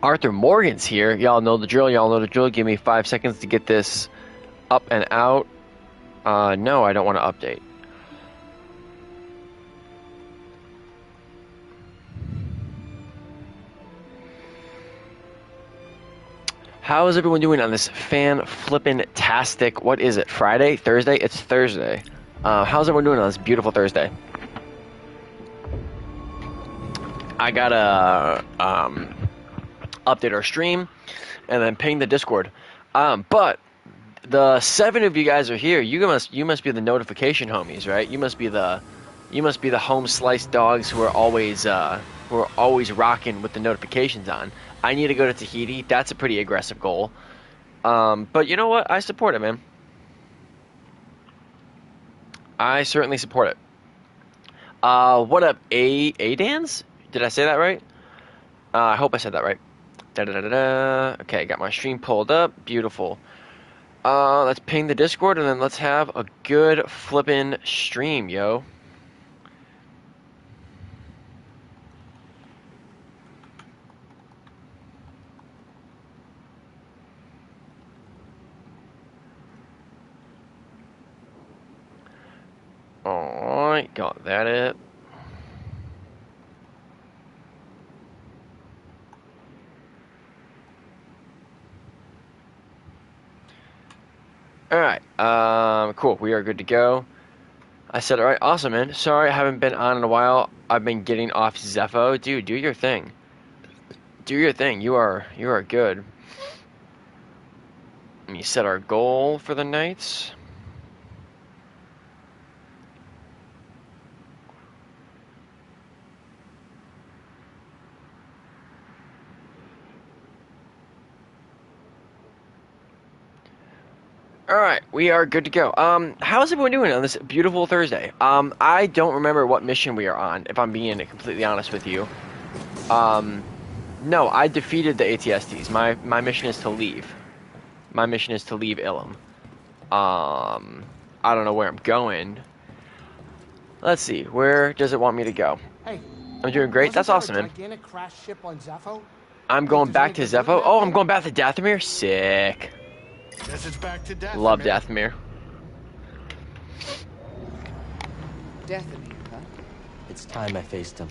Arthur Morgan's here. Y'all know the drill. Y'all know the drill. Give me 5 seconds to get this up and out. No, I don't want to update. How is everyone doing on this fan-flippin'-tastic, what is it, Friday? Thursday? It's Thursday. How's everyone doing on this beautiful Thursday? I gotta update our stream and then ping the Discord. But the 7 of you guys are here. You must be the notification homies, right? You must be the home sliced dogs who are always rocking with the notifications on. I need to go to Tahiti. That's a pretty aggressive goal. But you know what? I support it, man. I certainly support it. What up, Adans? Did I say that right? I hope I said that right. Okay, got my stream pulled up. Beautiful. Let's ping the Discord and then let's have a good flippin' stream, yo. Alright, got that it. Alright, cool, we are good to go. I said, alright, awesome, man. Sorry I haven't been on in a while. I've been getting off Zepho. Dude, do your thing. Do your thing. You are good. Let me set our goal for the night. Alright, we are good to go. How's everyone doing on this beautiful Thursday? I don't remember what mission we are on, if I'm being completely honest with you. No, I defeated the ATSTs. My mission is to leave. My mission is to leave Ilum. I don't know where I'm going. Let's see, where does it want me to go? Hey, I'm doing great, that's awesome, man. Gigantic crash ship on Zepho? I'm going back to Zepho? Oh, I'm going back to Dathomir? Sick. Guess it's back to Dathomir. Love Dathomir. Dathomir, huh? It's time I faced him.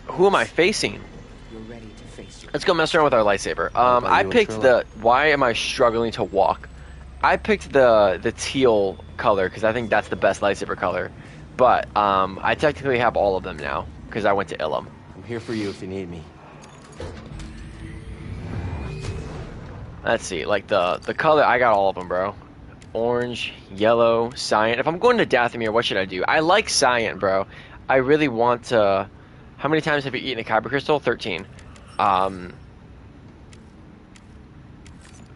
Who am I facing? You're ready to face your... Let's go mess around with our lightsaber. I picked the... Why am I struggling to walk? I picked the teal color because I think that's the best lightsaber color. But I technically have all of them now because I went to Ilum. I'm here for you if you need me. Let's see, like the color, I got all of them, bro. Orange, yellow, cyan. If I'm going to Dathomir, what should I do? I like cyan, bro. I really want to... How many times have you eaten a kyber crystal? 13.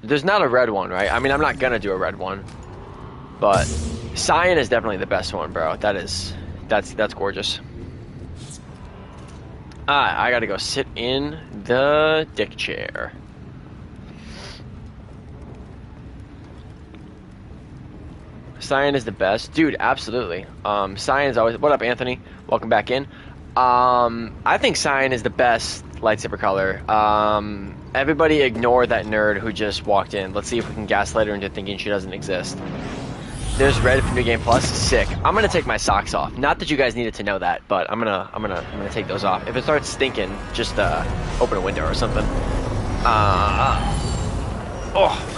There's not a red one, right? I mean, I'm not gonna do a red one. But cyan is definitely the best one, bro. That's gorgeous. I gotta go sit in the dick chair. Cyan is the best. Dude, absolutely. Cyan is always... What up, Anthony? Welcome back in. I think cyan is the best lightsaber color. Everybody ignore that nerd who just walked in. Let's see if we can gaslight her into thinking she doesn't exist. There's red from New Game Plus. Sick. I'm gonna take my socks off. Not that you guys needed to know that, but I'm gonna take those off. If it starts stinking, just open a window or something. Oh.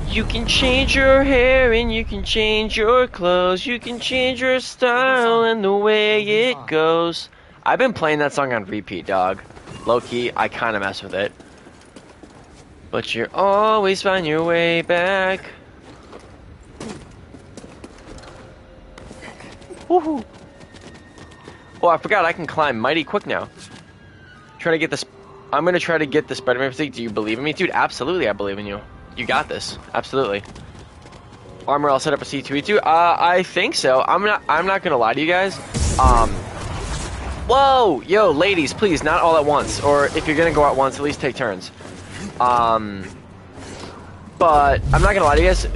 You can change your hair and you can change your clothes. You can change your style and the way it goes. I've been playing that song on repeat, dog. Low key, I kind of mess with it. But you always find your way back. Woohoo! Oh, I forgot I can climb mighty quick now. Trying to get this. I'm gonna try to get the Spider-Man physique. Do you believe in me, dude? Absolutely, I believe in you. You got this. Absolutely. Armor all set up for C2E2? I think so. I'm not gonna lie to you guys. Whoa! Yo, ladies, please, not all at once. Or if you're gonna go at once, at least take turns. But I'm not gonna lie to you guys.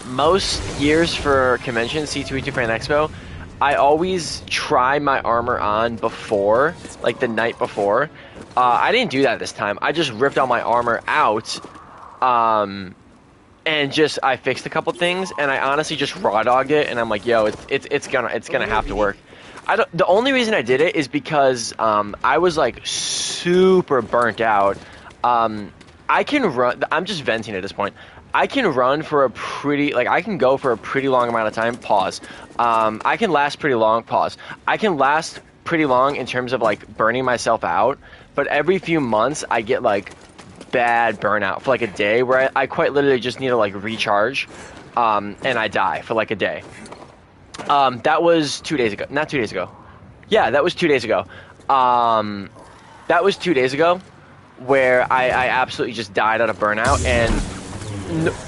Most years for convention, C2E2 Fan Expo, I always try my armor on before, like the night before. I didn't do that this time. I just ripped all my armor out, and just I fixed a couple things, and I honestly just raw dogged it, and I'm like, yo, it's gonna have to work. The only reason I did it is because I was like super burnt out. I can run. I'm just venting at this point. I can run for a pretty, like, I can go for a pretty long amount of time. Pause. I can last pretty long. Pause. I can last pretty long in terms of like burning myself out, but every few months I get like bad burnout for like a day where I quite literally just need to like recharge, and I die for like a day. That was 2 days ago. Not 2 days ago. Yeah, that was 2 days ago. That was 2 days ago where I absolutely just died out of burnout, and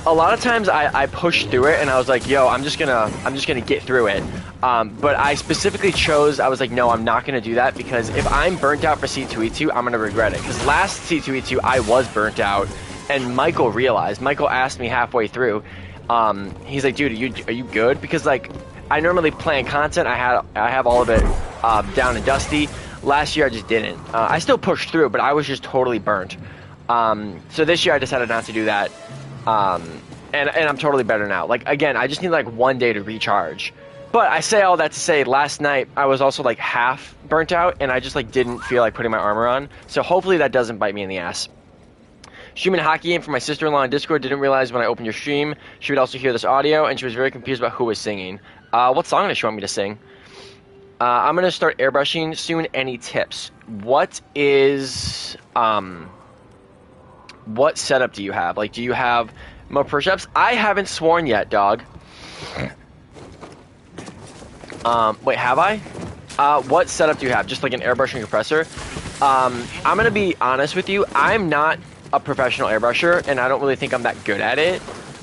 a lot of times I pushed through it and I was like, yo, I'm just gonna get through it. But I specifically chose, I was like, no, I'm not gonna do that, because if I'm burnt out for C2E2, I'm gonna regret it. Because last C2E2 I was burnt out, and Michael asked me halfway through, he's like, dude, are you good? Because like, I normally plan content, I have all of it down and dusty. Last year I just didn't. I still pushed through, but I was just totally burnt. So this year I decided not to do that. And I'm totally better now. Like, again, I just need like 1 day to recharge. But I say all that to say, last night I was also like half burnt out, and I just like didn't feel like putting my armor on. So hopefully that doesn't bite me in the ass. Streaming a hockey game for my sister-in-law on Discord. Didn't realize when I opened your stream she would also hear this audio, and she was very confused about who was singing. What song does she want me to sing? I'm gonna start airbrushing soon. Any tips? What setup do you have? Like, do you have more push-ups? I haven't sworn yet, dog. Wait, have I? What setup do you have? Just like an airbrushing compressor? I'm gonna be honest with you. I'm not a professional airbrusher, and I don't really think I'm that good at it.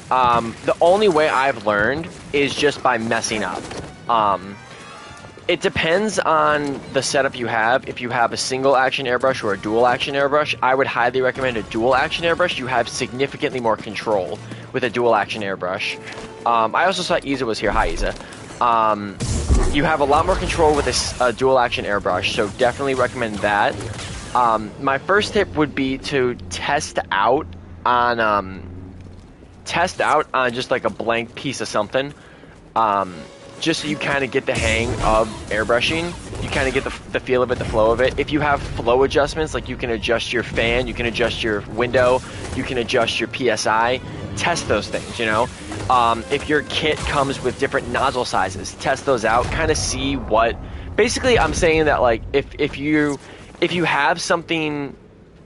The only way I've learned is just by messing up. It depends on the setup you have. If you have a single action airbrush or a dual action airbrush, I would highly recommend a dual action airbrush. You have significantly more control with a dual action airbrush. I also saw Isa was here. Hi, Isa. You have a lot more control with a dual action airbrush, so definitely recommend that. My first tip would be to test out on just like a blank piece of something. Just so you kind of get the hang of airbrushing. You kind of get the feel of it, the flow of it. If you have flow adjustments, like you can adjust your fan, you can adjust your window, you can adjust your PSI, test those things, you know? If your kit comes with different nozzle sizes, test those out, kind of see what... Basically, I'm saying that, like, if you have something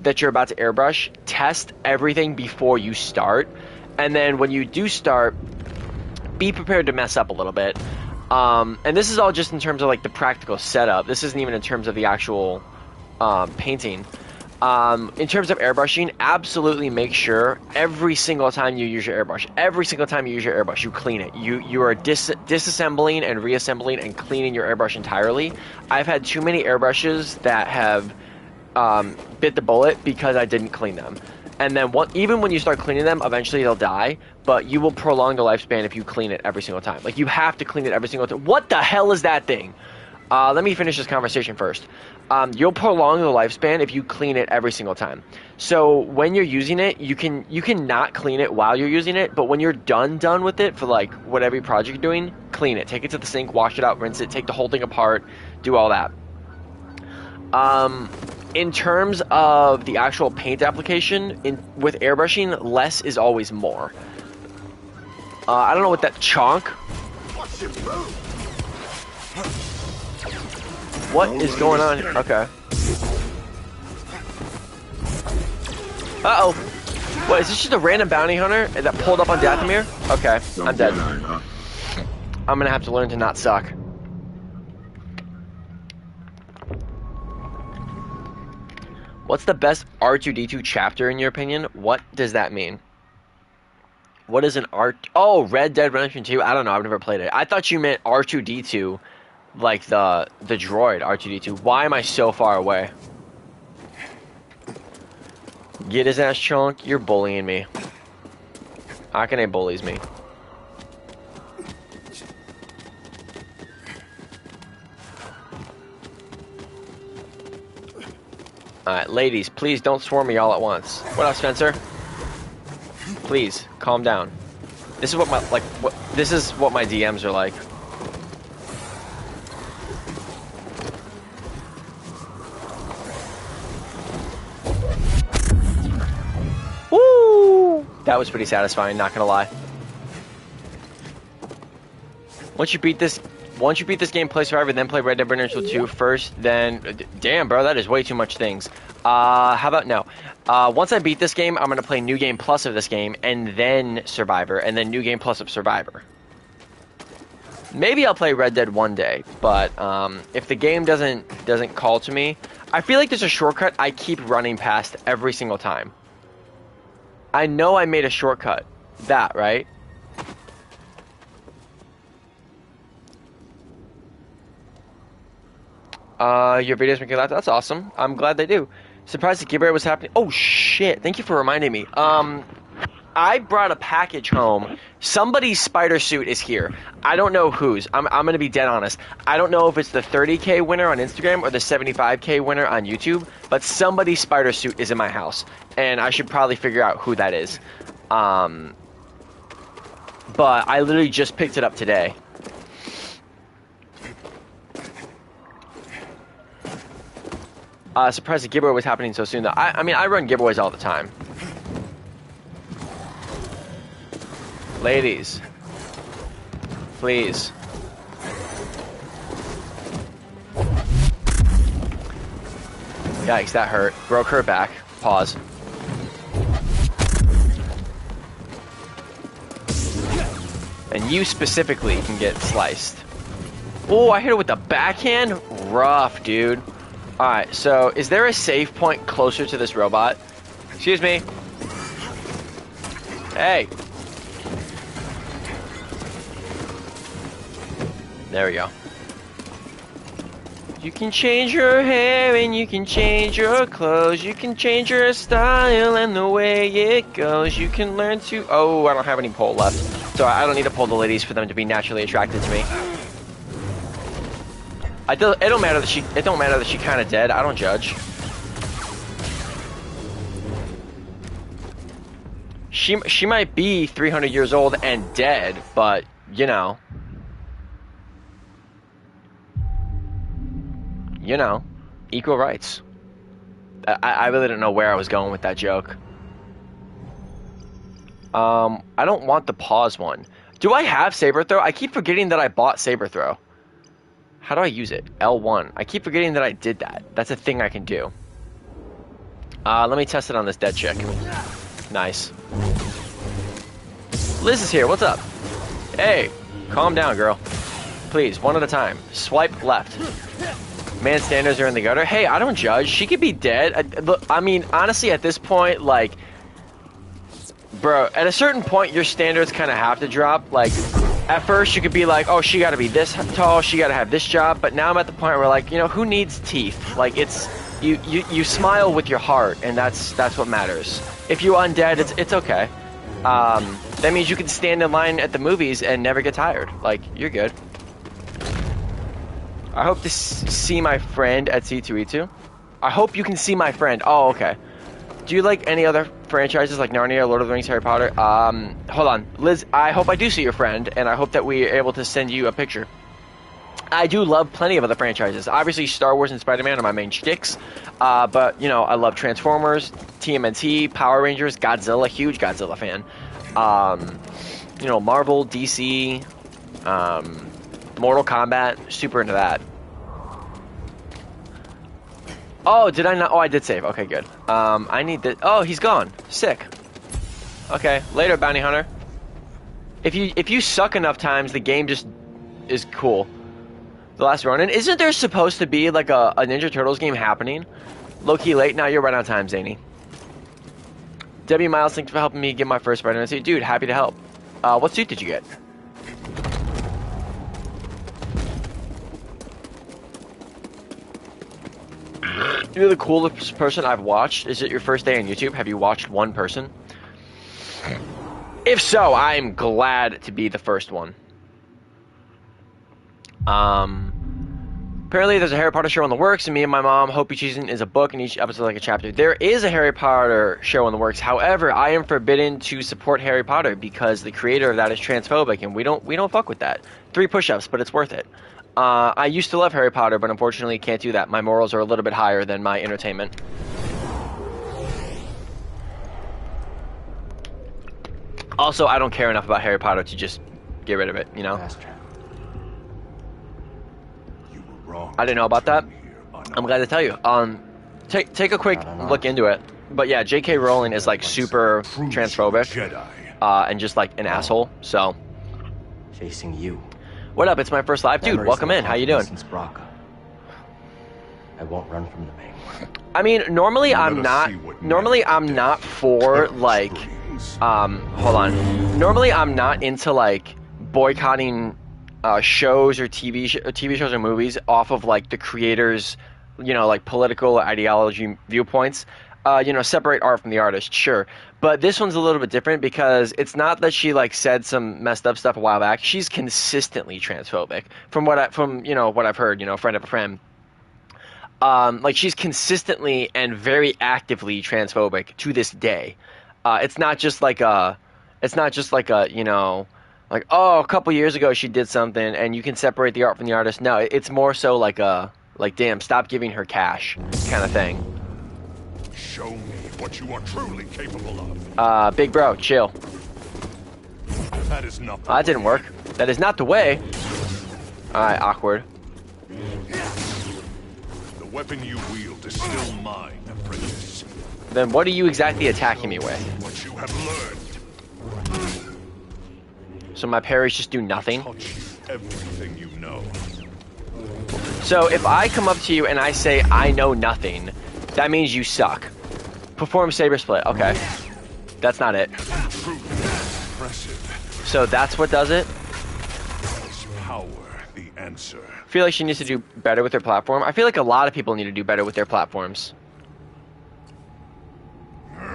that you're about to airbrush, test everything before you start. And then when you do start, be prepared to mess up a little bit. And this is all just in terms of like the practical setup. This isn't even in terms of the actual painting. In terms of airbrushing, absolutely make sure every single time you use your airbrush, you clean it. You are disassembling and reassembling and cleaning your airbrush entirely. I've had too many airbrushes that have bit the bullet because I didn't clean them. And then even when you start cleaning them, eventually they'll die, but you will prolong the lifespan if you clean it every single time. Like, you have to clean it every single time. What the hell is that thing? Let me finish this conversation first. You'll prolong the lifespan if you clean it every single time. So when you're using it, you can not clean it while you're using it, but when you're done with it for like whatever project you're doing, clean it. Take it to the sink, wash it out, rinse it, take the whole thing apart, do all that. In terms of the actual paint application, with airbrushing, less is always more. I don't know what that chonk. What is going on here? Okay. Uh-oh. What, is this just a random bounty hunter that pulled up on Dathomir? Okay, I'm dead. I'm gonna have to learn to not suck. What's the best R2-D2 chapter in your opinion? What does that mean? What is an Oh, Red Dead Redemption 2? I don't know, I've never played it. I thought you meant R2-D2, like the droid R2-D2. Why am I so far away? Get his ass, chunk. You're bullying me. Akane bullies me. Alright, ladies, please don't swarm me all at once. What up, Spencer? Please, calm down. This is what my, this is what my DMs are like. Woo! That was pretty satisfying, not gonna lie. Once you beat this game, play Survivor, then play Red Dead Redemption 2 first, then... Damn, bro, that is way too much things. How about no? Once I beat this game, I'm gonna play New Game Plus of this game, and then Survivor, and then New Game Plus of Survivor. Maybe I'll play Red Dead one day, but if the game doesn't call to me... I feel like there's a shortcut I keep running past every single time. I know I made a shortcut. That, right? Your videos make you laugh. That's awesome. I'm glad they do. Surprised the giveaway was happening. Oh shit! Thank you for reminding me. I brought a package home. Somebody's spider suit is here. I don't know whose. I'm gonna be dead honest. I don't know if it's the 30K winner on Instagram or the 75K winner on YouTube, but somebody's spider suit is in my house, and I should probably figure out who that is. But I literally just picked it up today. Surprised the giveaway was happening so soon though. I mean, I run giveaways all the time. Ladies, please. Yikes, that hurt. Broke her back. Pause. And you specifically can get sliced. Oh, I hit her with the backhand? Rough, dude. Alright, so is there a save point closer to this robot? Excuse me. Hey. There we go. You can change your hair and you can change your clothes. You can change your style and the way it goes. You can learn to... Oh, I don't have any pole left. So I don't need to pull the ladies for them to be naturally attracted to me. It don't matter that she kind of dead. I don't judge. She might be 300 years old and dead, but you know, equal rights. I really don't know where I was going with that joke. I don't want the pause one. Do I have saber throw? I keep forgetting that I bought saber throw. How do I use it? L1. I keep forgetting that I did that. That's a thing I can do. Let me test it on this dead chick. Nice. Liz is here. What's up? Hey, calm down, girl. Please, one at a time. Swipe left. Man, standards are in the gutter. Hey, I don't judge. She could be dead. I mean, honestly, at this point, like... Bro, at a certain point, your standards kind of have to drop. Like... At first, you could be like, oh, she got to be this tall, she got to have this job, but now I'm at the point where, like, you know, who needs teeth? Like, it's, you smile with your heart, and that's what matters. If you're undead, it's okay. That means you can stand in line at the movies and never get tired. Like, you're good. I hope to see my friend at C2E2. I hope you can see my friend. Oh, okay. Do you like any other franchises like Narnia, Lord of the Rings, Harry Potter? Hold on. Liz, I hope I do see your friend, and I hope that we are able to send you a picture. I do love plenty of other franchises. Obviously, Star Wars and Spider-Man are my main shticks, but, you know, I love Transformers, TMNT, Power Rangers, Godzilla, huge Godzilla fan. You know, Marvel, DC, Mortal Kombat, super into that. Oh, did I not? Oh, I did save. Okay, good. I need the... Oh, he's gone. Sick. Okay, later, bounty hunter. If you suck enough times, the game just is cool. The Last Ronin. Isn't there supposed to be like a Ninja Turtles game happening? Low-key late. Now you're right on time, Zany. Debbie Miles, thanks for helping me get my first Spider-Man suit. Dude, happy to help. What suit did you get? You're the coolest person I've watched. Is it your first day on YouTube? Have you watched one person? If so, I'm glad to be the first one. Apparently, there's a Harry Potter show in the works, and me and my mom hope each season is a book and each episode like a chapter. There is a Harry Potter show in the works. However, I am forbidden to support Harry Potter because the creator of that is transphobic, and we don't fuck with that. 3 push-ups, but it's worth it. I used to love Harry Potter, but unfortunately can't do that. My morals are a little bit higher than my entertainment. Also, I don't care enough about Harry Potter to just get rid of it, you know? You were wrong. I didn't know about that. I'm glad to tell you. Take a quick look into it. But yeah, J.K. Rowling is like super transphobic and just like an asshole. So, Chasing you. what up? It's my first live, dude. Welcome in. How you doing? I won't run from them anymore. I mean, normally I'm not for like hold on. Normally I'm not into like boycotting shows or TV shows or movies off of like the creators, you know, like political ideology viewpoints. You know, separate art from the artist, sure. But this one's a little bit different because it's not that she like said some messed up stuff a while back. She's consistently transphobic from what I've heard, you know, friend of a friend. Like she's consistently and very actively transphobic to this day. It's not just like a, you know, like, oh, a couple years ago she did something and you can separate the art from the artist. No, it's more so like damn, stop giving her cash kind of thing. Show me what you are truly capable of. Big bro, chill. That is not the That didn't work. That is not the way. Alright, awkward. The weapon you wield is still mine, apprentice. Then what are you exactly attacking me with? What you have learned. So my parries just do nothing? Taught you everything you know. So if I come up to you and I say I know nothing, that means you suck. Perform saber split. Okay. That's not it. Truly impressive. So that's what does it? Is power the answer? I feel like she needs to do better with her platform. I feel like a lot of people need to do better with their platforms. I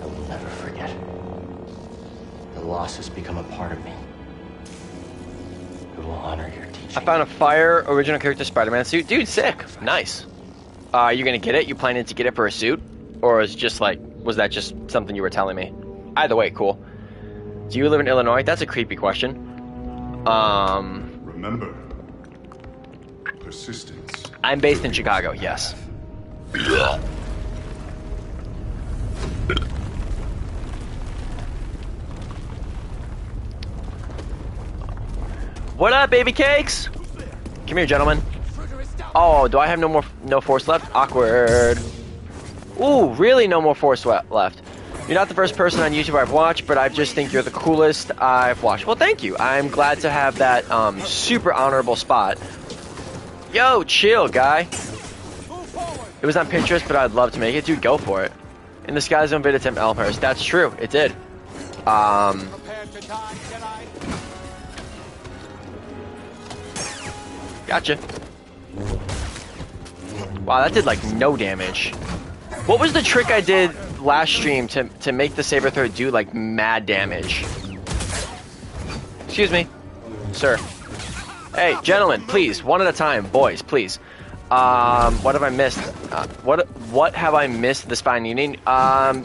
will never forget. The loss has become a part of me. I will honor your teaching. I found a fire original character Spider-Man suit. Dude, sick. Nice. Are you gonna get it? You planning to get it for a suit? Or is it just like, was that just something you were telling me? Either way, cool. Do you live in Illinois? That's a creepy question. Remember, persistence. I'm based in Chicago, yes. What up, baby cakes? Come here, gentlemen. Oh, do I have no force left? Awkward. Ooh, really no more force left. You're not the first person on YouTube I've watched, but I just think you're the coolest I've watched. Well, thank you. I'm glad to have that super honorable spot. Yo, chill, guy. It was on Pinterest, but I'd love to make it. Dude, go for it. In the Sky Zone vid attempt Elmhurst. That's true. It did. Gotcha. Wow, that did like no damage. What was the trick I did last stream to make the saber throw do like mad damage? Excuse me, sir. Hey, gentlemen, please, one at a time, boys, please. What have I missed? What have I missed this fine evening?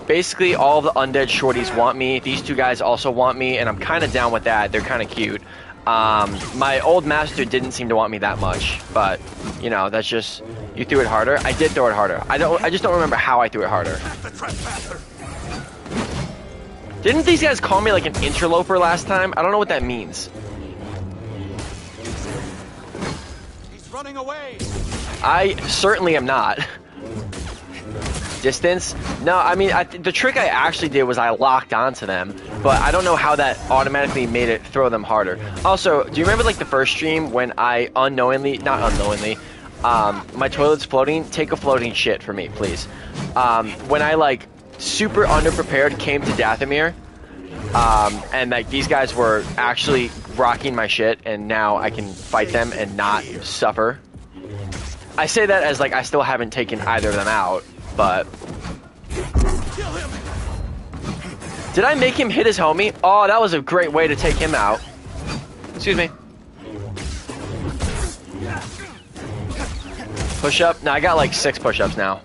Basically, all the undead shorties want me. These two guys also want me, and I'm kind of down with that. They're kind of cute. My old master didn't seem to want me that much, but you know, that's just, you threw it harder. I did throw it harder. I just don't remember how I threw it harder. Didn't these guys call me like an interloper last time? I don't know what that means. He's running away. I certainly am not. Distance? No, I mean, the trick I actually did was I locked onto them, but I don't know how that automatically made it throw them harder. Also, do you remember like the first stream when I not unknowingly, my toilet's floating? Take a floating shit for me, please. When I like super underprepared came to Dathomir, and like these guys were actually rocking my shit, and now I can fight them and not suffer. I say that as like I still haven't taken either of them out. But Did I make him hit his homie? Oh, that was a great way to take him out. Excuse me. Push up. Now I got like 6 push-ups now.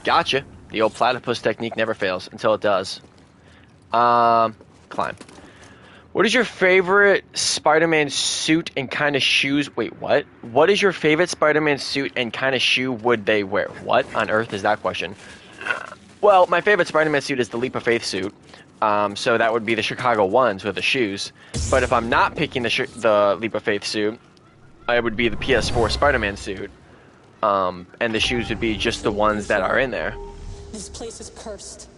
Gotcha. The old platypus technique never fails until it does. Climb. What is your favorite Spider-Man suit and kind of shoes? Wait, what? What is your favorite Spider-Man suit and kind of shoe would they wear? What on earth is that question? Well, my favorite Spider-Man suit is the Leap of Faith suit. So that would be the Chicago ones with the shoes. But if I'm not picking the Leap of Faith suit, it would be the PS4 Spider-Man suit. And the shoes would be just the ones that are in there. This place is cursed.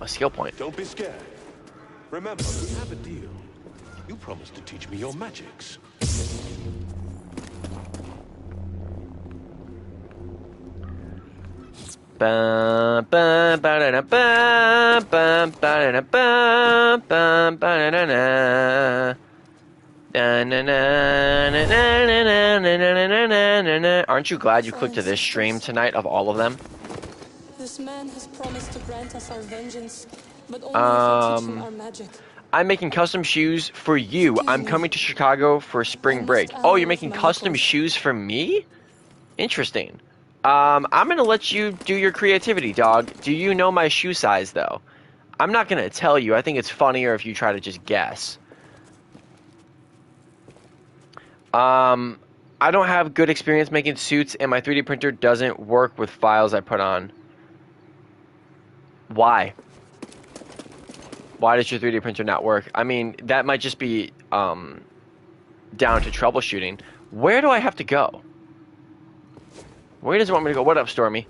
A skill point. Don't be scared. Remember, we have a deal. You promised to teach me your magics. Aren't you glad you clicked to this stream tonight of all of them? This man has promised to grant us our vengeance, but only if we teach him our magic. I'm making custom shoes for you. I'm coming to Chicago for spring break. Oh, you're making custom shoes for me? Interesting. I'm gonna let you do your creativity, dog. Do you know my shoe size, though? I'm not gonna tell you. I think it's funnier if you try to just guess. I don't have good experience making suits, and my 3D printer doesn't work with files I put on. Why? Why does your 3D printer not work? I mean, that might just be down to troubleshooting. Where do I have to go? Where does it want me to go? What up, Stormy?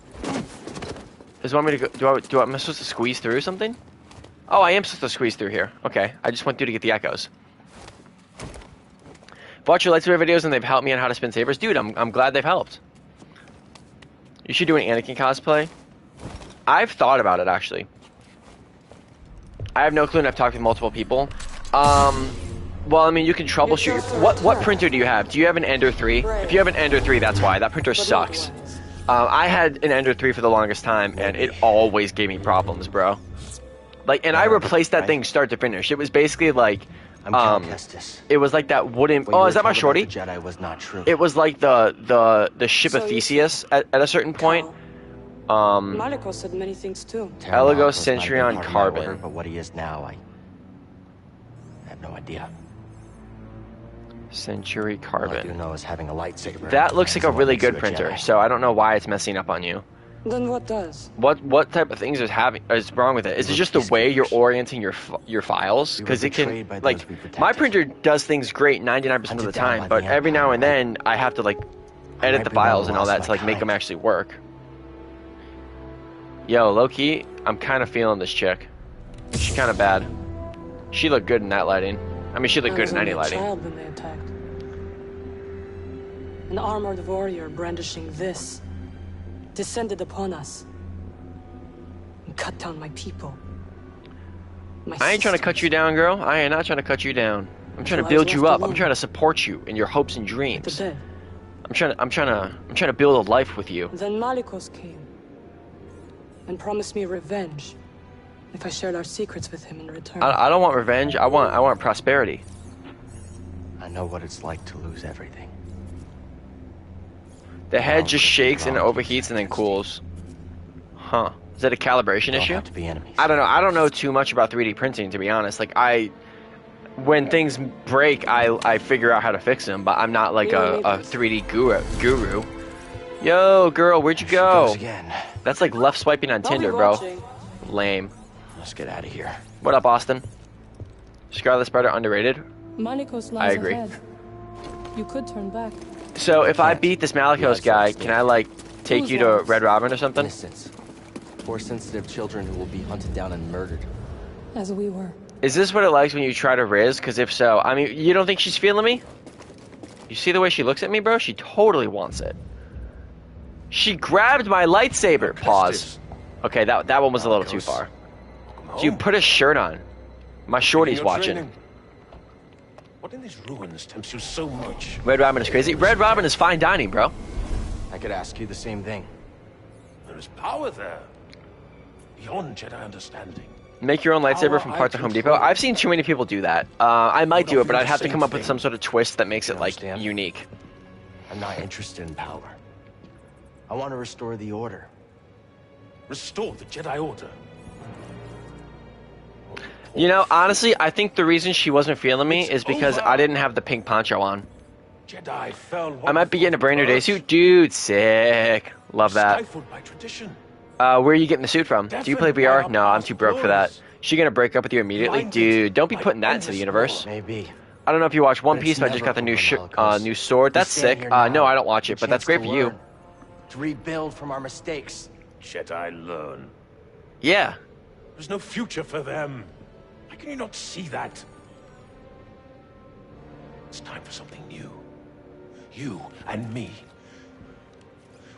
Does it want me to go? Am I supposed to squeeze through something? Oh, I am supposed to squeeze through here. Okay, I just went through to get the echoes. I've watched your lightsaber videos and they've helped me on how to spin sabers. Dude, I'm glad they've helped. You should do an Anakin cosplay. I've thought about it, actually. I have no clue, and I've talked with multiple people. Well, I mean, you can troubleshoot. What printer do you have? Do you have an Ender 3? If you have an Ender 3, that's why. That printer sucks. I had an Ender 3 for the longest time, and it always gave me problems, bro. Like, and I replaced that thing start to finish. It was basically like, it was like that wooden. Oh, is that my shorty? Jedi was not true. It was like the ship of Theseus at a certain point. Maliko said many things too. Eligo Centurion Carbon. Order, but what he is now, I have no idea. Century All I Carbon. do know is having a lightsaber. That looks like a is what really makes you good a printer, Jedi. so I don't know why it's messing up on you. Then what does? What type of things is wrong with it? Is it just the way you're orienting your files? Because it can, like, my printer does things great 99% of the time, but every now and then I have to like edit the files and all that to like make them actually work. Yo, low key, I'm kind of feeling this chick. She's kind of bad. She looked good in that lighting. I mean, she looked good in any lighting. Child when they attacked. An armored warrior brandishing this descended upon us and cut down my people. I ain't trying to cut you down, girl. I am not trying to cut you down. I'm trying to build you up. I'm trying to support you in your hopes and dreams. I'm trying to build a life with you. Then Malikos came and promised me revenge if I shared our secrets with him in return. I don't want revenge. I want prosperity. I know what it's like to lose everything. The head just shakes and overheats and then cools. Huh. Is that a calibration issue? Have to be enemies. I don't know. I don't know too much about 3D printing, to be honest. Like, when things break, I figure out how to fix them, but I'm not like a 3D guru. Yo, girl, where'd you go? That's like left swiping on Tinder, bro. Lame. Let's get out of here. What up, Austin? Scarlet Spider underrated? Malikos lies I agree. ahead. You could turn back. So if I beat this Malikos guy, can I like take you to Red Robin or something? Innocents. Poor sensitive children who will be hunted down and murdered. As we were. Is this what it likes when you try to riz? Because if so, I mean, you don't think she's feeling me? You see the way she looks at me, bro? She totally wants it. She grabbed my lightsaber. Pause. Okay, that one was a little too far. So you put a shirt on. My shorty's watching. What in these ruins tempts you so much? Red Robin is crazy. Red Robin is fine dining, bro. I could ask you the same thing. There is power there. Beyond Jedi understanding. Make your own lightsaber Power from I parts at Home Depot. control. I've seen too many people do that. I might do it, but I'd have to come up with Same some sort of twist that makes it like Understand? unique. I'm not interested in power. I want to restore the order. Restore the Jedi Order. You know, honestly, I think the reason she wasn't feeling me is because I didn't have the pink poncho on. Jedi fell. I might be getting a brand new day suit. Dude, sick. Love that. Stifled by tradition. Where are you getting the suit from? Do you play VR? No, I'm too broke for that. She gonna break up with you immediately? Dude, don't be putting that into the universe. Maybe. I don't know if you watch One But Piece, it's but I just got the never new over, Malakos. new sword. That's We stand sick. here now, No, I don't watch it, a but that's chance great to for you. learn, to rebuild from our mistakes. Jedi learn. Yeah. There's no future for them. How can you not see that? It's time for something new. You and me.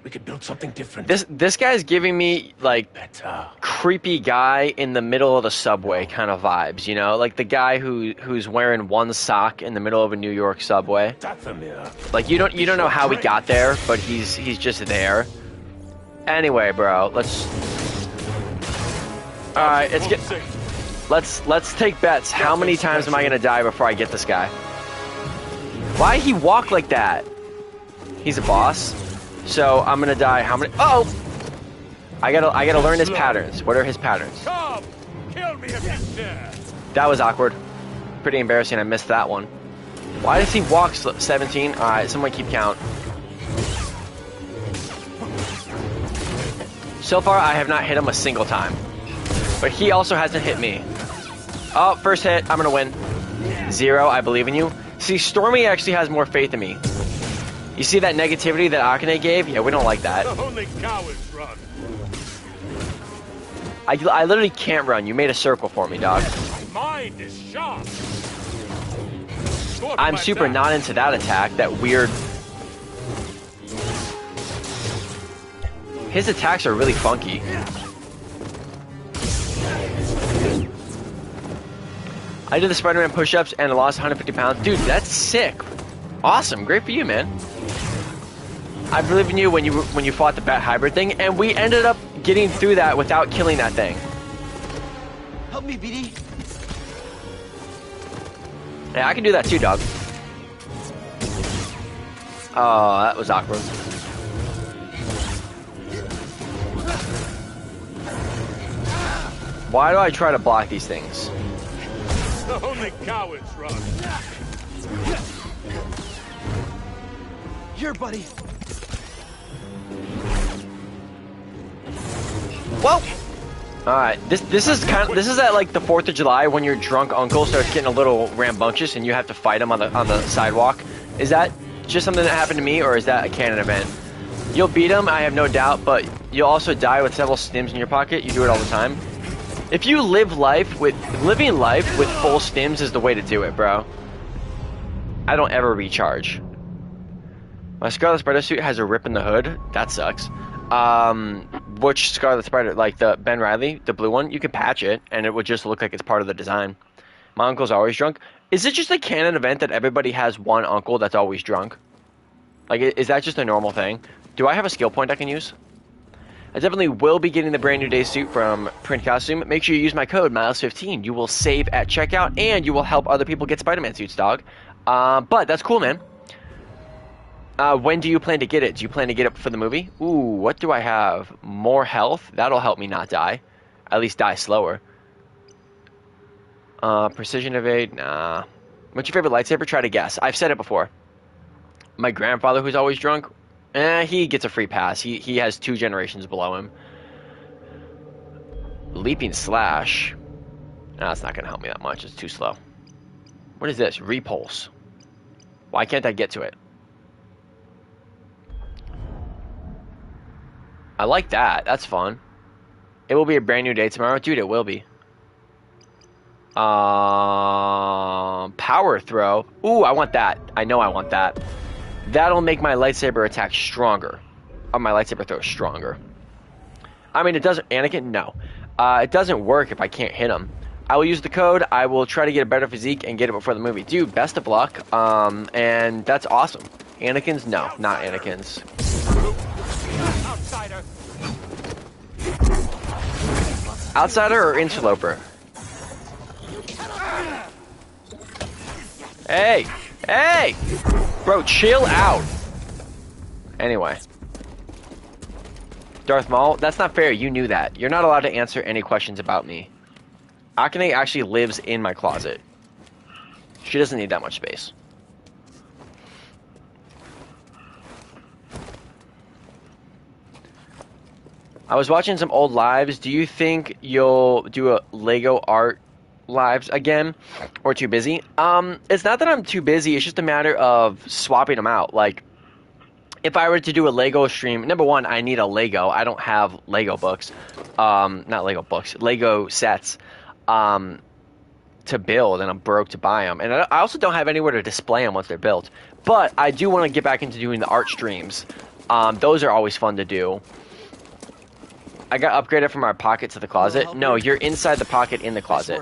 We could build something different. This guy's giving me like Better. creepy guy in the middle of the subway kind of vibes, you know, like the guy who's wearing one sock in the middle of a New York subway. Dathomir. Like you don't know how he got there, but he's just there. Anyway, bro, let's. All right, let's take bets. How many times am I gonna die before I get this guy? Why he walk like that? He's a boss, so I'm gonna die. How many? Oh, I gotta learn his patterns. What are his patterns? Come, kill me if you dare. That was awkward. Pretty embarrassing. I missed that one. Why does he walk 17? All right, someone keep count. So far, I have not hit him a single time, but he also hasn't hit me. Oh, first hit. I'm gonna win. 0. I believe in you. See, Stormy actually has more faith in me. You see that negativity that Akane gave? Yeah, we don't like that. Only cowards run. I literally can't run. You made a circle for me, dog. My mind is sharp. I'm super not into that attack. That weird. His attacks are really funky. I did the Spider-Man push-ups and I lost 150 pounds. Dude, that's sick. Awesome. Great for you, man. I believe in you when you fought the Bat Hybrid thing, and we ended up getting through that without killing that thing. Help me, BD. Yeah, I can do that too, dog. Oh, that was awkward. Why do I try to block these things? Only cowards run. Here, buddy. Well, all right. This is at like the 4th of July when your drunk uncle starts getting a little rambunctious and you have to fight him on the sidewalk. Is that just something that happened to me, or is that a canon event? You'll beat him, I have no doubt, but you'll also die with several stims in your pocket. You do it all the time. If you living life with full stims is the way to do it, bro. I don't ever recharge. My Scarlet Spider suit has a rip in the hood. That sucks. Which Scarlet Spider? Like the Ben Reilly, the blue one? You can patch it, and it would just look like it's part of the design. My uncle's always drunk. Is it just a canon event that everybody has one uncle that's always drunk? Like, is that just a normal thing? Do I have a skill point I can use? I definitely will be getting the brand new day suit from Print Costume. Make sure you use my code MILES15. You will save at checkout, and you will help other people get Spider-Man suits, dog. But that's cool, man. When do you plan to get it? Do you plan to get it for the movie? Ooh, what do I have? More health? That'll help me not die. At least die slower. Precision evade? Nah. What's your favorite lightsaber? Try to guess. I've said it before. My grandfather, who's always drunk, he gets a free pass. He has 2 generations below him. Leaping slash. Nah, that's not going to help me that much. It's too slow. What is this? Repulse. Why can't I get to it? I like that. That's fun. It will be a brand new day tomorrow. Dude, it will be. Power throw. Ooh, I want that. I know I want that. That'll make my lightsaber attack stronger. Or my lightsaber throw stronger. I mean, it doesn't... Anakin? No. It doesn't work if I can't hit him. I will use the code. I will try to get a better physique and get it before the movie. Dude, best of luck. And that's awesome. Anakin's? No, not Anakin's. Outsider. Outsider or interloper? Hey! Hey! Bro, chill out. Anyway. Darth Maul, that's not fair. You knew that. You're not allowed to answer any questions about me. Akane actually lives in my closet. She doesn't need that much space. I was watching some old lives. Do you think you'll do a Lego art lives again? Or too busy? It's not that I'm too busy. It's just a matter of swapping them out. Like, if I were to do a Lego stream, number one, I need a Lego. I don't have Lego books. Not Lego books. Lego sets. To build, and I'm broke to buy them. And I also don't have anywhere to display them once they're built. But I do want to get back into doing the art streams. Those are always fun to do. I got upgraded from our pocket to the closet. No, you're inside the pocket in the closet.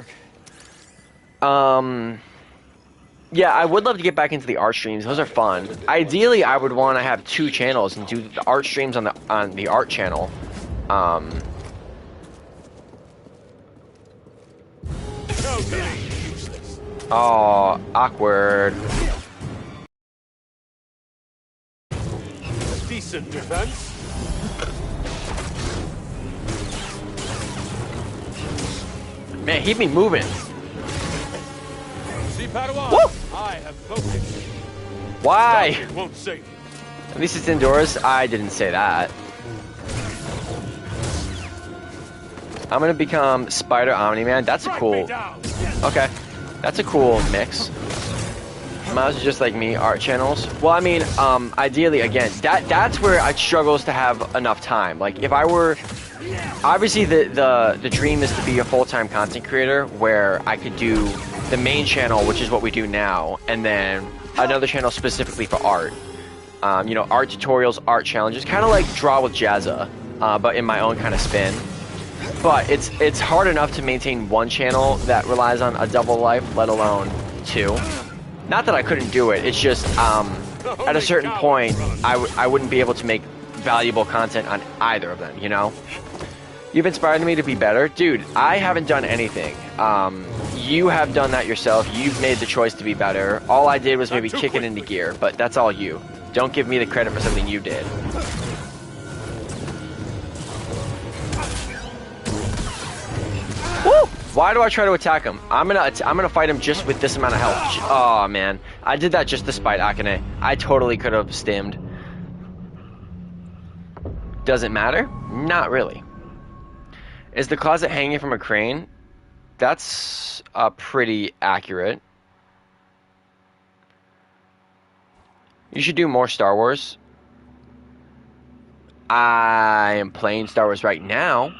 Yeah, I would love to get back into the art streams. Those are fun. Ideally, I would want to have 2 channels and do the art streams on the art channel. Oh, awkward. Decent defense. Man, keep me moving. See, Padawan, woo! I have focused. Why? It won't save you. At least it's indoors. I didn't say that. I'm gonna become Spider Omni-Man. That's a cool. Okay, that's a cool mix. Miles is just like me, art channels. Well, I mean, ideally, again, that's where I struggles to have enough time. Like, if I were, obviously, the dream is to be a full-time content creator where I could do the main channel, which is what we do now, and then another channel specifically for art. You know, art tutorials, art challenges, kind of like Draw with Jazza, but in my own kind of spin. But it's hard enough to maintain one channel that relies on a double life, let alone 2. Not that I couldn't do it, it's just at a certain point I wouldn't be able to make valuable content on either of them, you know? You've inspired me to be better. Dude, I haven't done anything. You have done that yourself. You've made the choice to be better. All I did was maybe kick it into gear, but that's all you. Don't give me the credit for something you did. Woo! Why do I try to attack him? I'm gonna fight him just with this amount of health. Oh man, I did that just to spite Akane. I totally could have stimmed. Does it matter? Not really. Is the closet hanging from a crane? That's pretty accurate. You should do more Star Wars. I am playing Star Wars right now.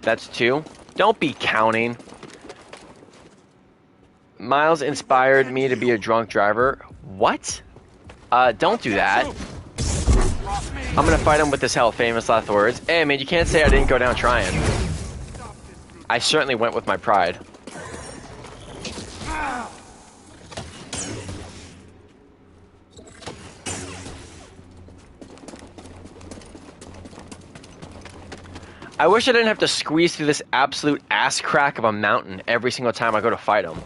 That's 2. Don't be counting. Miles inspired me to be a drunk driver. What? Don't do that. I'm gonna fight him with this health, famous last words. Hey man, you can't say I didn't go down trying. I certainly went with my pride. I wish I didn't have to squeeze through this absolute ass crack of a mountain every single time I go to fight him.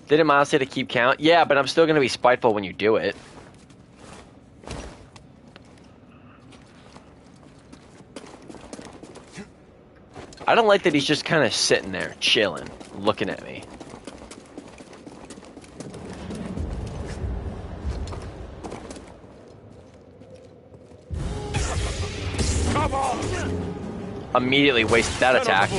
Didn't Miles say to keep count? Yeah, but I'm still going to be spiteful when you do it. I don't like that he's just kind of sitting there, chilling, looking at me. Come on! Immediately wasted that attack.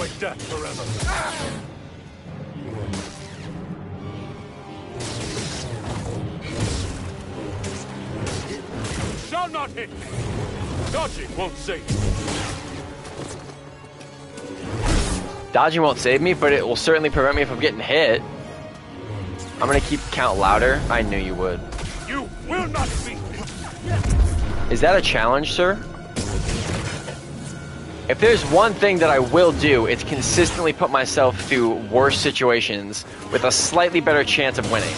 Shall not hit me. Dodging won't save you. Dodging won't save me, but it will certainly prevent me from getting hit. I'm gonna keep count louder. I knew you would. You will not beat me. Is that a challenge, sir? If there's one thing that I will do, it's consistently put myself through worse situations with a slightly better chance of winning.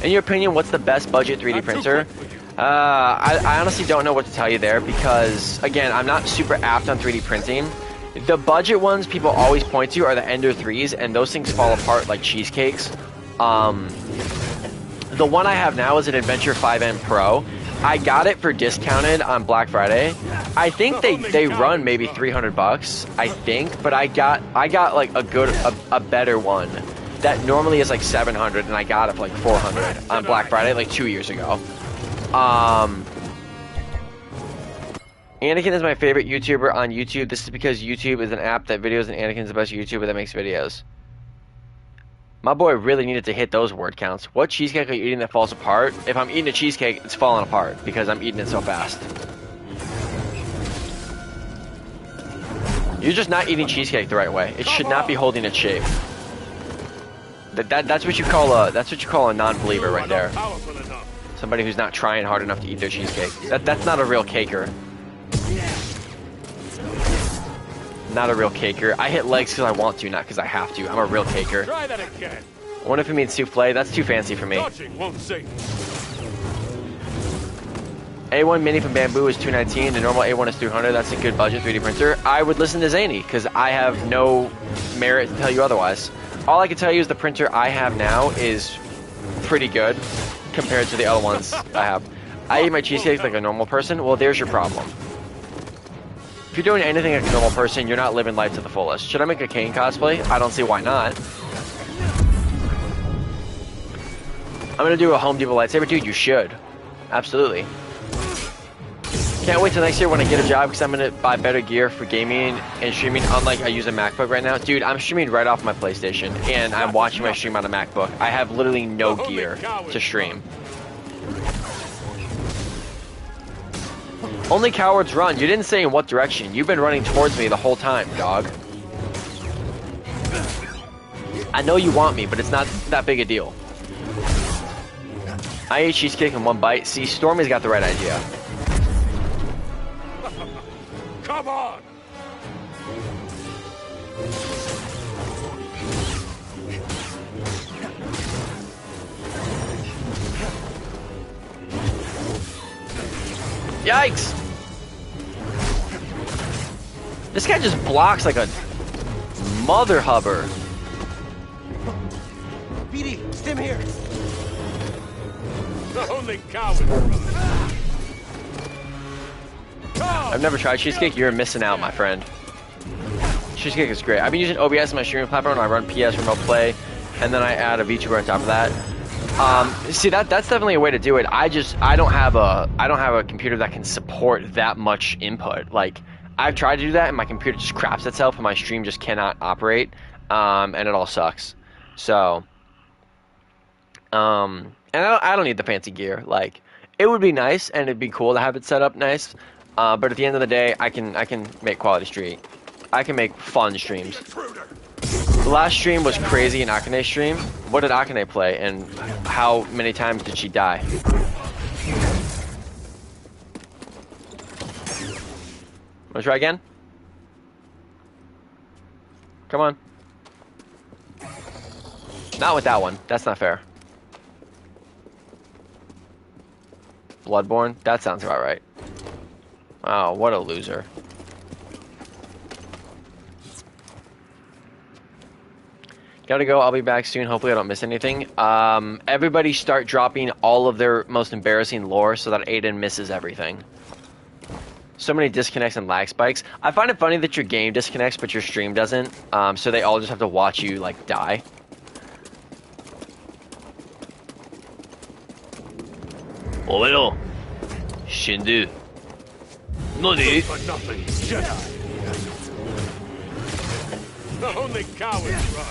In your opinion, what's the best budget 3D printer? I honestly don't know what to tell you there because, again, I'm not super apt on 3D printing. The budget ones people always point to are the Ender 3s, and those things fall apart like cheesecakes. The one I have now is an Adventure 5N Pro. I got it for discounted on Black Friday. I think they run maybe $300, I think, but I got like a better one that normally is like $700, and I got it for like $400 on Black Friday like 2 years ago. Anakin is my favorite YouTuber on YouTube. This is because YouTube is an app that videos, and Anakin's the best YouTuber that makes videos. My boy really needed to hit those word counts. What cheesecake are you eating that falls apart? If I'm eating a cheesecake, it's falling apart because I'm eating it so fast. You're just not eating cheesecake the right way. It should not be holding its shape. That's what you call a non-believer right there. Somebody who's not trying hard enough to eat their cheesecake. That's not a real caker. Not a real caker. I hit legs because I want to, not because I have to. I'm a real caker. Try that again. I wonder if it means souffle. That's too fancy for me. Dodging won't save. A1 Mini from Bamboo is $219. The normal A1 is $300. That's a good budget 3D printer. I would listen to Zany because I have no merit to tell you otherwise. All I can tell you is the printer I have now is pretty good compared to the other ones I have. I eat my cheesecakes like a normal person. Well, there's your problem. If you're doing anything like a normal person, you're not living life to the fullest. Should I make a Kane cosplay? I don't see why not. I'm gonna do a Home Depot lightsaber. Dude, you should. Absolutely. Can't wait till next year when I get a job because I'm gonna buy better gear for gaming and streaming. Unlike I use a MacBook right now. Dude, I'm streaming right off my PlayStation and I'm watching my stream on a MacBook. I have literally no gear to stream. Only cowards run. You didn't say in what direction. You've been running towards me the whole time, dog. I know you want me, but it's not that big a deal. I ate cheesecake in one bite. See, Stormy's got the right idea. Come on. Yikes! This guy just blocks like a mother hubber. BD, stim here. The only coward. I've never tried cheesecake. You're missing out, my friend. Cheesecake is great. I've been using OBS on my streaming platform. I run PS Remote Play, and then I add a VTuber on top of that. See, that's definitely a way to do it. I don't have a computer that can support that much input. Like, I've tried to do that, and my computer just craps itself, and my stream just cannot operate, and it all sucks. So, and I don't need the fancy gear. Like, it would be nice, and it'd be cool to have it set up nice. But at the end of the day, I can make quality stream. I can make fun streams. The last stream was crazy, an Akane stream. What did Akane play, and how many times did she die? Wanna try again? Come on. Not with that one. That's not fair. Bloodborne? That sounds about right. Oh, what a loser. Gotta go. I'll be back soon. Hopefully I don't miss anything. Everybody start dropping all of their most embarrassing lore so that Aiden misses everything. So many disconnects and lag spikes. I find it funny that your game disconnects but your stream doesn't. So they all just have to watch you, like, die. Oero. Shindu. Nani? For nothing, Jedi. The only cowards run.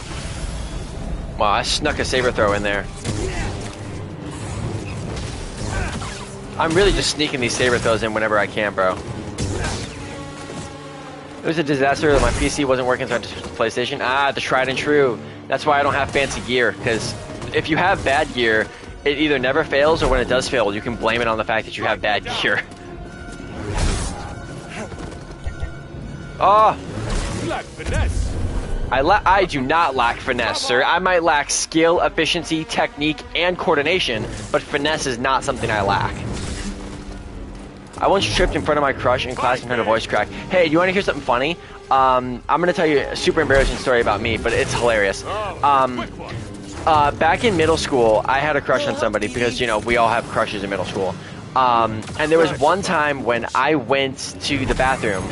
Wow, I snuck a saber throw in there. I'm really just sneaking these saber throws in whenever I can, bro. It was a disaster that my PC wasn't working, so I had to switch to PlayStation. Ah, the tried and true. That's why I don't have fancy gear, because if you have bad gear, it either never fails, or when it does fail, you can blame it on the fact that you have bad gear. Oh! You lack finesse. I do not lack finesse, sir. I might lack skill, efficiency, technique, and coordination, but finesse is not something I lack. I once tripped in front of my crush in class and heard a voice crack. Hey, do you want to hear something funny? I'm gonna tell you a super embarrassing story about me, but it's hilarious. Back in middle school, I had a crush on somebody because, you know, we all have crushes in middle school. And there was one time when I went to the bathroom,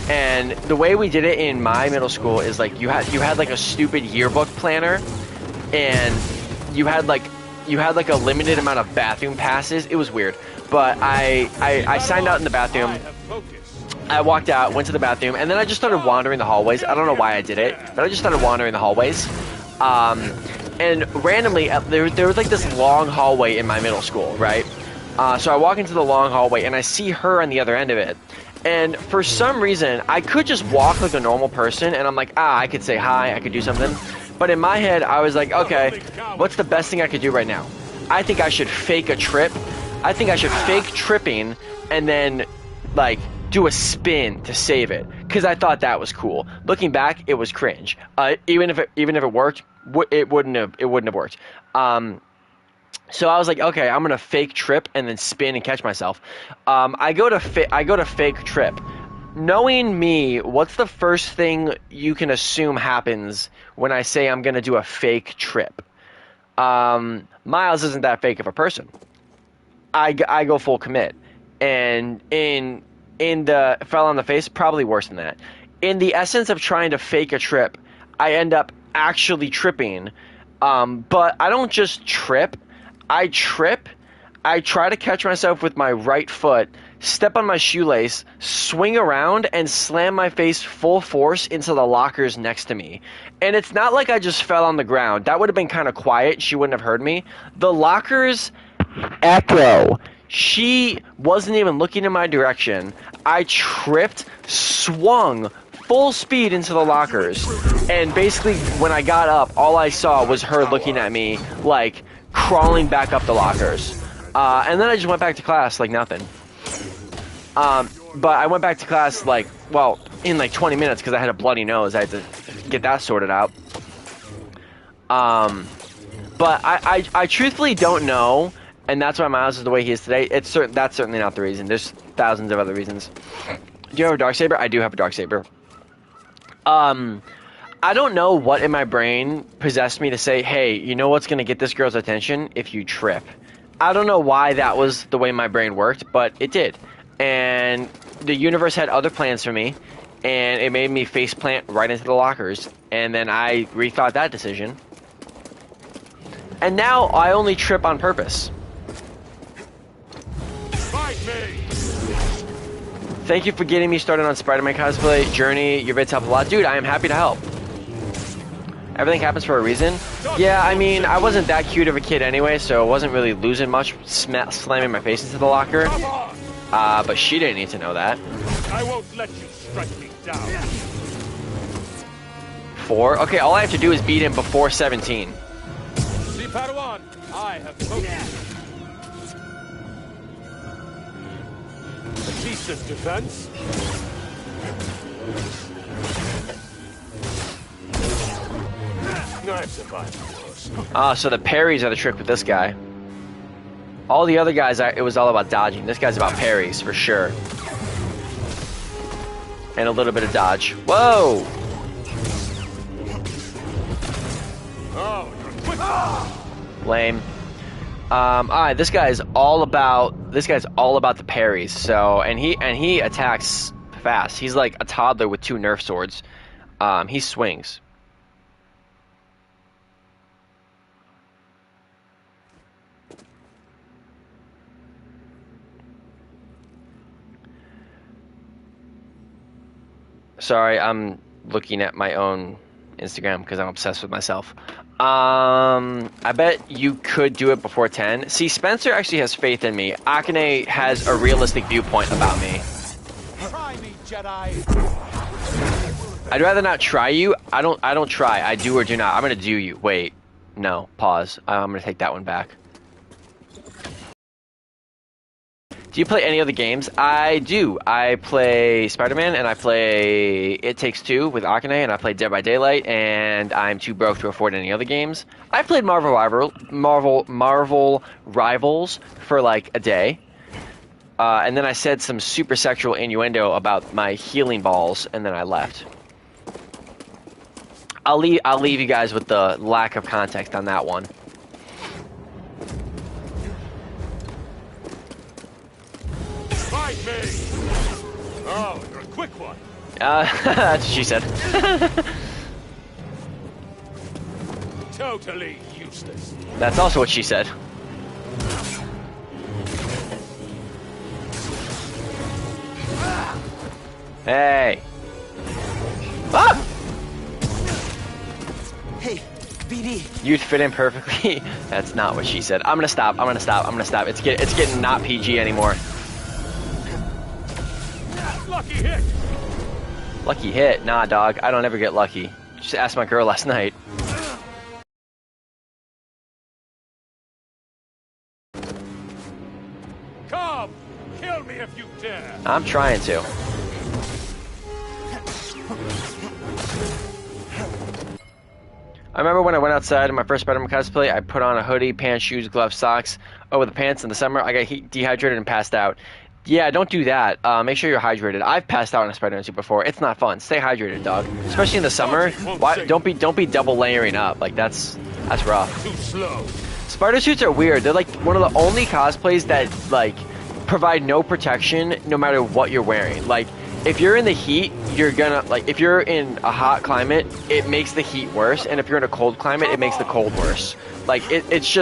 and the way we did it in my middle school is like you had like a stupid yearbook planner, and you had like a limited amount of bathroom passes. It was weird, but I signed out in the bathroom. I walked out, went to the bathroom, and then I just started wandering the hallways. I don't know why I did it, but I just started wandering the hallways. And randomly, there was like this long hallway in my middle school, right? So I walk into the long hallway, and I see her on the other end of it. And for some reason, I could just walk like a normal person, and I'm like, I could say hi, I could do something. But in my head, I was like, okay, what's the best thing I could do right now? I think I should fake a trip. I think I should fake tripping, and then, like, do a spin to save it, because I thought that was cool. Looking back, it was cringe. Even if it worked, it wouldn't have worked. So I was like, okay, I'm gonna fake trip and then spin and catch myself. I go to fake trip. Knowing me, what's the first thing you can assume happens when I say I'm gonna do a fake trip? Miles isn't that fake of a person. I go full commit, and in the fell on the face, probably worse than that. In the essence of trying to fake a trip, I end up actually tripping. But I don't just trip. I trip. I try to catch myself with my right foot, step on my shoelace, swing around, and slam my face full force into the lockers next to me. And it's not like I just fell on the ground. That would have been kind of quiet. She wouldn't have heard me. The lockers echo. She wasn't even looking in my direction. I tripped, swung full speed into the lockers, and basically when I got up, all I saw was her looking at me, like, crawling back up the lockers. And then I just went back to class like nothing. But I went back to class like, well, in like 20 minutes because I had a bloody nose. I had to get that sorted out. But I truthfully don't know, and that's why Miles is the way he is today. That's certainly not the reason. There's thousands of other reasons. Do you have a darksaber? I do have a darksaber. I don't know what in my brain possessed me to say, hey, you know what's going to get this girl's attention? If you trip. I don't know why that was the way my brain worked, but it did. And the universe had other plans for me, and it made me faceplant right into the lockers. And then I rethought that decision. And now I only trip on purpose. Fight me! Thank you for getting me started on Spider-Man cosplay journey. Your vids help a lot. Dude, I am happy to help. Everything happens for a reason. Yeah, I mean, I wasn't that cute of a kid anyway, so I wasn't really losing much slamming my face into the locker. But she didn't need to know that. I won't let you strike me down. 4? Okay, all I have to do is beat him before 17. See, Padawan, I have focused. A decent defense. I've survived worse. So the parries are the trick with this guy. All the other guys, it was all about dodging. This guy's about parries, for sure. And a little bit of dodge. Whoa! Oh, you're quick. Lame. Alright, this guy's all about the parries. So, and he attacks fast. He's like a toddler with 2 Nerf swords. He swings. Sorry, I'm looking at my own Instagram because I'm obsessed with myself. I bet you could do it before 10. See, Spencer actually has faith in me. Akane has a realistic viewpoint about me. Try me, Jedi. I'd rather not try you. I don't try. I do or do not. I'm gonna do you. Wait. No. Pause. I'm gonna take that one back. Do you play any other games? I do. I play Spider-Man, and I play It Takes Two with Akane, and I play Dead by Daylight, and I'm too broke to afford any other games. I played Marvel Rivals for like a day. And then I said some super sexual innuendo about my healing balls, and then I left. I'll leave you guys with the lack of context on that one. Fight me! Oh, you're a quick one. That's what she said. Totally useless. That's also what she said. Hey. Ah! Hey, BD. You'd fit in perfectly. That's not what she said. I'm gonna stop. It's getting not PG anymore. Lucky hit. Lucky hit? Nah, dog. I don't ever get lucky. Just asked my girl last night. Come, kill me if you dare. I'm trying to. I remember when I went outside in my first Spider-Man cosplay, I put on a hoodie, pants, shoes, gloves, socks. Over the pants in the summer, I got dehydrated and passed out. Yeah, don't do that. Make sure you're hydrated. I've passed out in a Spider-Man suit before. It's not fun. Stay hydrated, dog. Especially in the summer. Why, don't be double layering up. Like that's rough. Too slow. Spider suits are weird. They're like one of the only cosplays that like provide no protection no matter what you're wearing. Like if you're in the heat, you're gonna like if you're in a hot climate, it makes the heat worse, and if you're in a cold climate, it makes the cold worse. Like it's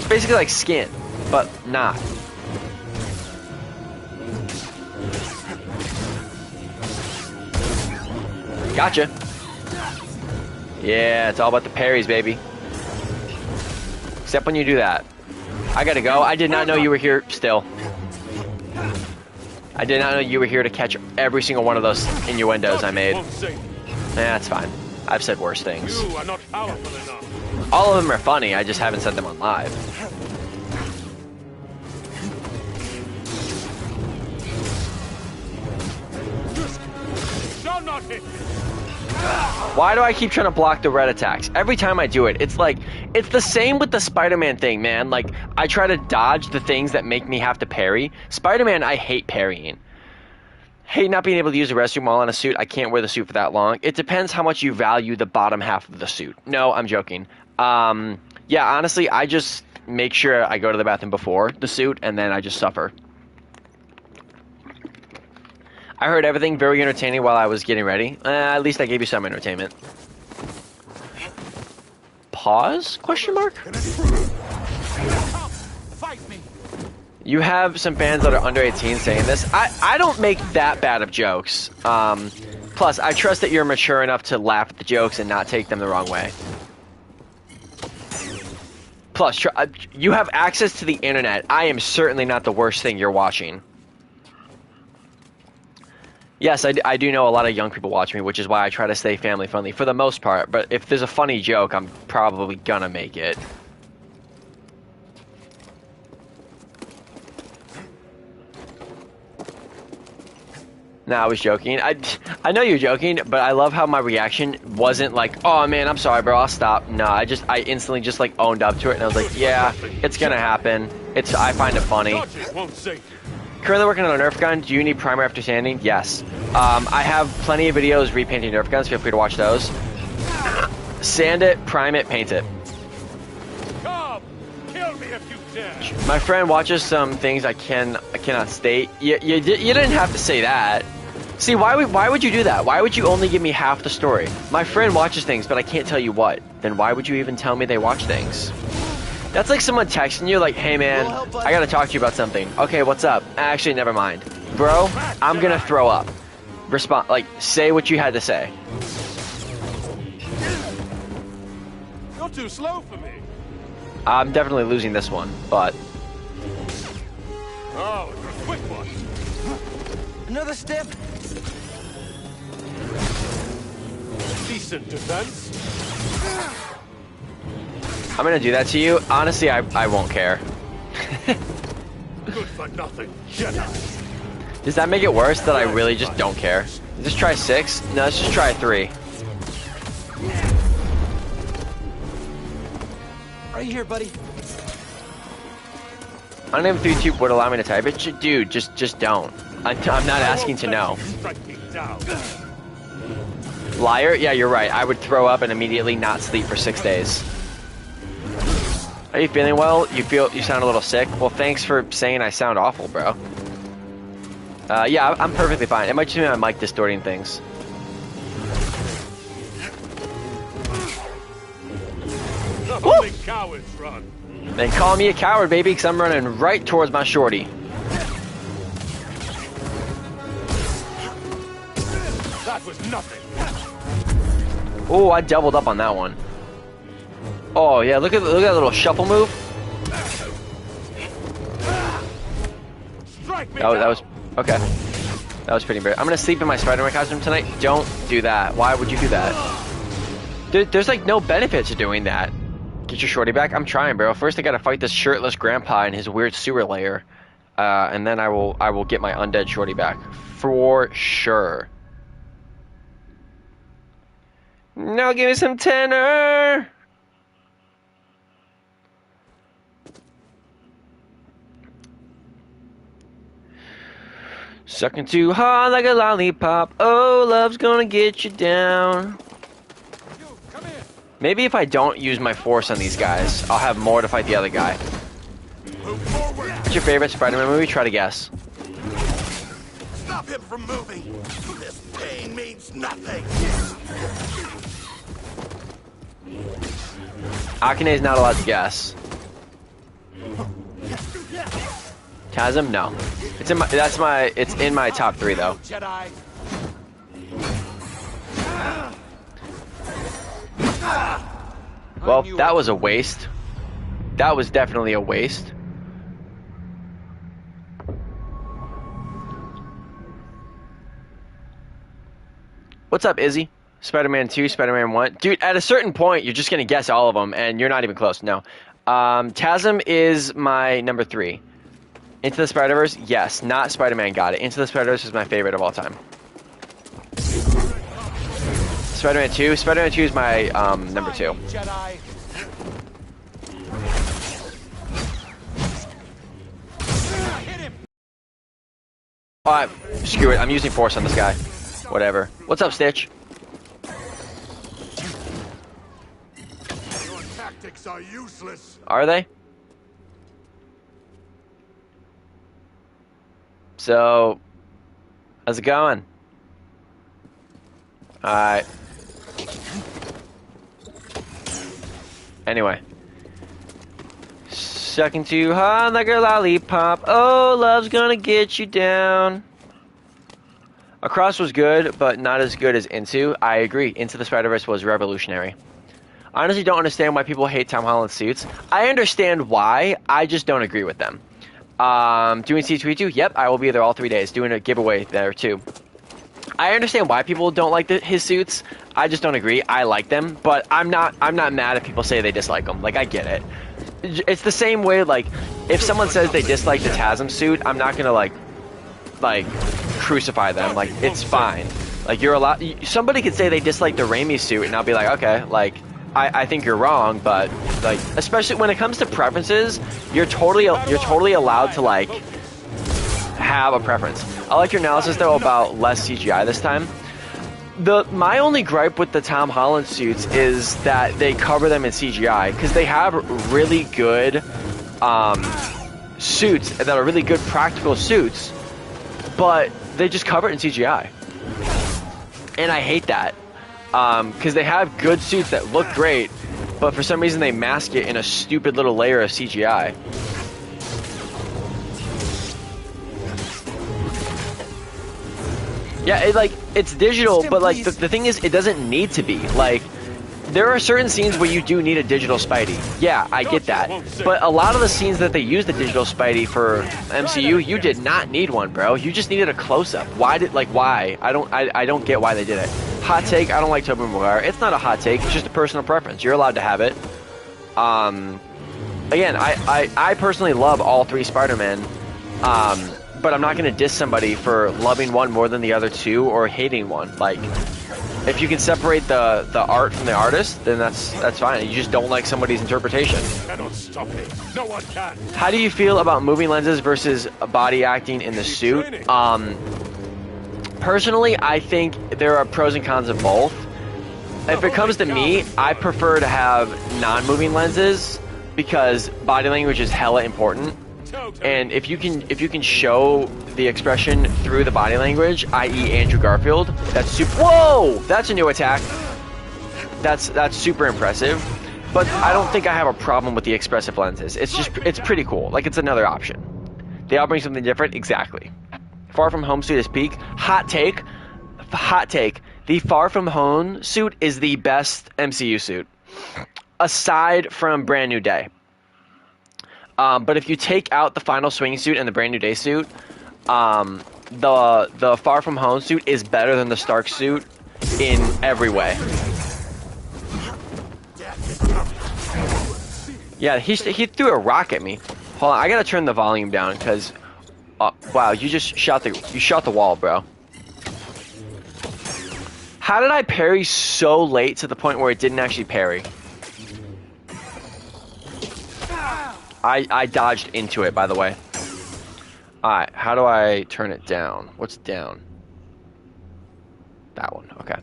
basically like skin, but not. Gotcha. Yeah, it's all about the parries, baby. Except when you do that. I gotta go. I did not know you were here still. I did not know you were here to catch every single one of those innuendos I made. That's fine. I've said worse things. You are not powerful enough. All of them are funny, I just haven't said them on live. Shall not hit me. Why do I keep trying to block the red attacks? Every time I do it, it's like, it's the same with the Spider-Man thing, man. Like, I try to dodge the things that make me have to parry. Spider-Man, I hate parrying. Hate not being able to use the restroom while on a suit. I can't wear the suit for that long. It depends how much you value the bottom half of the suit. No, I'm joking. Yeah, honestly, I just make sure I go to the bathroom before the suit, and then I just suffer. I heard everything very entertaining while I was getting ready. At least I gave you some entertainment. Pause? Question mark? Fight me. You have some fans that are under 18 saying this. I don't make that bad of jokes. Plus, I trust that you're mature enough to laugh at the jokes and not take them the wrong way. Plus, you have access to the internet. I am certainly not the worst thing you're watching. Yes, I do know a lot of young people watch me, which is why I try to stay family friendly for the most part. But if there's a funny joke, I'm probably gonna make it. Nah, I was joking. I know you're joking, but I love how my reaction wasn't like, oh man, I'm sorry, bro, I'll stop. No, I instantly just like owned up to it, and I was like, yeah, it's gonna happen. I find it funny. Dodges won't save you. Currently working on a Nerf gun. Do you need primer after sanding? Yes. I have plenty of videos repainting Nerf guns. Feel free to watch those. Sand it, prime it, paint it. Come, kill me if you dare. My friend watches some things I cannot state. You didn't have to say that. See, why would you do that? Why would you only give me half the story? My friend watches things, but I can't tell you what. Then why would you even tell me they watch things? That's like someone texting you like, hey man, I gotta talk to you about something. Okay, what's up? Actually, never mind. Bro, I'm gonna throw up. Respond, like, say what you had to say. You're too slow for me. I'm definitely losing this one, but... Oh, you're a quick one. Another step. Decent defense. I'm gonna do that to you. Honestly, I won't care. Good for nothing, Jedi. Does that make it worse that I really just don't care? Let's try 6? No, let's just try 3. Right here, buddy. Unnamed 3 would allow me to type it. Dude, just don't. I'm not asking to know. Strike me down. Liar? Yeah, you're right. I would throw up and immediately not sleep for 6 days. Are you feeling well? You sound a little sick? Well, thanks for saying I sound awful, bro. Yeah, I'm perfectly fine. It might just be my mic distorting things. Only cowards run. Then call me a coward, baby, because I'm running right towards my shorty. That was nothing. Oh, I doubled up on that one. Oh yeah, look at that little shuffle move. Strike me That was okay. That was pretty bad. I'm gonna sleep in my Spider-Man costume tonight. Don't do that. Why would you do that? There's like no benefit to doing that. Get your shorty back. I'm trying, bro. First, I gotta fight this shirtless grandpa in his weird sewer lair, and then I will get my undead shorty back for sure. No, give me some tenor. Sucking too hard like a lollipop. Oh, love's gonna get you down. Maybe if I don't use my force on these guys, I'll have more to fight the other guy. What's your favorite Spider-Man movie? Try to guess. Stop him from moving. This pain means nothing. Akane's not allowed to guess. Chasm? No. It's in my top 3 though. Jedi. Well, that was a waste. That was definitely a waste. What's up, Izzy? Spider-Man 2, Spider-Man 1. Dude, at a certain point, you're just going to guess all of them, and you're not even close. No. Chasm is my number 3. Into the Spider-Verse? Yes. Not Spider-Man got it. Into the Spider-Verse is my favorite of all time. Spider-Man 2? Spider-Man 2 is my number 2. Jedi. Alright, screw it. I'm using force on this guy. Whatever. What's up, Stitch? Your tactics are useless. Are they? So, how's it going? Alright. Anyway. Sucking too hard like a lollipop. Oh, love's gonna get you down. Across was good, but not as good as Into. I agree. Into the Spider-Verse was revolutionary. I honestly don't understand why people hate Tom Holland's suits. I understand why. I just don't agree with them. Doing C22? Yep, I will be there all 3 days. Doing a giveaway there, too. I understand why people don't like his suits. I just don't agree. I like them, but I'm not mad if people say they dislike them. Like, I get it. It's the same way, like, if someone says they dislike the TASM suit, I'm not gonna, like, crucify them. Like, it's fine. Like, you're allowed. Somebody could say they dislike the Raimi suit, and I'll be like, okay, like, I think you're wrong, but, like, especially when it comes to preferences, you're totally allowed to, like, have a preference. I like your analysis, though, about less CGI this time. My only gripe with the Tom Holland suits is that they cover them in CGI, because they have really good suits that are really good practical suits, but they just cover it in CGI. And I hate that, because they have good suits that look great, but for some reason they mask it in a stupid little layer of CGI. Yeah, it's digital, but like the thing is, it doesn't need to be. Like, there are certain scenes where you do need a digital Spidey. Yeah, I get that. But a lot of the scenes that they use the digital Spidey for MCU, you did not need one, bro. You just needed a close-up. Why? I don't get why they did it. Hot take, I don't like Tobey Maguire. It's not a hot take, it's just a personal preference. You're allowed to have it. Again, I personally love all 3 Spider-Men. But I'm not going to diss somebody for loving one more than the other 2 or hating one. Like, If you can separate the art from the artist, then that's fine. You just don't like somebody's interpretation. Cannot stop me. No one can. How do you feel about moving lenses versus body acting in the suit? Personally, I think there are pros and cons of both. If it comes to me, I prefer to have non-moving lenses because body language is hella important. And if you can show the expression through the body language, i.e. Andrew Garfield, that's super. Whoa, that's a new attack. That's super impressive. But I don't think I have a problem with the expressive lenses. It's pretty cool. Like, it's another option. They all bring something different. Exactly. Far From Home suit is peak. Hot take. The Far From Home suit is the best MCU suit, aside from Brand New Day. But if you take out the Final Swing suit and the Brand New Day suit, the Far From Home suit is better than the Stark suit in every way. Yeah, he threw a rock at me. Hold on, I gotta turn the volume down because, wow, you just shot the wall, bro. How did I parry so late to the point where it didn't actually parry? I dodged into it, by the way. Alright, how do I turn it down? What's down? That one, okay.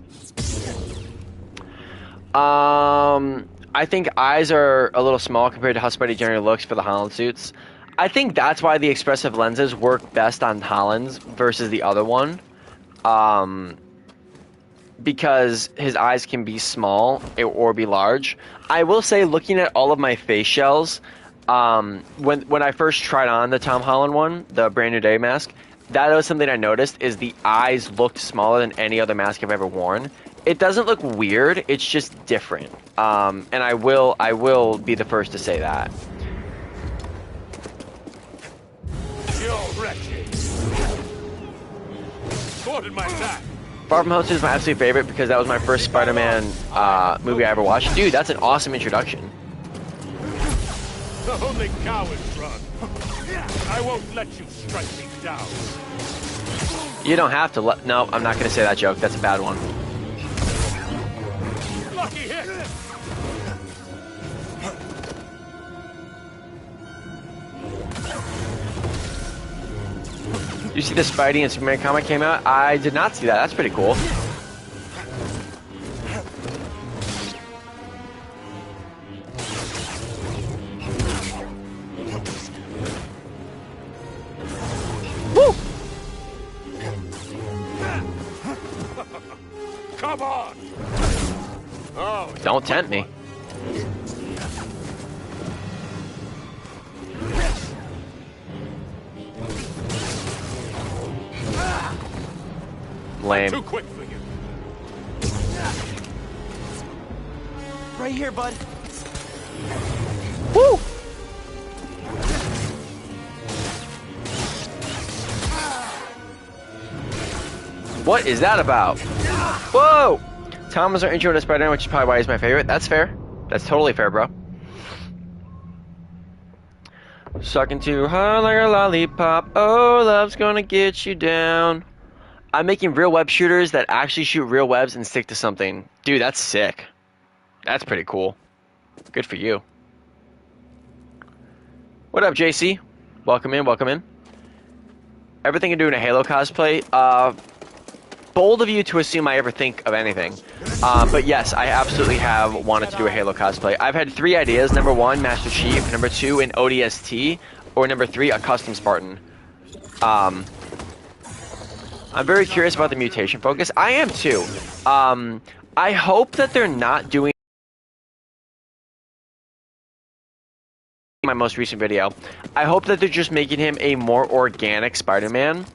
I think eyes are a little small compared to how Spidey generally looks for the Holland suits. I think that's why the expressive lenses work best on Holland's versus the other one. Because his eyes can be small or be large. I will say, looking at all of my face shells, when I first tried on the Tom Holland one, the Brand New Day mask, that was something I noticed, is the eyes looked smaller than any other mask I've ever worn. It doesn't look weird, it's just different. And I will be the first to say that. You're wretched. Sword in my back. Far From Home is my absolute favorite because that was my first Spider-Man movie I ever watched. Dude, that's an awesome introduction. Only cowards run. I won't let you strike me down. You don't have to let... No, I'm not going to say that joke. That's a bad one. Lucky hit. You see the Spidey and Superman comic came out? I did not see that. That's pretty cool. Woo! Come on. Oh, don't tempt me. Lame. Too quick for you. Right here, bud. Woo! What is that about? Whoa! Tom was our intro to Spider-Man, which is probably why he's my favorite. That's fair. That's totally fair, bro. Sucking too hard like a lollipop. Oh, love's gonna get you down. I'm making real web shooters that actually shoot real webs and stick to something. Dude, that's sick. That's pretty cool. Good for you. What up, JC? Welcome in, welcome in. Everything you're doing a Halo cosplay. Bold of you to assume I ever think of anything. But yes, I absolutely have wanted to do a Halo cosplay. I've had 3 ideas. Number 1, Master Chief. Number 2, an ODST. Or number 3, a custom Spartan. I'm very curious about the mutation focus. I am too. I hope that they're not doing my most recent video. I hope that they're just making him a more organic Spider-Man.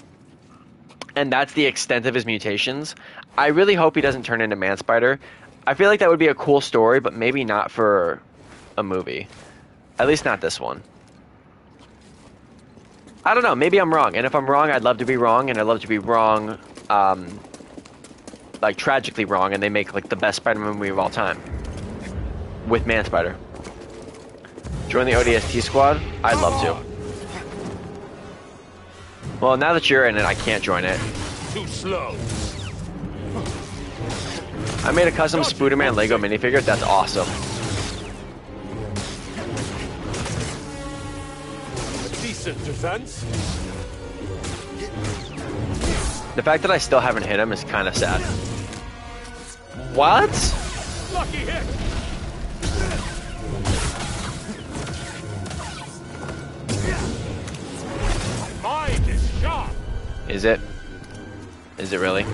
And that's the extent of his mutations. I really hope he doesn't turn into Man-Spider. I feel like that would be a cool story, but maybe not for a movie. At least not this one. I don't know, maybe I'm wrong, and if I'm wrong, I'd love to be wrong, and I'd love to be wrong, like, tragically wrong, and they make, like, the best Spider-Man movie of all time. With Man-Spider. Join the ODST squad? I'd love to. Well, now that you're in it, I can't join it. Too slow. I made a custom Spooderman Lego minifigure. That's awesome. Decent defense. The fact that I still haven't hit him is kind of sad. What? Lucky hit. Mind is sharp. Is it? Is it really?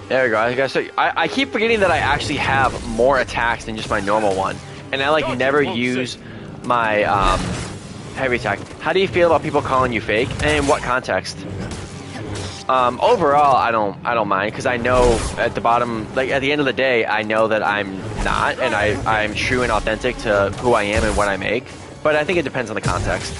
There we go. I keep forgetting that I actually have more attacks than just my normal one, and I like never use my heavy attack. How do you feel about people calling you fake, and in what context? Overall, I don't mind, because I know at the bottom, like at the end of the day, I know that I'm not, and I'm true and authentic to who I am and what I make. But I think it depends on the context.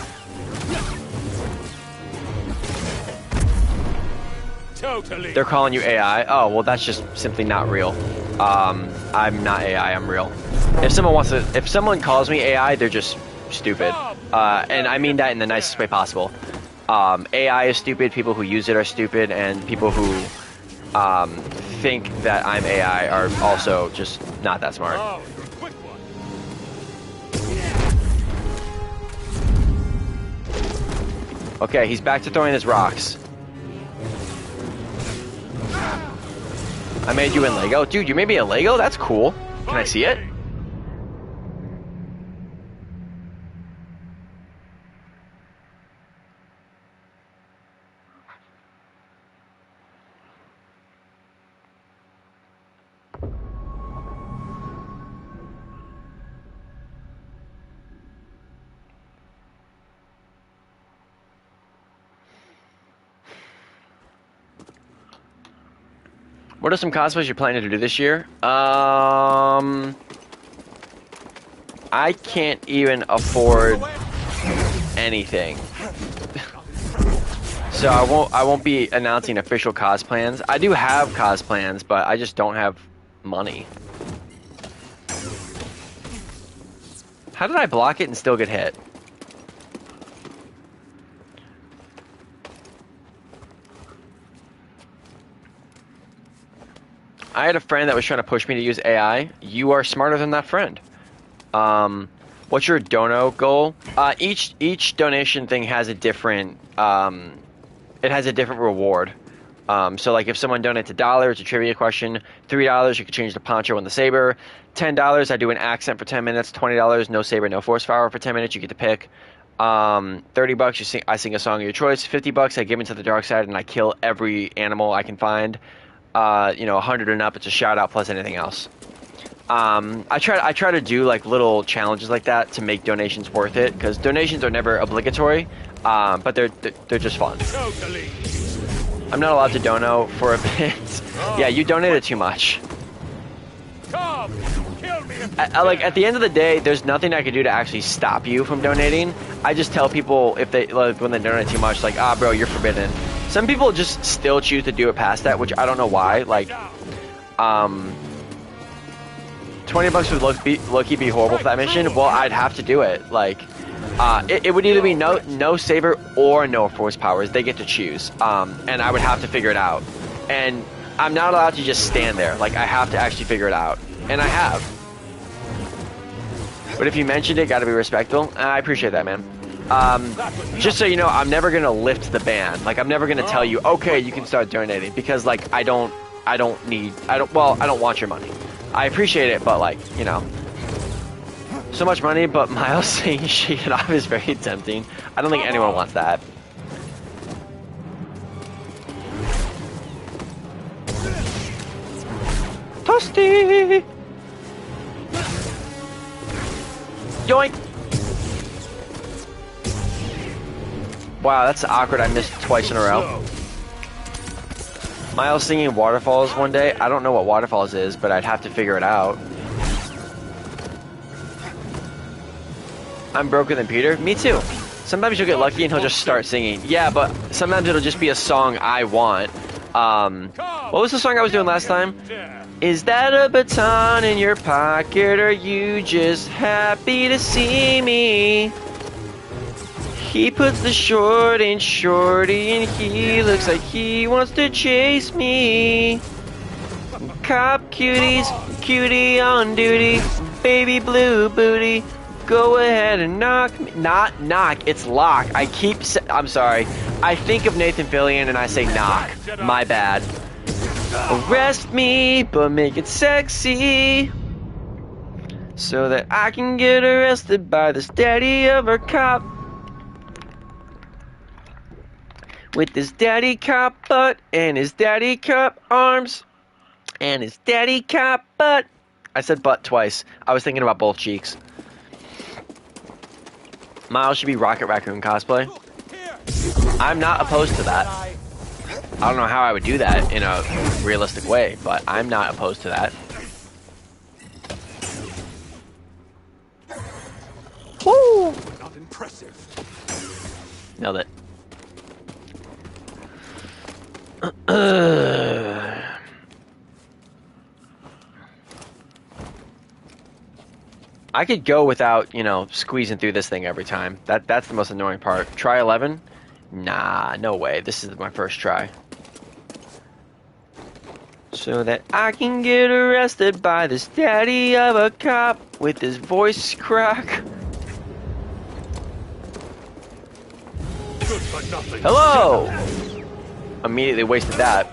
Totally. They're calling you AI. Oh, well, that's just simply not real. I'm not AI. I'm real. If someone calls me AI, they're just stupid. And I mean that in the nicest way possible. AI is stupid. People who use it are stupid, and people who think that I'm AI are also just not that smart. Oh, you're a quick one. Okay, he's back to throwing his rocks. I made you in Lego. Dude, you made me a Lego? That's cool. Can I see it? What are some cosplays you're planning to do this year? I can't even afford anything. So I won't be announcing official cos plans. I do have cos plans, but I just don't have money. How did I block it and still get hit? I had a friend that was trying to push me to use AI. You are smarter than that friend. What's your dono goal? Each donation thing has a different it has a different reward. So like if someone donates $1, it's a trivia question. $3, you can change the poncho and the saber. $10, I do an accent for 10 minutes. $20, no saber, no force power for 10 minutes. You get to pick. $30, I sing a song of your choice. $50, I give into the dark side and I kill every animal I can find. 100 and up, it's a shout out plus anything else. I try to do like little challenges like that to make donations worth it, because donations are never obligatory, but they're just fun. Totally. I'm not allowed to dono for a bit. Yeah, you donated too much. Come, kill me if you Like dare. at the end of the day, there's nothing I can do to actually stop you from donating. I just tell people if they like when they donate too much, like, bro, you're forbidden. Some people just still choose to do it past that, which I don't know why. Like, $20 would low-key be horrible for that mission. Well, I'd have to do it. Like, it would either be no saber or no force powers. They get to choose, and I would have to figure it out. And I'm not allowed to just stand there. Like, I have to actually figure it out, and I have. But if you mentioned it, gotta be respectful. And I appreciate that, man. Just so you know, I'm never gonna lift the ban. Like, I'm never gonna tell you, okay, you can start donating, because like I don't want your money. I appreciate it, but like, you know, so much money, but Miles saying shake it off is very tempting. I don't think anyone wants that. Toasty! Yoink! Wow, that's awkward. I missed twice in a row. Miles singing Waterfalls one day. I don't know what Waterfalls is, but I'd have to figure it out. I'm broker than Peter. Me too. Sometimes you'll get lucky and he'll just start singing. Yeah, but sometimes it'll just be a song I want. Come, What was the song I was doing last time? Is that a baton in your pocket, or are you just happy to see me? He puts the short in shorty, and he looks like he wants to chase me. Cop cuties, cutie on duty, baby blue booty. Go ahead and knock me. Not knock, it's lock. I'm sorry. I think of Nathan Fillion and I say knock. My bad. Arrest me, but make it sexy, so that I can get arrested by the daddy of a cop. With his daddy cop butt and his daddy cop arms and his daddy cop butt. I said butt twice. I was thinking about both cheeks. Miles should be Rocket Raccoon cosplay. I'm not opposed to that. I don't know how I would do that in a realistic way, but I'm not opposed to that. Woo! Not impressive. Nailed it. I could go without, squeezing through this thing every time. That's the most annoying part. Try 11? Nah, no way. This is my first try. So that I can get arrested by this daddy of a cop with his voice crack. Good for nothing. Hello! Immediately wasted that.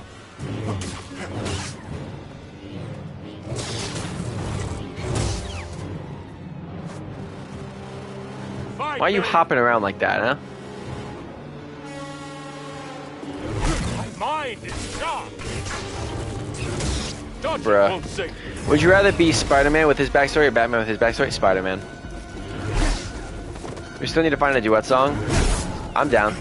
Why are you hopping around like that, huh? My mind is sharp. Bruh. Would you rather be Spider-Man with his backstory or Batman with his backstory? Spider-Man. We still need to find a duet song. I'm down.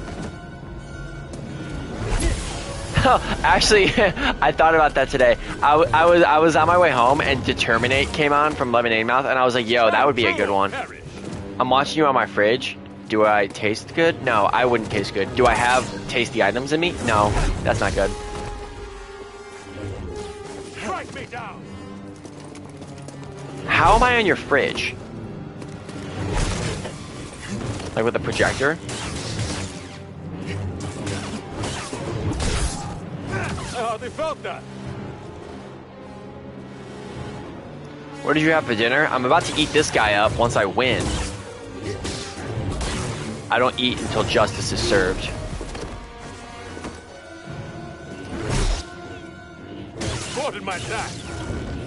Actually, I thought about that today. I was on my way home and Determinate came on from Lemonade Mouth, and I was like, yo, that would be a good one. I'm watching you on my fridge. Do I taste good? No, I wouldn't taste good. Do I have tasty items in me? No, that's not good. Strike me down. How am I on your fridge? Like with a projector? They felt that. What did you have for dinner? I'm about to eat this guy up once I win. I don't eat until justice is served. Spotted my back.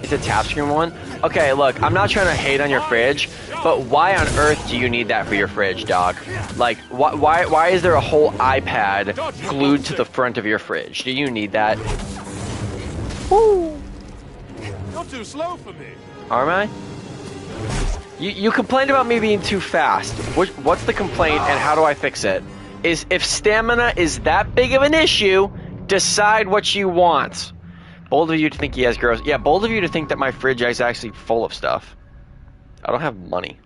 It's a tap screen one? Okay, look, I'm not trying to hate on your fridge, but why on earth do you need that for your fridge, dog? Like, why is there a whole iPad glued to the front of your fridge? Do you need that? Woo! You're too slow for me. Aren't I? You complained about me being too fast. What's the complaint and how do I fix it? If stamina is that big of an issue, decide what you want. Bold of you to think he has gross. Yeah, bold of you to think that my fridge is actually full of stuff. I don't have money.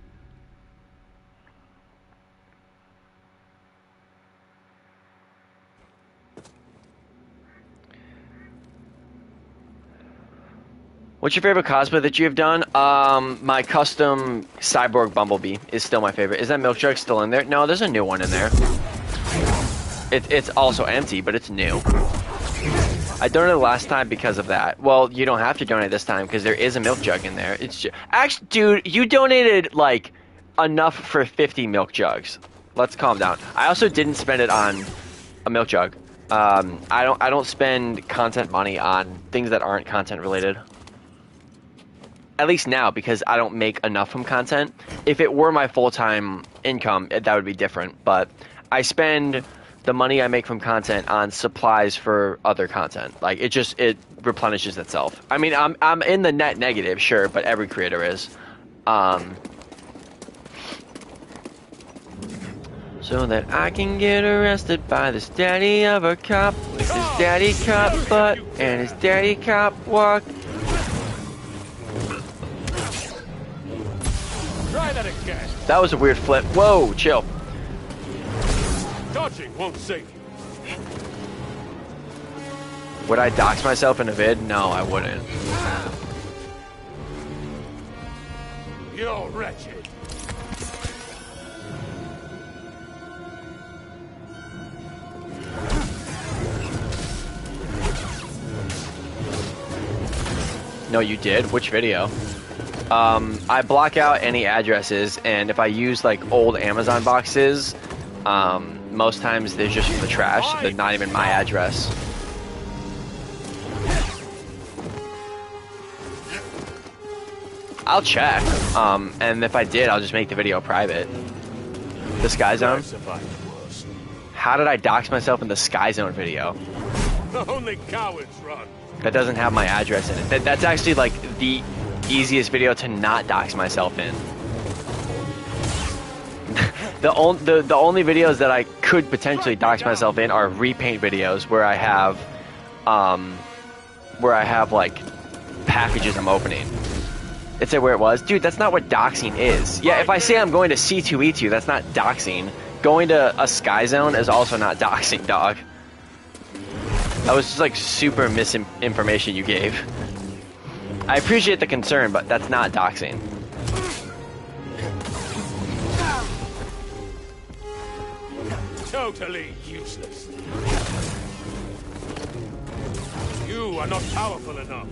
What's your favorite cosplay that you have done? My custom Cyborg Bumblebee is still my favorite. Is that milk jug still in there? No, there's a new one in there. It's also empty, but it's new. I donated last time because of that. Well, you don't have to donate this time because there is a milk jug in there. It's just, actually, dude, you donated like enough for 50 milk jugs. Let's calm down. I also didn't spend it on a milk jug. I don't spend content money on things that aren't content related. At least now, because I don't make enough from content. If it were my full-time income, that would be different. But I spend the money I make from content on supplies for other content. Like, it replenishes itself. I mean, I'm in the net negative, sure, but every creator is. So that I can get arrested by this daddy of a cop with his daddy cop butt and his daddy cop walk. Try that again. That was a weird flip. Whoa, chill. Dodging won't save you. Would I dox myself in a vid? No, I wouldn't. You're wretched. No, you did? Which video? I block out any addresses, and if I use like old Amazon boxes, most times they're just from the trash. They're not even my address. I'll check, and if I did, I'll just make the video private. The Sky Zone? How did I dox myself in the Sky Zone video? Only cowards run. That doesn't have my address in it. That's actually like the easiest video to not dox myself in. The only videos that I could potentially dox myself in are repaint videos where I have like packages I'm opening. It said where it was. Dude, that's not what doxing is. Yeah, if I say I'm going to C2E2, that's not doxing. Going to a Sky Zone is also not doxing, dog. That was just like super misinformation you gave. I appreciate the concern, but that's not doxing. Totally useless. You are not powerful enough.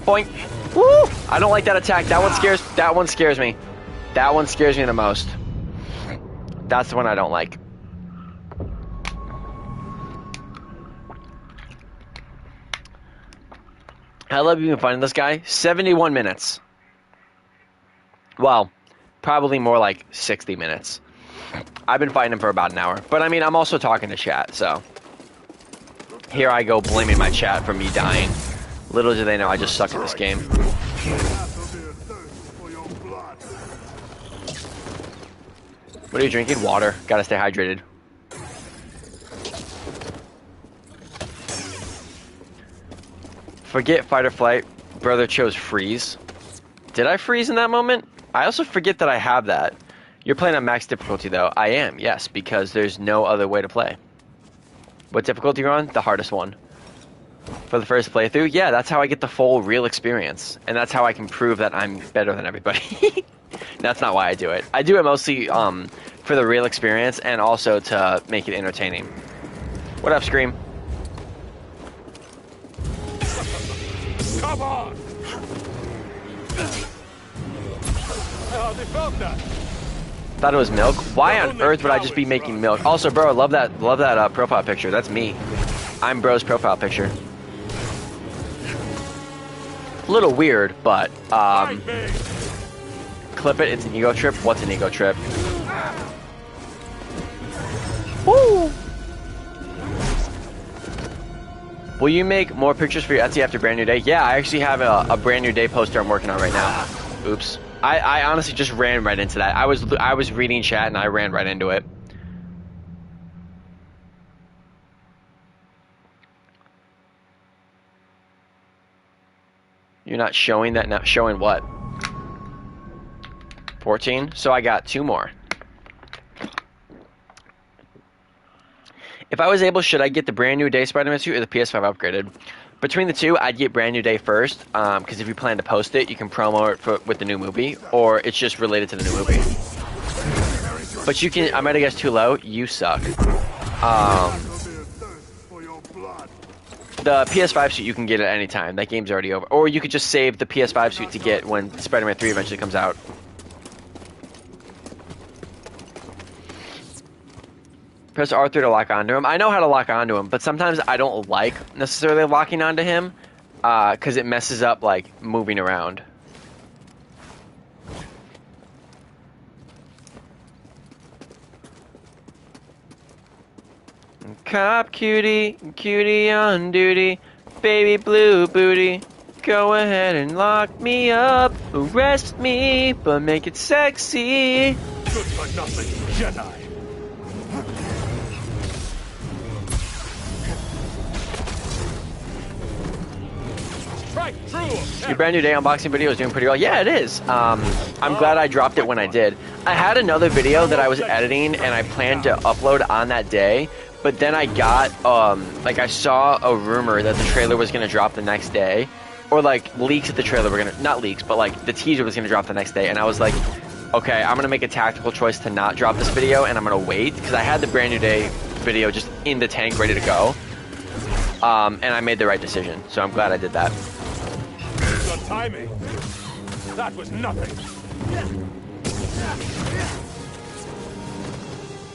Boink. Woo! I don't like that attack. That one scares me. That one scares me the most. That's the one I don't like. How long have you been finding this guy? 71 minutes. Well, probably more like 60 minutes. I've been fighting him for about an hour. But I mean, I'm also talking to chat, so. Here I go blaming my chat for me dying. Little do they know I just suck at this game. What are you drinking? Water. Gotta stay hydrated. Forget fight or flight. Brother chose freeze. Did I freeze in that moment? I also forget that I have that. You're playing on max difficulty though. I am, yes, because there's no other way to play. What difficulty you're on? The hardest one. For the first playthrough? Yeah, that's how I get the full real experience. And that's how I can prove that I'm better than everybody. That's not why I do it. I do it mostly for the real experience and also to make it entertaining. What up, Scream? Come on! They felt that. Thought it was milk. Why on earth would I just be making milk? Also, bro, I love that profile picture. That's me. I'm bro's profile picture. A little weird, but clip it. It's an ego trip. What's an ego trip? Woo! Will you make more pictures for your Etsy after Brand New Day? Yeah, I actually have a Brand New Day poster I'm working on right now. Oops. I honestly just ran right into that. I was reading chat and I ran right into it. You're not showing that now. Showing what? 14? So I got 2 more. If I was able, should I get the Brand New Day Spider-Man suit or the PS5 upgraded? Between the two, I'd get Brand New Day first, because if you plan to post it, you can promo it with the new movie, or it's just related to the new movie. But you can, I might have guessed too low, you suck. The PS5 suit you can get at any time, that game's already over. Or you could just save the PS5 suit to get when Spider-Man 3 eventually comes out. Press R3 to lock onto him. I know how to lock onto him, but sometimes I don't like necessarily locking onto him because it messes up like moving around. Cop cutie, cutie on duty, baby blue booty. Go ahead and lock me up, arrest me, but make it sexy. Good for nothing, Jedi. Your Brand New Day unboxing video is doing pretty well. Yeah, it is. I'm glad I dropped it when I did. I had another video that I was editing and I planned to upload on that day, but then I got, like I saw a rumor that the trailer was going to drop the next day, or like leaks of the trailer were going to, not leaks, but like the teaser was going to drop the next day, and I was like, okay, I'm going to make a tactical choice to not drop this video, and I'm going to wait, because I had the brand new day video just in the tank ready to go, and I made the right decision, so I'm glad I did that. Your timing. That was nothing.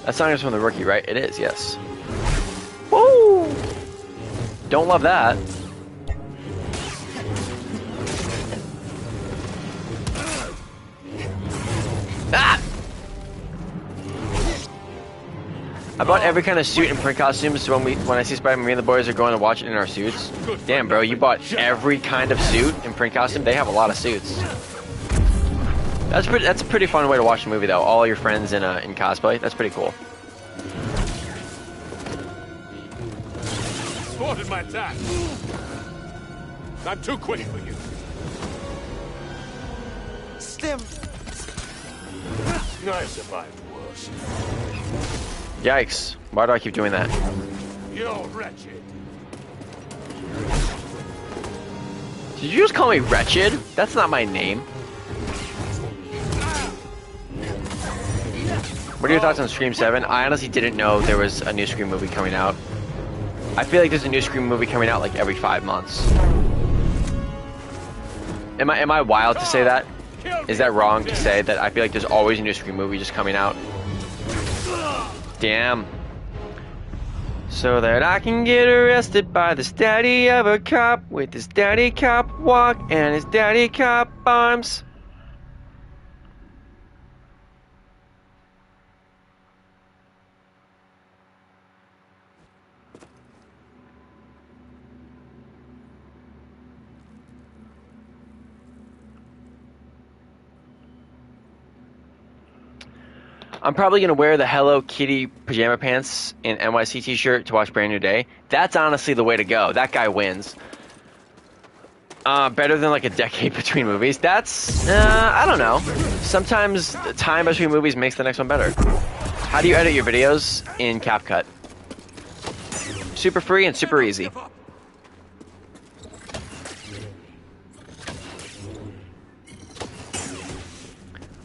That song is from the Rookie, right? It is, yes. Woo! Don't love that. Ah! I bought every kind of suit and print costumes, so when I see Spider-Man, me and the boys are going to watch it in our suits. Damn, bro, you bought every kind of suit and print costume? They have a lot of suits. That's a pretty fun way to watch a movie, though. All your friends in cosplay. That's pretty cool. Thwarted my attack. I'm too quick for you. Stim. I survived worse. Yikes. Why do I keep doing that? You're wretched. Did you just call me wretched? That's not my name. What are your thoughts on Scream 7? I honestly didn't know there was a new Scream movie coming out. I feel like there's a new Scream movie coming out like every 5 months. Am I wild to say that? Is that wrong to say that I feel like there's always a new Scream movie just coming out? Damn. So that I can get arrested by the daddy of a cop with his daddy cop walk and his daddy cop arms. I'm probably going to wear the Hello Kitty pajama pants and NYC t-shirt to watch Brand New Day. That's honestly the way to go. That guy wins. Better than like a decade between movies. That's, I don't know. Sometimes the time between movies makes the next one better. How do you edit your videos in CapCut? Super free and super easy.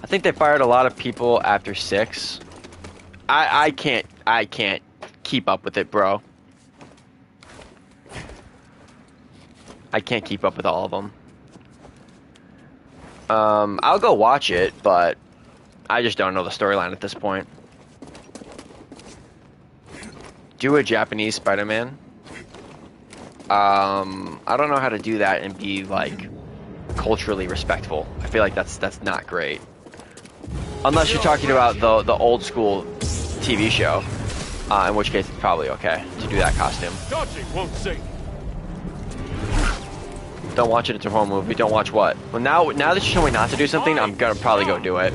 I think they fired a lot of people after 6. I can't keep up with it, bro. I can't keep up with all of them. I'll go watch it, but I just don't know the storyline at this point. Do a Japanese Spider-Man. I don't know how to do that and be like culturally respectful. I feel like that's not great. Unless you're talking about the old school TV show, in which case it's probably okay to do that costume. Dodging won't sink. Don't watch it, it's a horror movie. Don't watch what? Well, now that you told me not to do something, I'm gonna probably go do it.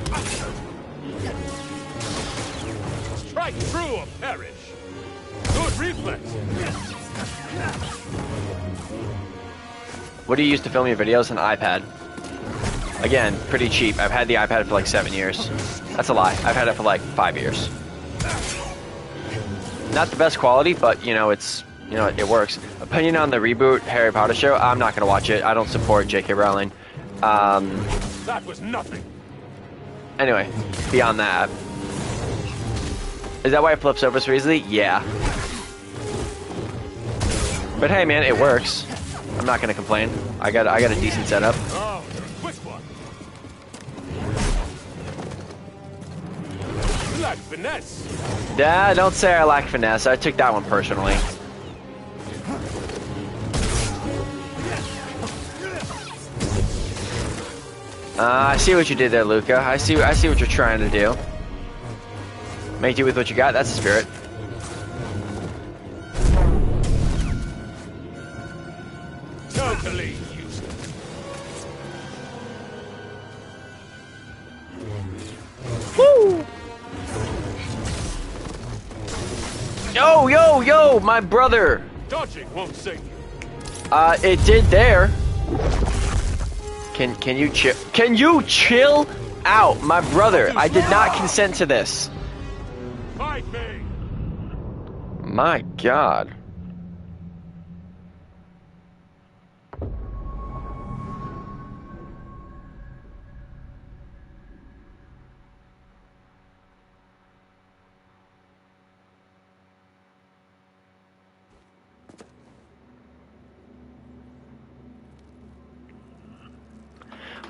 Strike through or perish. Good reflex. What do you use to film your videos? An iPad. Again, pretty cheap. I've had the iPad for like 7 years. That's a lie. I've had it for like 5 years. Not the best quality, but you know, it works. Opinion on the reboot Harry Potter show? I'm not gonna watch it. I don't support J.K. Rowling. That was nothing. Anyway, beyond that, is that why it flips over so easily? Yeah. But hey, man, it works. I'm not gonna complain. I got a decent setup. Oh, quick one. Like finesse. Yeah, don't say I lack finesse. I took that one personally. I see what you did there, Luca. I see what you're trying to do. Make do with what you got. That's the spirit. Totally useless. Woo! Yo, my brother. Dodging won't sink. It did there. Can you chill? Can you chill? Ow, my brother, I did not consent to this. Fight me! My God.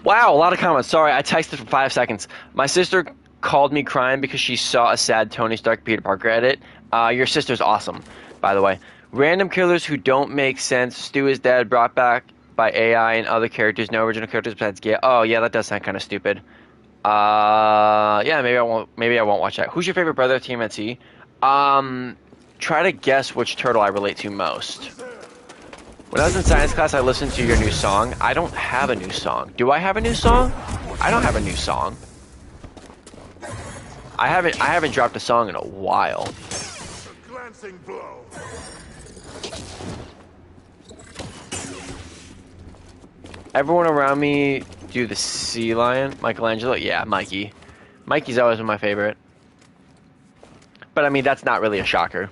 Wow, a lot of comments. Sorry, I texted for 5 seconds. My sister called me crying because she saw a sad Tony Stark Peter Parker edit. Your sister's awesome, by the way. Random killers who don't make sense. Stu is dead, brought back by AI and other characters. No original characters besides Gale. Oh yeah, that does sound kind of stupid. Yeah, maybe I won't. Maybe I won't watch that. Who's your favorite brother, TMNT? Try to guess which turtle I relate to most. When I was in science class, I listened to your new song. I don't have a new song. Do I have a new song? I don't have a new song. I haven't dropped a song in a while. A glancing blow. Everyone around me do the sea lion. Michelangelo? Yeah, Mikey. Mikey's always been my favorite. But I mean, that's not really a shocker.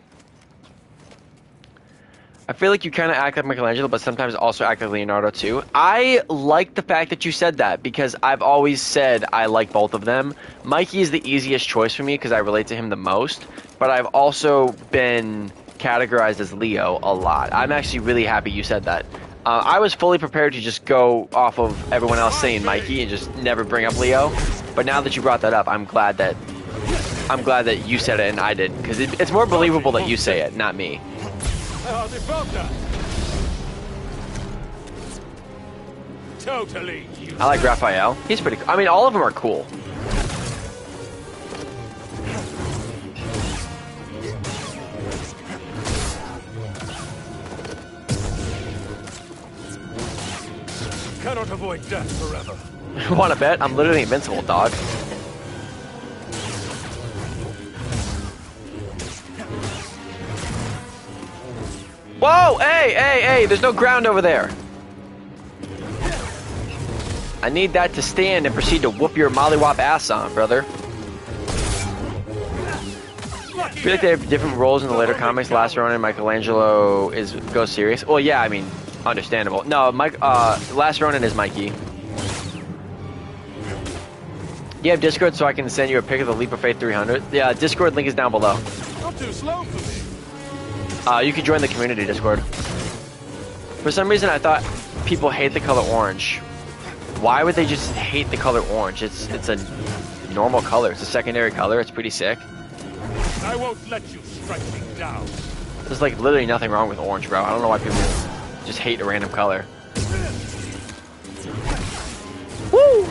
I feel like you kind of act like Michelangelo, but sometimes also act like Leonardo too. I like the fact that you said that because I've always said I like both of them. Mikey is the easiest choice for me because I relate to him the most, but I've also been categorized as Leo a lot. I'm actually really happy you said that. I was fully prepared to just go off of everyone else saying Mikey and just never bring up Leo, but now that you brought that up, I'm glad that you said it and I didn't, because it's more believable that you say it, not me. I hardly felt that. Totally useless. I like Raphael. He's pretty cool. I mean, all of them are cool. Cannot avoid death forever. Want to bet? I'm literally invincible, dog. Whoa! Hey! There's no ground over there. I need that to stand and proceed to whoop your mollywop ass on, brother. I feel like they have different roles in the later comics. Last Ronin, Michelangelo goes serious. Well, yeah, I mean, understandable. No, Last Ronin is Mikey. Do you have Discord so I can send you a pic of the Leap of Faith 300? Yeah, Discord link is down below. Not too slow for me. You could join the community Discord. For some reason, I thought people hate the color orange. Why would they just hate the color orange? It's a normal color. It's a secondary color. It's pretty sick. I won't let you strike me down. There's like literally nothing wrong with orange, bro. I don't know why people just hate a random color. Woo!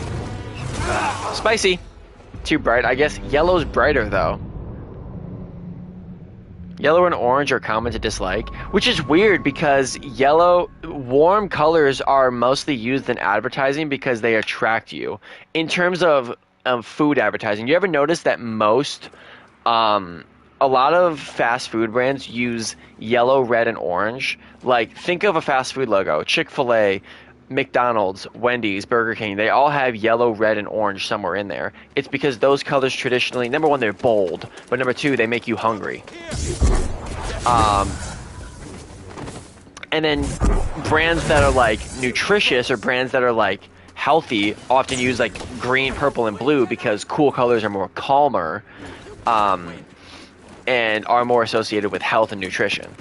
Spicy. Too bright. I guess yellow's brighter though. Yellow and orange are common to dislike, which is weird because warm colors are mostly used in advertising because they attract you. In terms of food advertising, you ever notice that a lot of fast food brands use yellow, red, and orange? Like, think of a fast food logo. Chick-fil-A, McDonald's, Wendy's, Burger King, they all have yellow, red, and orange somewhere in there. It's because those colors traditionally, number one, they're bold, but number two, they make you hungry. And then brands that are like nutritious or brands that are like healthy often use like green, purple, and blue because cool colors are more calmer and are more associated with health and nutrition.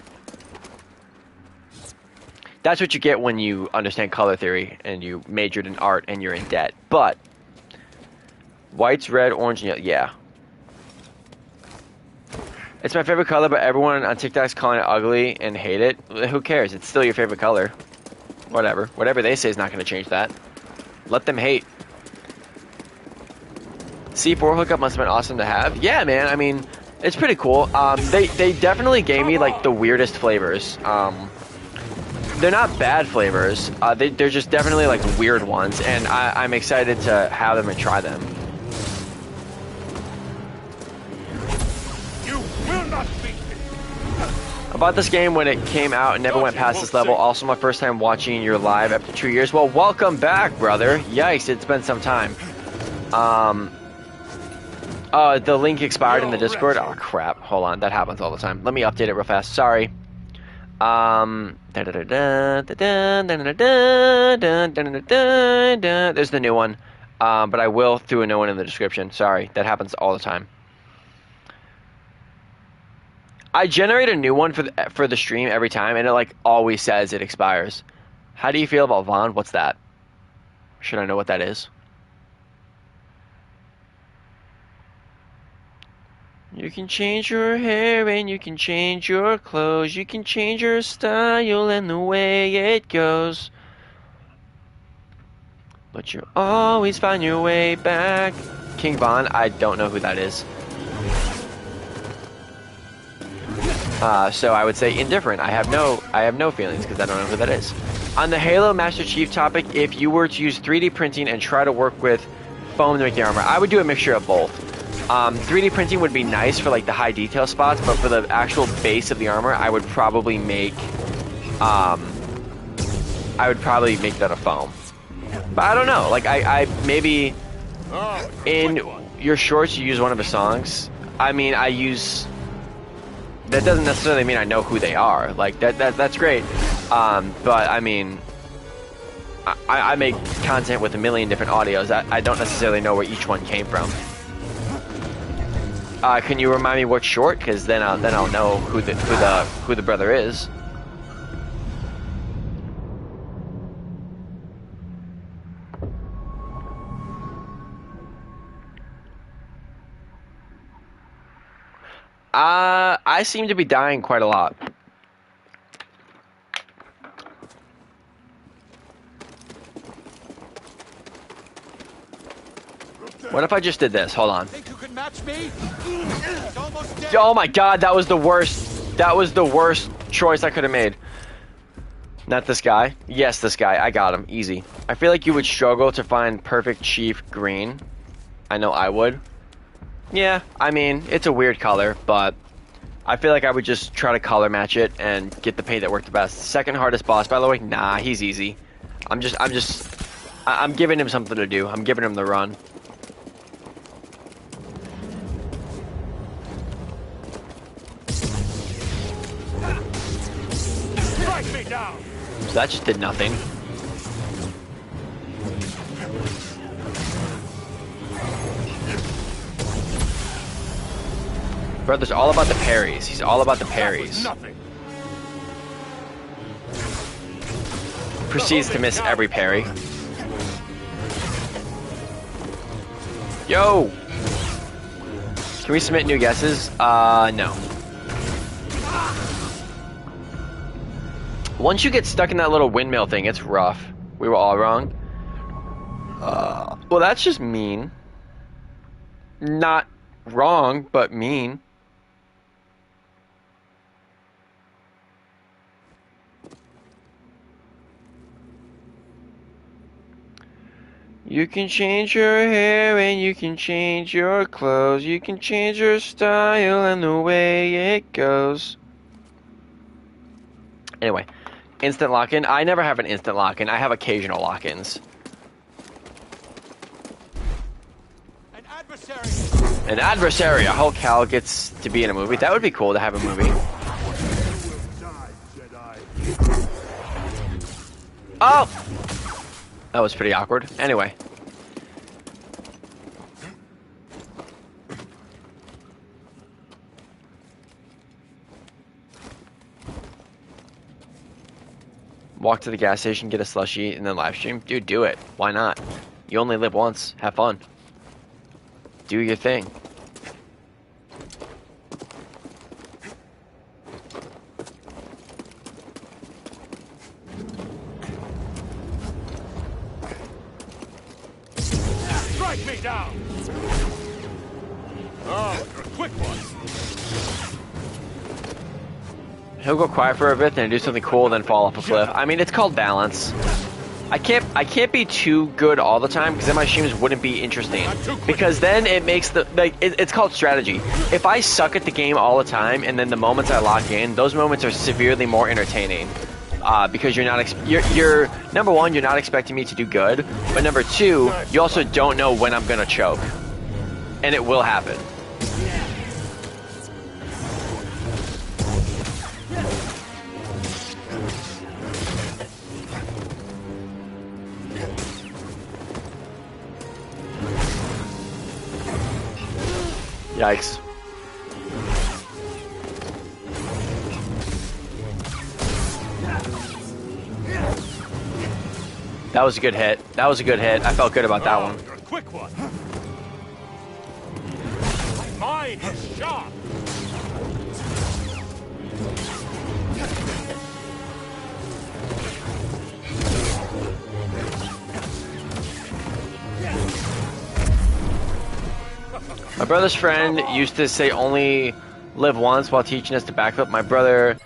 That's what you get when you understand color theory and you majored in art and you're in debt. But white's red, orange, and yellow, yeah. It's my favorite color, but everyone on TikTok's calling it ugly and hate it. Who cares? It's still your favorite color. Whatever. Whatever they say is not going to change that. Let them hate. C4 hookup must have been awesome to have. Yeah, man. I mean, it's pretty cool. They definitely gave me like the weirdest flavors. They're not bad flavors. They're just definitely like weird ones, and I'm excited to have them and try them. You will not beat me. I bought this game when it came out and never went past this level. Also, my first time watching your live after 2 years. Well, welcome back, brother. Yikes, it's been some time. The link expired in the Discord. Oh crap! Hold on, that happens all the time. Let me update it real fast. Sorry. There's the new one. But I will throw a new one in the description. Sorry, that happens all the time. I generate a new one for the stream every time, and it like always says it expires. How do you feel about Vaughn? What's that? Should I know what that is? You can change your hair and you can change your clothes. You can change your style and the way it goes. But you always find your way back. King Von, I don't know who that is. So I would say indifferent. I have no feelings because I don't know who that is. On the Halo Master Chief topic, if you were to use 3D printing and try to work with foam to make the armor, I would do a mixture of both. 3D printing would be nice for like the high detail spots, but for the actual base of the armor, I would probably make that a foam. But I don't know. Like I maybe in your shorts you use one of the songs. I mean, I use. That doesn't necessarily mean I know who they are. Like that's great. But I mean, I make content with a million different audios. I don't necessarily know where each one came from. Can you remind me what short? Because then I'll know who the brother is. I seem to be dying quite a lot. What if I just did this? Hold on. Think you can match me? Oh my god, that was the worst. That was the worst choice I could have made. Not this guy. Yes, this guy. I got him. Easy. I feel like you would struggle to find perfect Chief green. I know I would. Yeah, I mean, it's a weird color, but I feel like I would just try to color match it and get the paint that worked the best. Second hardest boss, by the way. Nah, he's easy. I'm giving him something to do. I'm giving him the run. Strike me down. So that just did nothing. Brother's all about the parries. He's all about the parries. Nothing. Proceeds to miss every parry. Yo! Can we submit new guesses? No. Once you get stuck in that little windmill thing, it's rough. We were all wrong. Well, that's just mean. Not wrong, but mean. You can change your hair and you can change your clothes. You can change your style and the way it goes. Anyway, instant lock-in. I never have an instant lock-in. I have occasional lock-ins. An adversary. An adversary. A whole Cal gets to be in a movie. That would be cool to have a movie. Oh! That was pretty awkward. Anyway. Walk to the gas station, get a slushie, and then live stream. Dude, do it. Why not? You only live once. Have fun. Do your thing. Strike me down. Oh, you're a quick one. He'll go quiet for a bit, then do something cool, then fall off a cliff. I mean, it's called balance. I can't be too good all the time, because then my streams wouldn't be interesting. Because then it makes the it's called strategy. If I suck at the game all the time, and then the moments I lock in, those moments are severely more entertaining. because you're not you're number one, you're not expecting me to do good, but number two, you also don't know when I'm gonna choke, and it will happen. Yikes. That was a good hit. That was a good hit. I felt good about that one. You're a quick one. Mine is sharp. My brother's friend used to say only live once while teaching us to backflip. My brother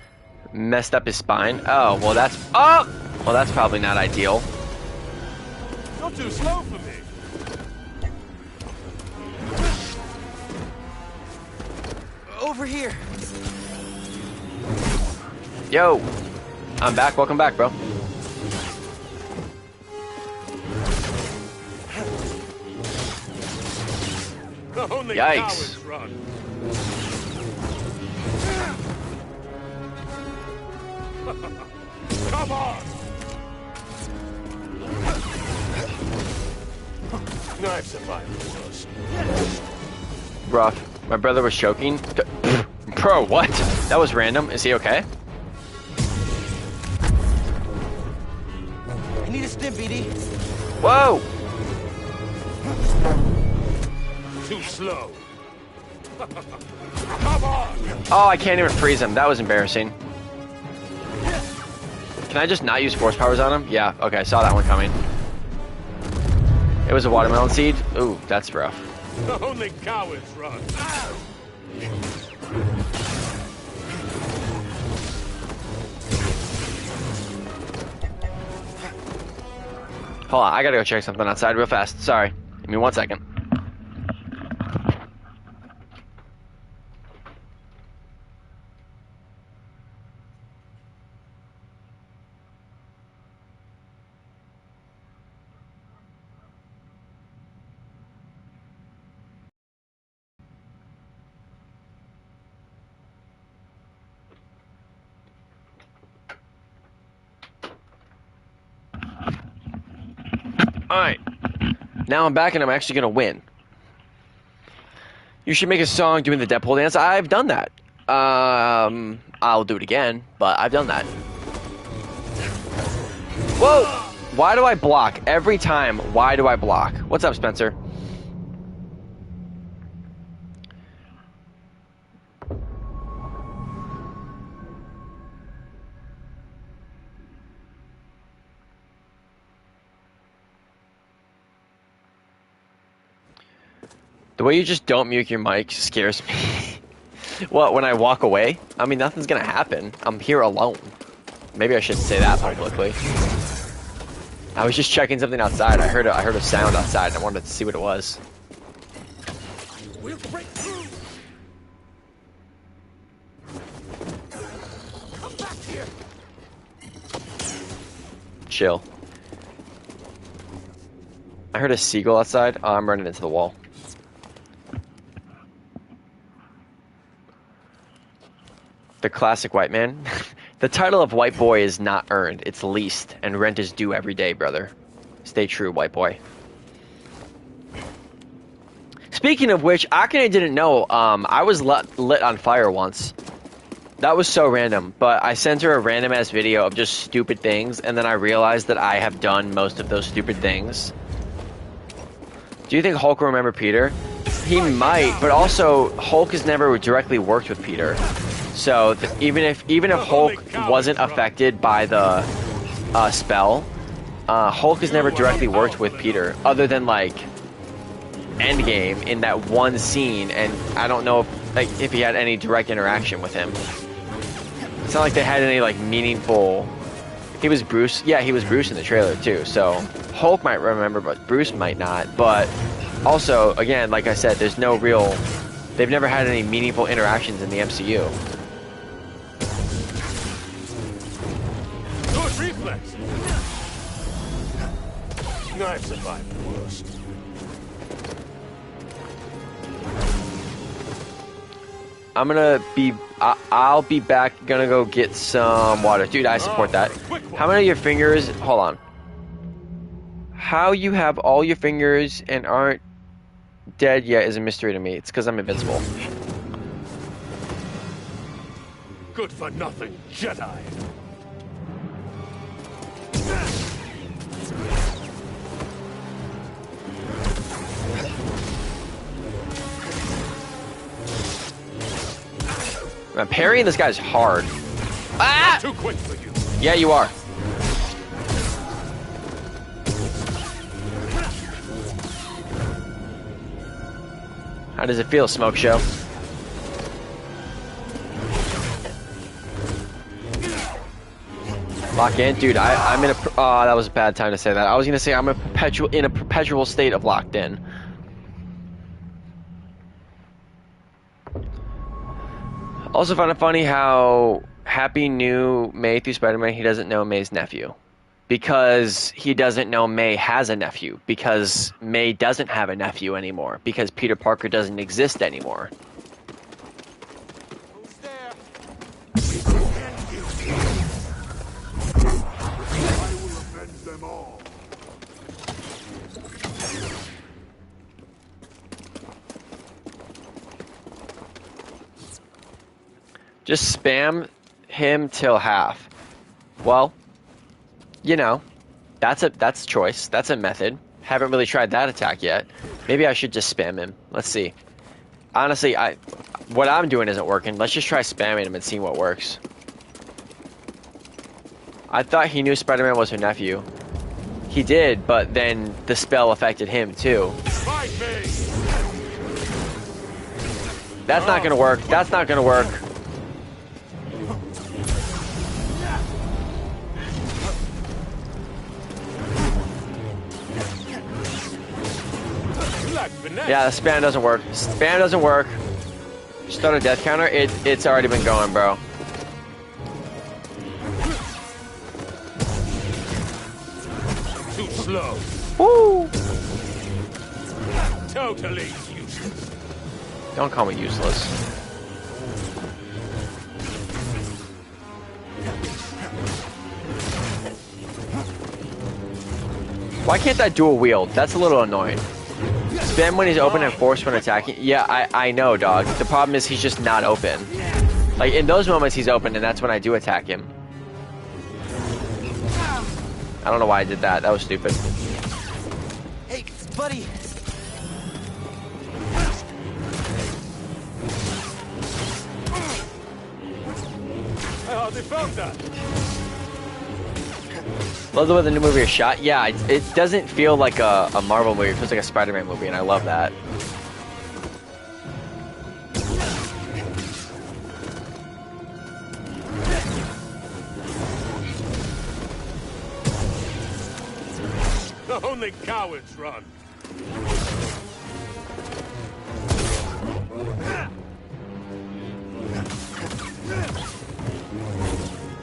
messed up his spine. Oh, well that's... Oh! Well, that's probably not ideal. You're too slow for me. Over here. Yo! I'm back. Welcome back, bro. Only Yikes. cowards run. Come on! I've survived the worst. Rough. My brother was choking. Bro, what? That was random. Is he okay? I need a stim, BD. Whoa! Too slow. Come on! Oh, I can't even freeze him. That was embarrassing. Can I just not use force powers on him? Yeah, okay, I saw that one coming. It was a watermelon seed? Ooh, that's rough. Only cowards run. Hold on, I gotta go check something outside real fast. Sorry. Give me 1 second. Alright. Now I'm back and I'm actually gonna win. You should make a song doing the Deadpool dance. I've done that. I'll do it again, but I've done that. Whoa! Why do I block? Every time, why do I block? What's up, Spencer? The way you just don't mute your mic scares me. What, when I walk away? I mean, nothing's gonna happen. I'm here alone. Maybe I shouldn't say that publicly. I was just checking something outside. I heard a sound outside and I wanted to see what it was. We'll break through. Come back here. Chill. I heard a seagull outside. Oh, I'm running into the wall. The classic white man. The title of white boy is not earned, it's leased, and rent is due every day, brother. Stay true, white boy. Speaking of which, Akane didn't know, I was lit on fire once. That was so random, but I sent her a random ass video of just stupid things, and then I realized that I have done most of those stupid things. Do you think Hulk will remember Peter? He might, but also Hulk has never directly worked with Peter. So even if Hulk wasn't affected by the spell, Hulk has never directly worked with Peter, other than like Endgame in that one scene, and I don't know if he had any direct interaction with him. It's not like they had any like meaningful. He was Bruce. Yeah, he was Bruce in the trailer too. So Hulk might remember, but Bruce might not. But also, again, like I said, there's no real. They've never had any meaningful interactions in the MCU. reflex. I've survived the worst. I'm gonna be. I'll be back. Gonna go get some water, dude. I support that. How many of your fingers? Hold on. How you have all your fingers and aren't dead yet is a mystery to me. It's because I'm invincible. Good for nothing, Jedi. Man, parrying this guy's hard. Ah! Too quick for you. Yeah, you are. How does it feel, Smoke Show? Lock in, dude. I'm in a. Oh, that was a bad time to say that. I was gonna say I'm in a perpetual state of locked in. Also found it funny how Happy knew May through Spider-Man. He doesn't know May's nephew. Because he doesn't know May has a nephew. Because May doesn't have a nephew anymore. Because Peter Parker doesn't exist anymore. Who's there? I will avenge them all. Just spam him till half. Well, you know, that's a choice. That's a method. Haven't really tried that attack yet. Maybe I should just spam him. Let's see. Honestly, what I'm doing isn't working. Let's just try spamming him and see what works. I thought he knew Spider-Man was her nephew. He did, but then the spell affected him too. Fight me. That's not gonna work. That's not gonna work. Yeah, the spam doesn't work. Spam doesn't work. Start a death counter. It's already been going, bro. Too slow. Woo! Totally useless. Don't call me useless. Why can't I dual wield? That's a little annoying. Spam when he's open and force when attacking. Yeah, I know, dog. The problem is he's just not open. Like, in those moments he's open, and that's when I do attack him. I don't know why I did that. That was stupid. Hey, buddy. I hardly felt that. Love the way the new movie is shot. Yeah, it doesn't feel like a Marvel movie. It feels like a Spider-Man movie, and I love that. Only cowards run.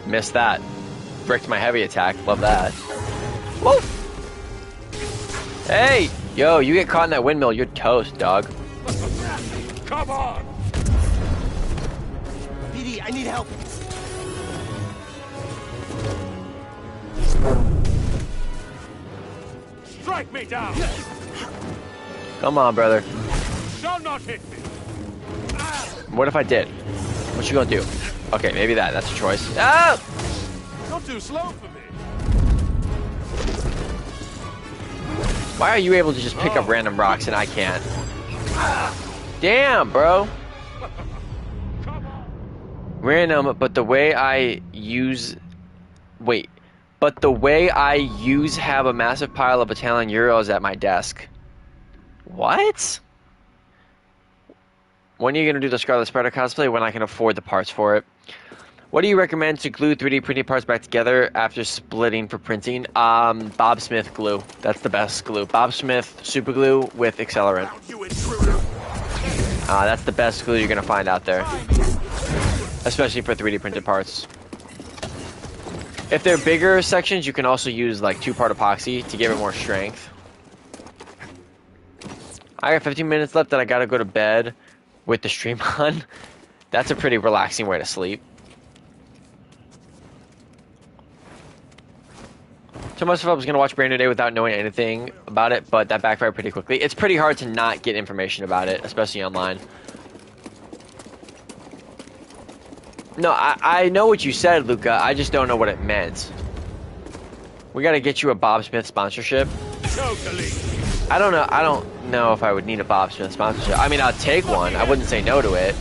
Missed that. Bricked my heavy attack. Love that. Whoa! Hey! Yo, you get caught in that windmill, you're toast, dog. Come on! BD, I need help. Strike me down! Come on, brother. Shall not hit me! What if I did? What you gonna do? Okay, maybe that. That's a choice. Ah! You're too slow for me. Why are you able to just pick up random rocks and I can't? Damn, bro. Come on! Random, but the way I use... Wait. But the way I use have a massive pile of Italian euros at my desk. What? When are you going to do the Scarlet Spider cosplay? When I can afford the parts for it. What do you recommend to glue 3D printing parts back together after splitting for printing? Bob Smith glue. That's the best glue. Bob Smith super glue with accelerant. You intruder! That's the best glue you're going to find out there. Especially for 3D printed parts. If they're bigger sections, you can also use like 2-part epoxy to give it more strength. I got 15 minutes left that I gotta go to bed with the stream on. That's a pretty relaxing way to sleep. So much of I was gonna watch Brand New Day without knowing anything about it, but that backfired pretty quickly. It's pretty hard to not get information about it, especially online. No, I know what you said, Luca. I just don't know what it meant. We gotta get you a Bob Smith sponsorship. Totally. I don't know if I would need a Bob Smith sponsorship. I mean, I'll take one. I wouldn't say no to it.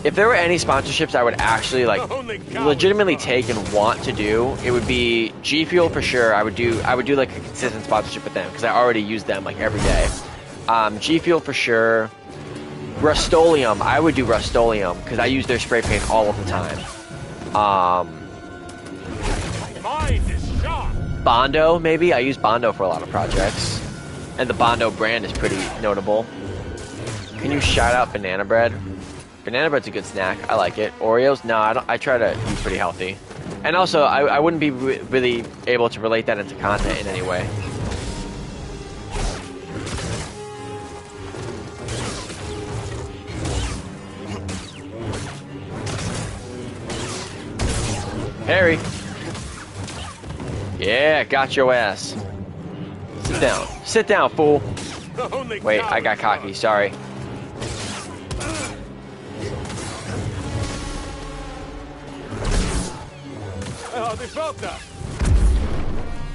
If there were any sponsorships I would actually like legitimately take and want to do, it would be G Fuel for sure. I would do like a consistent sponsorship with them because I already use them like every day. G Fuel for sure. Rust-Oleum, I would do Rust-Oleum because I use their spray paint all of the time. Mind is sharp. Bondo, maybe. I use Bondo for a lot of projects, and the Bondo brand is pretty notable. Can you shout out banana bread? Banana bread's a good snack. I like it. Oreos? No, I don't. I try to eat pretty healthy. And also, I wouldn't be really able to relate that into content in any way. Harry. Yeah, got your ass. Sit down. Sit down, fool. Wait, I got cocky. Sorry.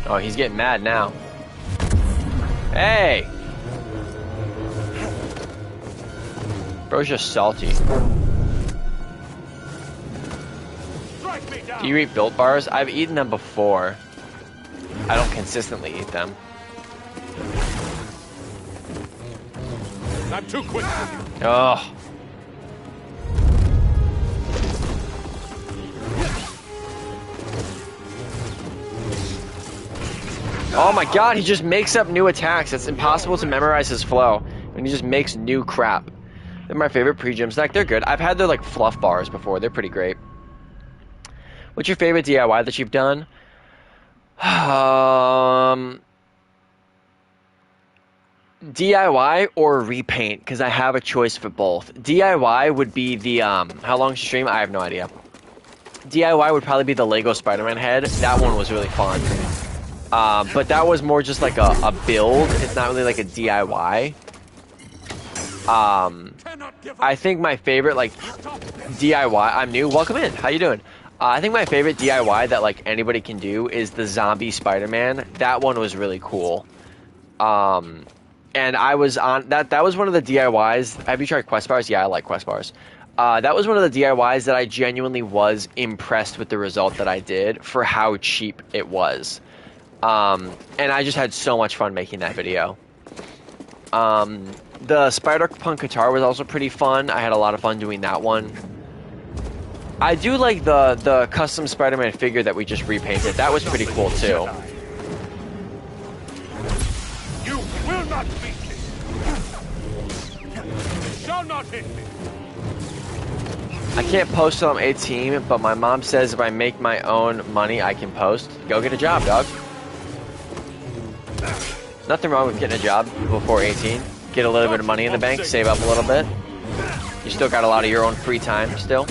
Oh, he's getting mad now. Hey! Bro's just salty. Do you eat Built Bars? I've eaten them before. I don't consistently eat them. Not too quick. Oh. Oh my god, he just makes up new attacks. It's impossible to memorize his flow. And he just makes new crap. They're my favorite pre-gym snack. They're good. I've had their like fluff bars before. They're pretty great. What's your favorite DIY that you've done? DIY or repaint, because I have a choice for both. DIY would be the, how long's the stream? I have no idea. DIY would probably be the Lego Spider-Man head. That one was really fun. But that was more just like a build. It's not really like a DIY. I think my favorite, like, DIY... I'm new. Welcome in. How you doing? I think my favorite DIY that, like, anybody can do is the zombie Spider-Man. That one was really cool. And I was on... That was one of the DIYs... Have you tried Quest Bars? Yeah, I like Quest Bars. That was one of the DIYs that I genuinely was impressed with the result that I did for how cheap it was. And I just had so much fun making that video. The Spider-Punk guitar was also pretty fun. I had a lot of fun doing that one. I do like the custom Spider-Man figure that we just repainted. That was pretty cool too. You will not beat me. You shall not hit me. I can't post till I'm 18, but my mom says if I make my own money, I can post. Go get a job, dog. Nothing wrong with getting a job before 18. Get a little bit of money in the bank, save up a little bit. You still got a lot of your own free time still.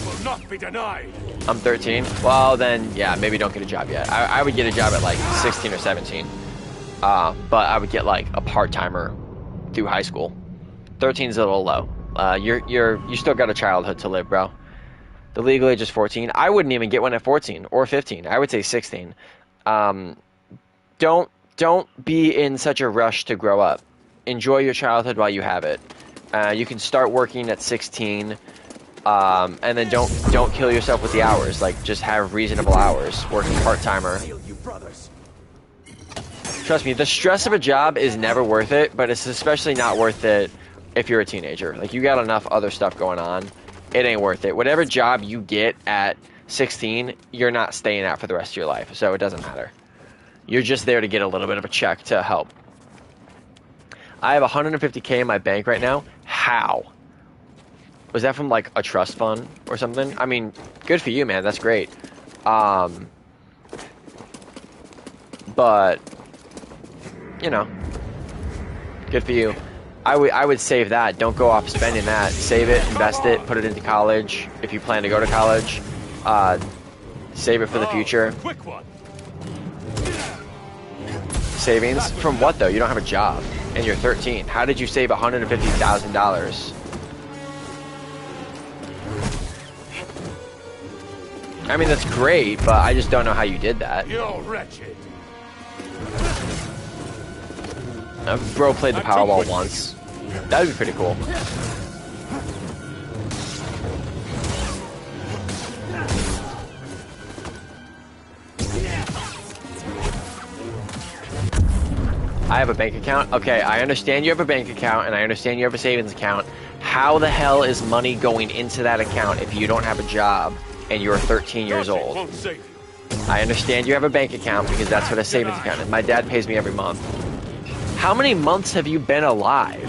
Will not be denied. I'm 13. Well, then, yeah, maybe don't get a job yet. I would get a job at like 16 or 17. But I would get like a part-timer through high school. 13 is a little low. You still got a childhood to live, bro. The legal age is 14. I wouldn't even get one at 14 or 15. I would say 16. Don't be in such a rush to grow up. Enjoy your childhood while you have it. You can start working at 16, and then don't kill yourself with the hours. Like, just have reasonable hours. Working part-timer. Trust me, the stress of a job is never worth it, but it's especially not worth it if you're a teenager. Like, you got enough other stuff going on. It ain't worth it. Whatever job you get at 16, you're not staying at for the rest of your life, so it doesn't matter. You're just there to get a little bit of a check to help. I have 150K in my bank right now. How? Was that from like a trust fund or something? I mean, good for you, man. That's great. But you know, good for you. I would save that. Don't go off spending that. Save it, invest it, put it into college if you plan to go to college. Save it for the future. Quick one. Savings from what though? You don't have a job and you're 13. How did you save $150,000? I mean, that's great, but I just don't know how you did that. You're wretched. Bro played the Powerball once. That would be pretty cool. I have a bank account. Okay, I understand you have a bank account, and I understand you have a savings account. How the hell is money going into that account if you don't have a job and you're 13 years old? Won't save you. I understand you have a bank account because that's what a savings account is. My dad pays me every month. How many months have you been alive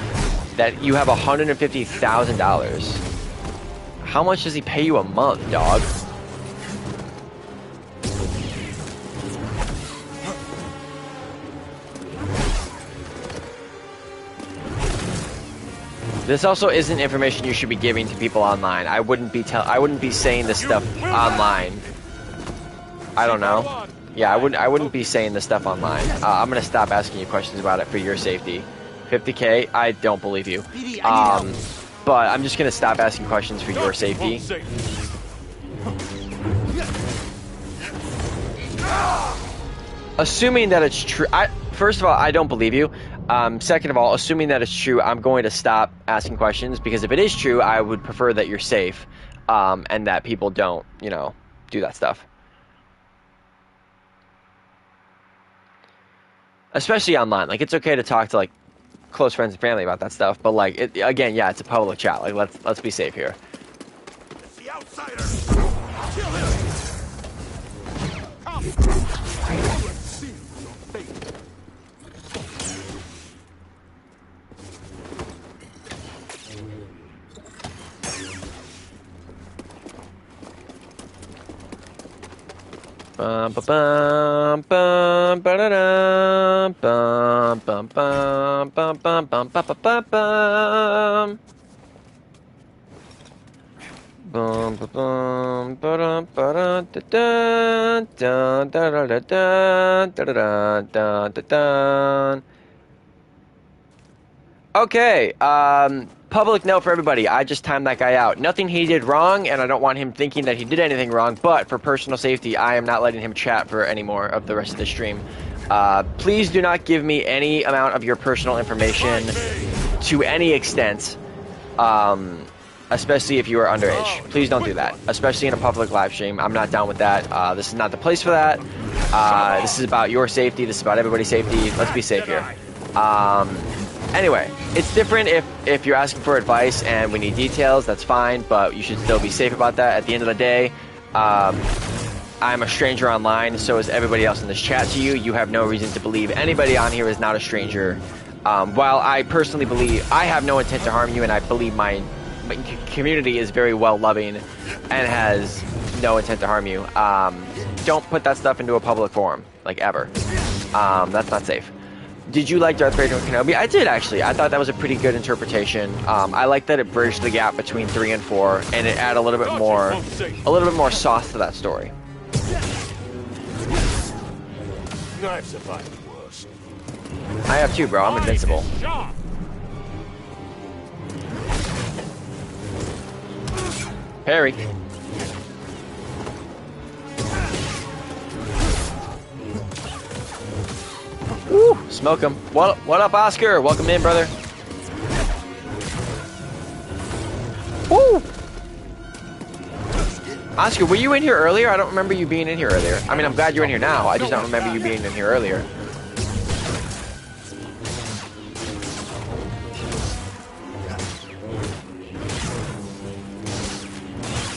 that you have $150,000? How much does he pay you a month, dog? This also isn't information you should be giving to people online. I wouldn't be saying this stuff online. I don't know. Yeah, I wouldn't be saying this stuff online. I'm gonna stop asking you questions about it for your safety. 50K, I don't believe you. But I'm just gonna stop asking questions for your safety. Assuming that it's true, first of all, I don't believe you. Second of all, assuming that it's true, I'm going to stop asking questions because if it is true, I would prefer that you're safe, and that people don't, you know, do that stuff. Especially online. Like, it's okay to talk to, like, close friends and family about that stuff, but, like, again, yeah, it's a public chat. Like, let's be safe here. It's the outsider. Kill him. Come. See your fate. Bum bum bum bum ba-da-dum, bum bum bum bum bum bum ba ba ba bum. Bum ba bum ba-dum ba-dum da-dun dun da-da-da-dun da-da-dun dun da-dun. Okay, public note for everybody, I just timed that guy out. Nothing he did wrong, and I don't want him thinking that he did anything wrong, but for personal safety, I am not letting him chat for any more of the rest of the stream. Please do not give me any amount of your personal information to any extent, especially if you are underage. Please don't do that, especially in a public live stream. I'm not down with that. This is not the place for that. This is about your safety. This is about everybody's safety. Let's be safe here. Anyway, it's different if you're asking for advice and we need details, that's fine, but you should still be safe about that. At the end of the day, I'm a stranger online, so is everybody else in this chat to you. You have no reason to believe anybody on here is not a stranger. While I personally believe I have no intent to harm you, and I believe my community is very well-loving and has no intent to harm you, don't put that stuff into a public forum, like, ever. That's not safe. Did you like Darth Vader and Kenobi? I did, actually. I thought that was a pretty good interpretation. I like that it bridged the gap between 3 and 4, and it added a little bit more sauce to that story. I've survived worse. I have too, bro. I'm invincible. Parry. Woo, smoke him. What up, Oscar? Welcome in, brother. Woo! Oscar, were you in here earlier? I don't remember you being in here earlier. I mean, I'm glad you're in here now. I just don't remember you being in here earlier.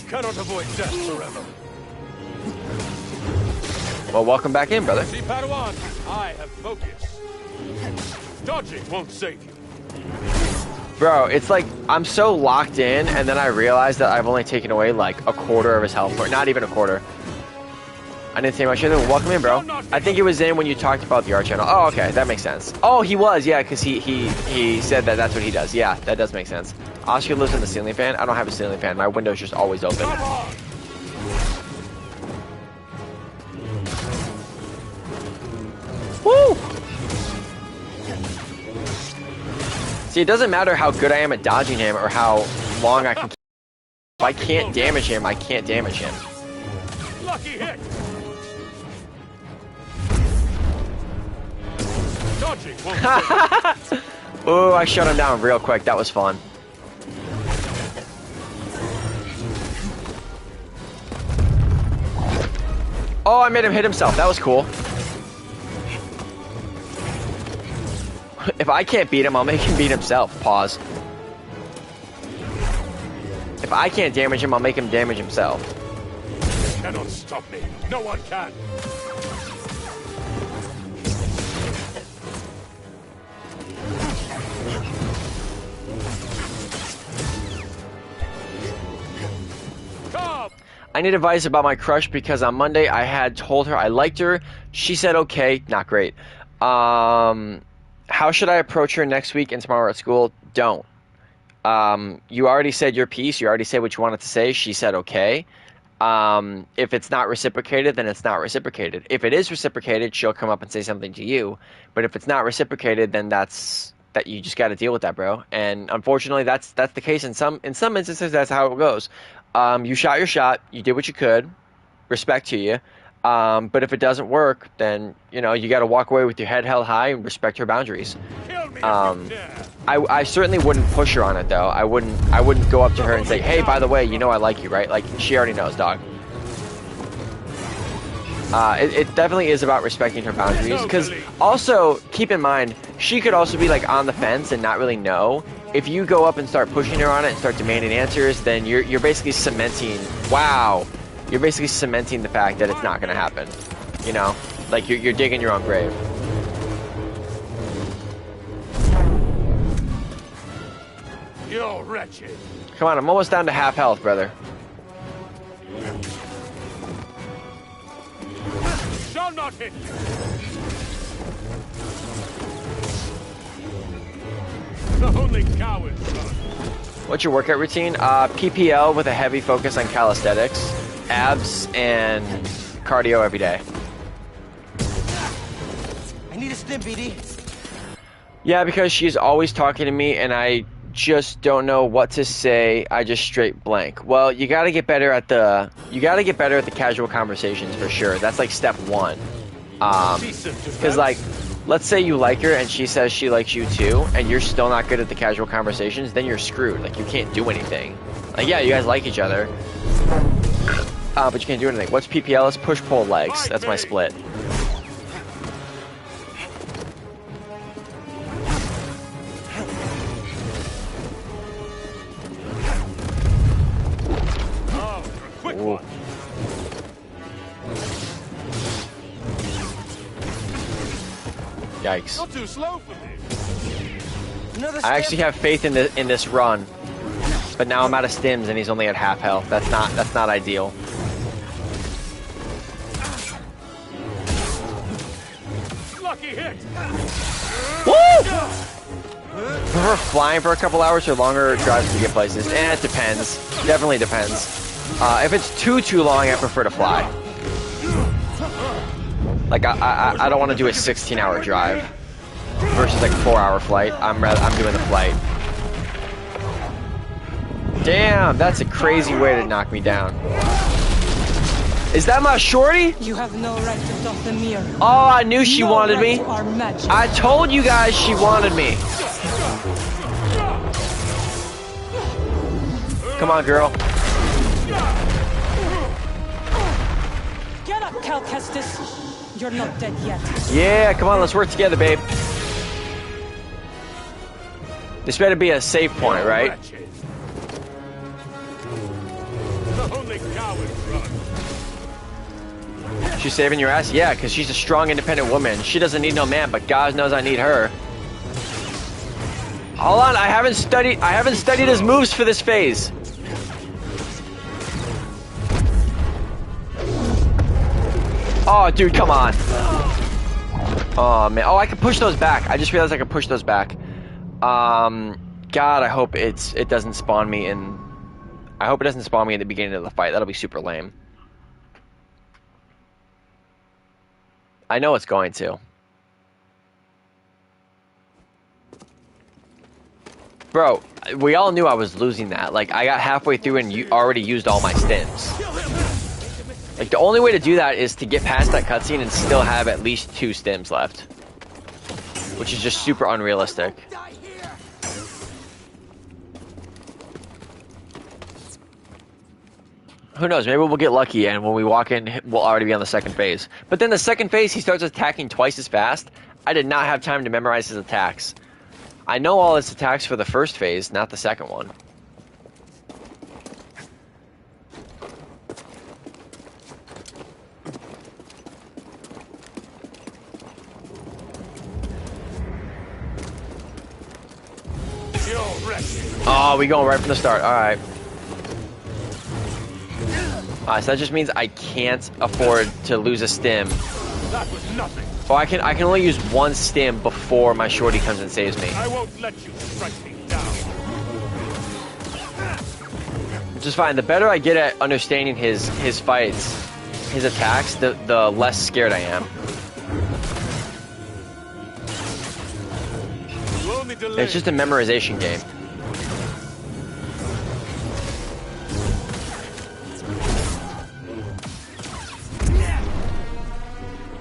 Cannot avoid death forever. Well, welcome back in, brother. See, Padawan, I have focus. Dodging won't save you. Bro, it's like I'm so locked in, and then I realize that I've only taken away like a quarter of his health, or not even a quarter. I didn't say much either. Welcome in, bro. I think it was in when you talked about the art channel. Oh, okay, that makes sense. Oh, he was, yeah, because he said that that's what he does. Yeah, that does make sense. Oscar lives in the ceiling fan. I don't have a ceiling fan. My window's just always open. Come on! Woo! See, it doesn't matter how good I am at dodging him or how long I can. If I can't damage him, I can't damage him. Lucky hit! Dodging won't save you. Oh, I shut him down real quick. That was fun. Oh, I made him hit himself. That was cool. If I can't beat him, I'll make him beat himself. Pause. If I can't damage him, I'll make him damage himself. Cannot stop me. No one can. Come! I need advice about my crush because on Monday I had told her I liked her. She said okay, not great. How should I approach her next week and tomorrow at school? Don't. You already said your piece. You already said what you wanted to say. She said okay. If it's not reciprocated, then it's not reciprocated. If it is reciprocated, she'll come up and say something to you. But if it's not reciprocated, then that you just got to deal with that, bro. And unfortunately, that's the case in some instances. That's how it goes. You shot your shot. You did what you could. Respect to you. But if it doesn't work, then you got to walk away with your head held high and respect her boundaries. Kill me if you dare. I certainly wouldn't push her on it though. I wouldn't go up to her and say, hey, by the way, I like you, right? Like she already knows, dog. It definitely is about respecting her boundaries. Because also keep in mind, she could also be like on the fence and not really know. If you go up and start pushing her on it and start demanding answers, then you're basically cementing. Wow. You're basically cementing the fact that it's not going to happen. Like you're digging your own grave. You're wretched. Come on, I'm almost down to half health, brother. Shall not hit you. The only cowards run. What's your workout routine? PPL with a heavy focus on calisthenics, abs, and cardio every day. I need a stim, BD. Yeah, because she's always talking to me, and I just don't know what to say. I just straight blank. Well, you got to get better at the casual conversations for sure. That's like step one. Because like, let's say you like her and she says she likes you too, and you're still not good at the casual conversations, then you're screwed. Like you can't do anything. Like yeah, you guys like each other, but you can't do anything. What's PPL? It's push pull legs. That's my split. Ooh. Yikes. Not too slow for me. I actually have faith in this run, but now I'm out of stims and he's only at half health. That's not ideal. Lucky hit. Woo! Prefer flying for a couple hours or longer drives to get places? It depends. Definitely depends. If it's too long, I prefer to fly. Like I don't want to do a 16-hour drive versus like a 4-hour flight. I'm doing the flight. Damn, that's a crazy way to knock me down. Is that my shorty? You have no right to doff the mirror. Oh, I knew she wanted me. To our magic. I told you guys she wanted me. Come on, girl. Get up, Cal Kestis. You're not dead yet. Yeah, come on, let's work together, babe. This better be a safe point, right? Wretched. The only cowards run. She's saving your ass? Yeah, because she's a strong, independent woman. She doesn't need no man, but God knows I need her. Hold on, I haven't studied his moves for this phase. Oh, dude, come on. Oh, man. Oh, I can push those back. I just realized I can push those back. God, I hope it doesn't spawn me in... I hope it doesn't spawn me in the beginning of the fight. That'll be super lame. I know it's going to. Bro, we all knew I was losing that. Like, I got halfway through and you already used all my stims. Like, the only way to do that is to get past that cutscene and still have at least 2 stims left. Which is just super unrealistic. Who knows, maybe we'll get lucky and when we walk in, we'll already be on the second phase. But then the second phase, he starts attacking twice as fast. I did not have time to memorize his attacks. I know all his attacks for the first phase, not the second one. Oh, we going right from the start. Alright. So that just means I can't afford to lose a stim. That was nothing. Oh, I can only use 1 stim before my shorty comes and saves me. I won't let you strike me down. Which is fine. The better I get at understanding his fights, his attacks, the less scared I am. It's just a memorization game.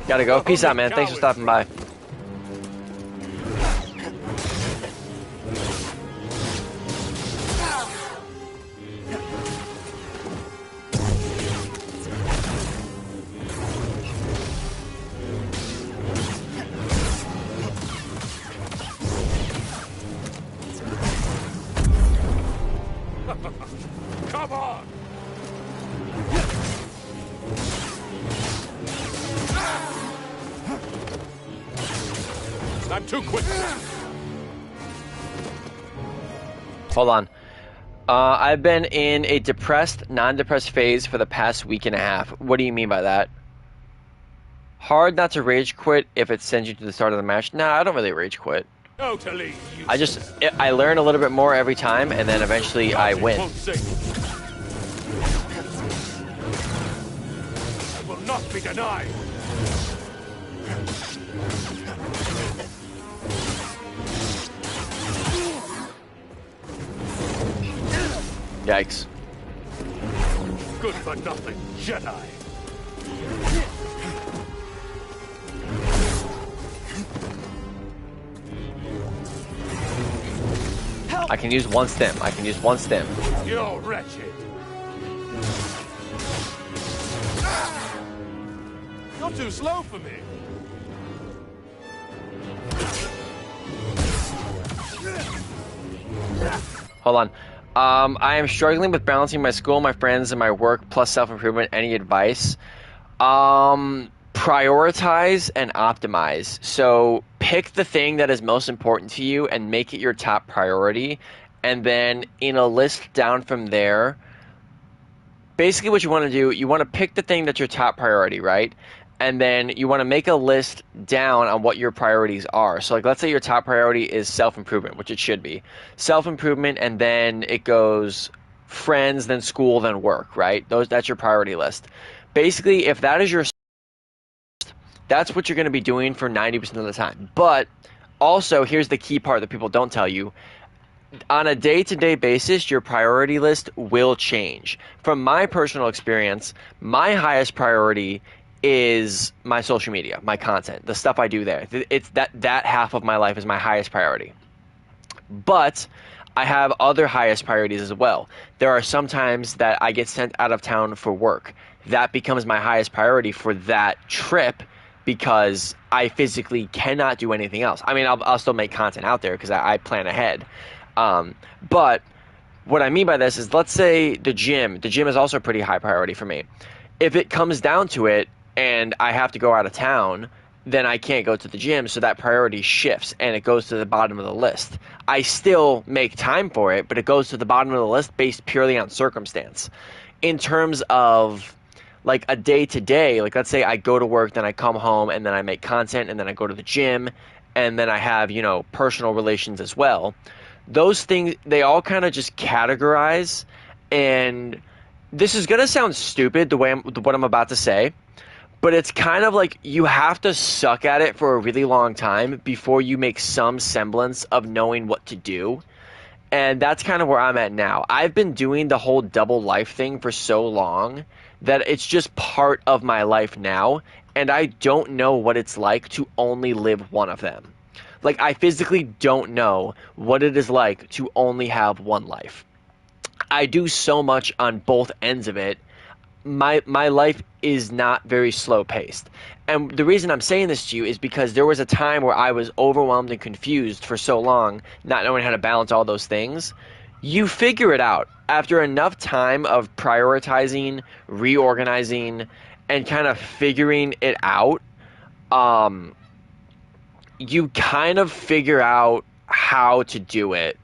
Gotta go. Peace out, man. Thanks for stopping by. Come on! I'm too quick. Hold on. I've been in a depressed, non-depressed phase for the past week and a half. What do you mean by that? Hard not to rage quit if it sends you to the start of the match. Nah, I don't really rage quit. Totally. I learn a little bit more every time, and then eventually I win. I will not be denied. Yikes. Good for nothing, Jedi. I can use 1 stim. I can use 1 stim. You're wretched. You're too slow for me. Hold on. I am struggling with balancing my school, my friends, and my work, plus self-improvement. Any advice? Prioritize and optimize. So pick the thing that is most important to you and make it your top priority. And then in a list down from there, basically what you want to do, you want to pick the thing that's your top priority, right? And then you want to make a list down on what your priorities are. So like, let's say your top priority is self-improvement, which it should be. Self-improvement, and then it goes friends, then school, then work, right? That's your priority list. Basically, if that is your, that's what you're going to be doing for 90% of the time. But also, here's the key part that people don't tell you. On a day-to-day basis, your priority list will change. From my personal experience, my highest priority is my social media, my content, the stuff I do there. It's that half of my life is my highest priority. But I have other highest priorities as well. There are some times that I get sent out of town for work. That becomes my highest priority for that trip because I physically cannot do anything else. I mean, I'll still make content out there because I plan ahead. But what I mean by this is, let's say the gym is also a pretty high priority for me. If it comes down to it, and I have to go out of town, then I can't go to the gym, so that priority shifts and it goes to the bottom of the list. I still make time for it, but it goes to the bottom of the list based purely on circumstance. In terms of like a day to day, like let's say I go to work, then I come home, and then I make content, and then I go to the gym, and then I have, you know, personal relations as well. Those things, they all kind of just categorize, and this is going to sound stupid what I'm about to say, but it's kind of like you have to suck at it for a really long time before you make some semblance of knowing what to do. And that's kind of where I'm at now. I've been doing the whole double life thing for so long that it's just part of my life now, and I don't know what it's like to only live one of them. Like, I physically don't know what it is like to only have one life. I do so much on both ends of it. My life is not very slow paced. And the reason I'm saying this to you is because there was a time where I was overwhelmed and confused for so long, not knowing how to balance all those things. You figure it out after enough time of prioritizing, reorganizing, and kind of figuring it out. You kind of figure out how to do it.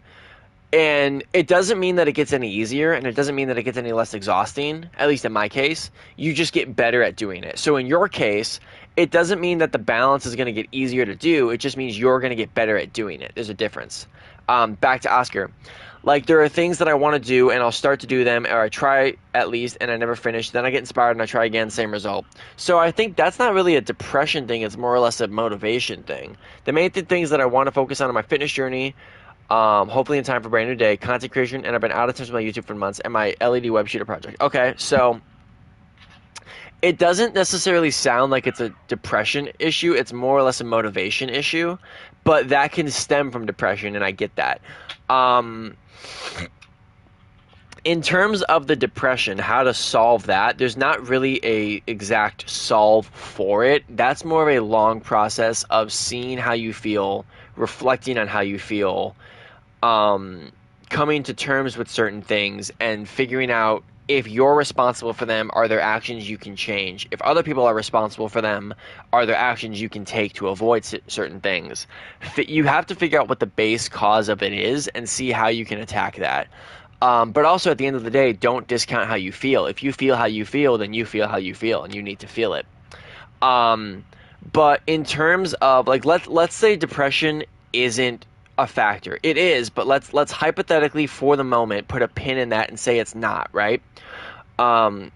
And it doesn't mean that it gets any easier, and it doesn't mean that it gets any less exhausting, at least in my case. You just get better at doing it. So in your case, it doesn't mean that the balance is going to get easier to do. It just means you're going to get better at doing it. There's a difference. Back to Oscar. Like, there are things that I want to do, and I'll start to do them, or I try at least, and I never finish. Then I get inspired, and I try again, same result. So I think that's not really a depression thing. It's more or less a motivation thing. The main things that I want to focus on my fitness journey, hopefully in time for brand new day, content creation, and I've been out of touch with my YouTube for months, and my LED web shooter project. Okay, so it doesn't necessarily sound like it's a depression issue. It's more or less a motivation issue, but that can stem from depression, and I get that. In terms of the depression, how to solve that, there's not really a exact solve for it. That's more of a long process of seeing how you feel, reflecting on how you feel, coming to terms with certain things, and figuring out if you're responsible for them, are there actions you can change? If other people are responsible for them, are there actions you can take to avoid certain things? You have to figure out what the base cause of it is and see how you can attack that. But also, at the end of the day, don't discount how you feel. If you feel how you feel, then you feel how you feel, and you need to feel it. But in terms of, like, let's say depression isn't a factor. It is, but let's hypothetically, for the moment, put a pin in that and say it's not, right?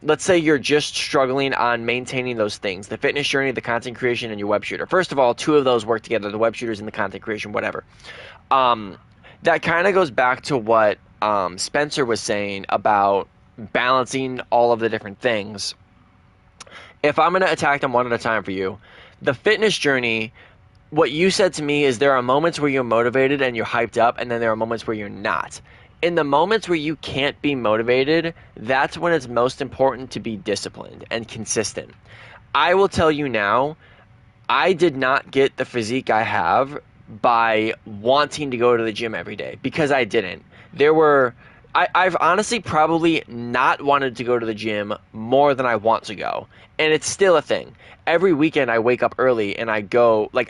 Let's say you're just struggling on maintaining those things, the fitness journey, the content creation, and your web shooter. First of all, two of those work together, the web shooters and the content creation, whatever. That kind of goes back to what Spencer was saying about balancing all of the different things. If I'm going to attack them one at a time for you, the fitness journey, what you said to me is there are moments where you're motivated and you're hyped up, and then there are moments where you're not. In the moments where you can't be motivated, that's when it's most important to be disciplined and consistent. I will tell you now, I did not get the physique I have by wanting to go to the gym every day, because I didn't. I've honestly probably not wanted to go to the gym more than I want to go. And it's still a thing. Every weekend I wake up early and I go, like,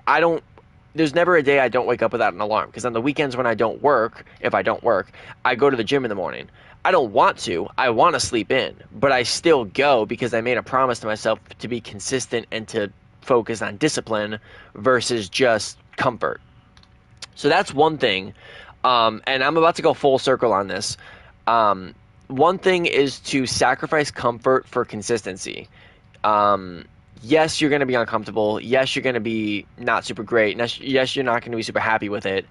there's never a day I don't wake up without an alarm. Because on the weekends when I don't work, if I don't work, I go to the gym in the morning. I don't want to. I want to sleep in. But I still go because I made a promise to myself to be consistent and to focus on discipline versus just comfort. So that's one thing. And I'm about to go full circle on this. One thing is to sacrifice comfort for consistency. Yes, you're going to be uncomfortable. Yes, you're going to be not super great. Yes, you're not going to be super happy with it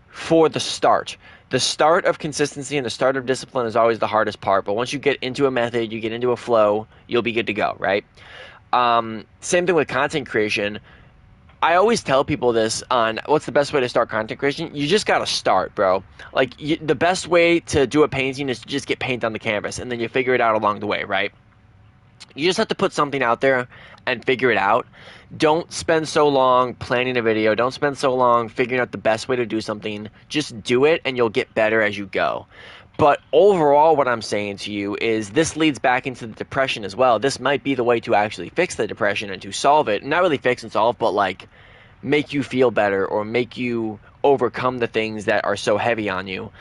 for the start. The start of consistency and the start of discipline is always the hardest part. But once you get into a method, you get into a flow, you'll be good to go, right? Same thing with content creation. I always tell people this on what's the best way to start content creation. You just got to start, bro. Like, the best way to do a painting is to just get paint on the canvas, and then you figure it out along the way, right? You just have to put something out there and figure it out. Don't spend so long planning a video. Don't spend so long figuring out the best way to do something. Just do it, and you'll get better as you go. But overall, what I'm saying to you is this leads back into the depression as well. This might be the way to actually fix the depression and to solve it. Not really fix and solve, but like make you feel better or make you overcome the things that are so heavy on you.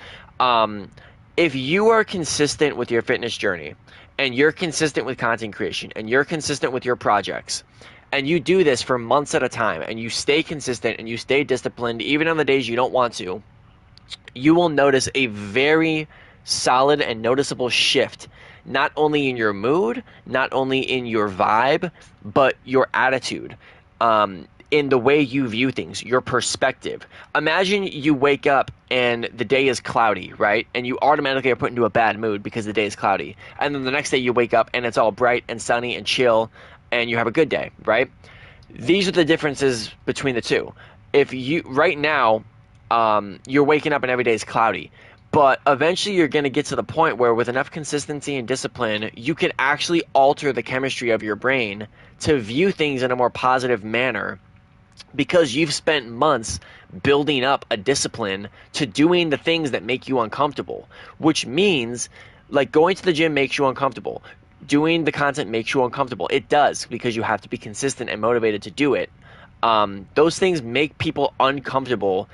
If you are consistent with your fitness journey and you're consistent with content creation and you're consistent with your projects and you do this for months at a time and you stay consistent and you stay disciplined even on the days you don't want to, you will notice a very solid and noticeable shift, not only in your mood, not only in your vibe, but your attitude, in the way you view things, your perspective. Imagine you wake up and the day is cloudy, right? And you automatically are put into a bad mood because the day is cloudy. And then the next day you wake up and it's all bright and sunny and chill and you have a good day, right? These are the differences between the two. If you, right now, you're waking up and every day is cloudy. But eventually you're going to get to the point where with enough consistency and discipline, you can actually alter the chemistry of your brain to view things in a more positive manner because you've spent months building up a discipline to doing the things that make you uncomfortable, which means like going to the gym makes you uncomfortable. Doing the content makes you uncomfortable. It does because you have to be consistent and motivated to do it. Those things make people uncomfortable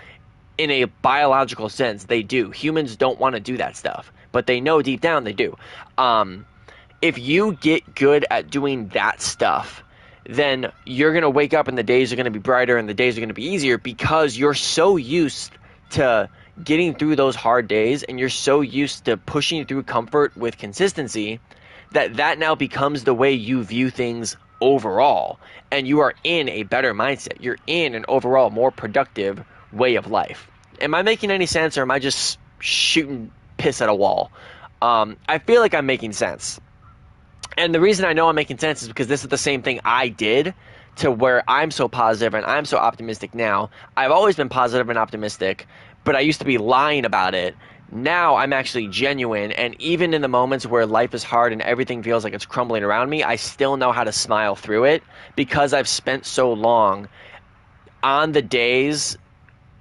in a biological sense. They do. Humans don't want to do that stuff, but they know deep down they do. If you get good at doing that stuff, then you're going to wake up and the days are going to be brighter and the days are going to be easier because you're so used to getting through those hard days and you're so used to pushing through comfort with consistency that now becomes the way you view things overall. And you are in a better mindset. You're in an overall more productive way of life. Am I making any sense or am I just shooting piss at a wall? I feel like I'm making sense. And the reason I know I'm making sense is because this is the same thing I did to where I'm so positive and I'm so optimistic now. I've always been positive and optimistic, but I used to be lying about it. Now I'm actually genuine, and even in the moments where life is hard and everything feels like it's crumbling around me, I still know how to smile through it because I've spent so long on the days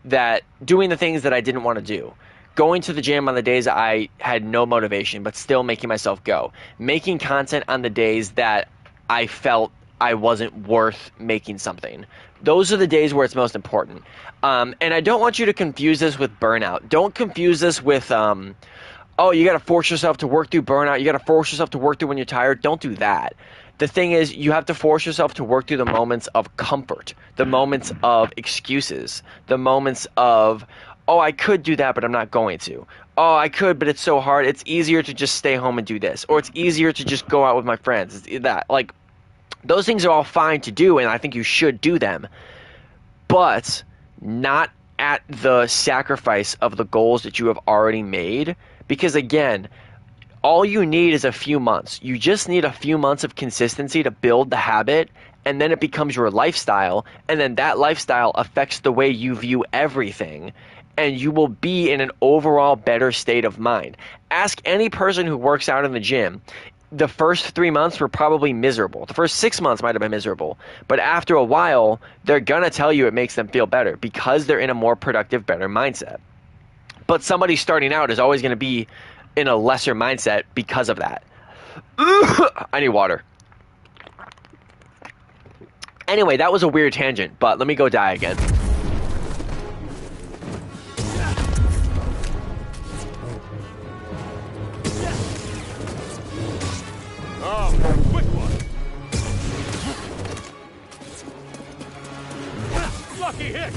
that doing the things that I didn't want to do. Going to the gym on the days I had no motivation, but still making myself go. Making content on the days that I felt I wasn't worth making something. Those are the days where it's most important. And I don't want you to confuse this with burnout. Don't confuse this with, oh, you got to force yourself to work through burnout. You got to force yourself to work through when you're tired. Don't do that. The thing is, you have to force yourself to work through the moments of comfort, the moments of excuses, the moments of, oh, I could do that, but I'm not going to. Oh, I could, but it's so hard. It's easier to just stay home and do this. Or it's easier to just go out with my friends. It's that. Like, those things are all fine to do, and I think you should do them. But not at the sacrifice of the goals that you have already made. Because, again, all you need is a few months. You just need a few months of consistency to build the habit, and then it becomes your lifestyle. And then that lifestyle affects the way you view everything. And you will be in an overall better state of mind. Ask any person who works out in the gym. The first 3 months were probably miserable. The first 6 months might have been miserable. But after a while, they're going to tell you it makes them feel better because they're in a more productive, better mindset. But somebody starting out is always going to be in a lesser mindset because of that. I need water. Anyway, that was a weird tangent, but let me go die again. Oh, quick one. Lucky hit.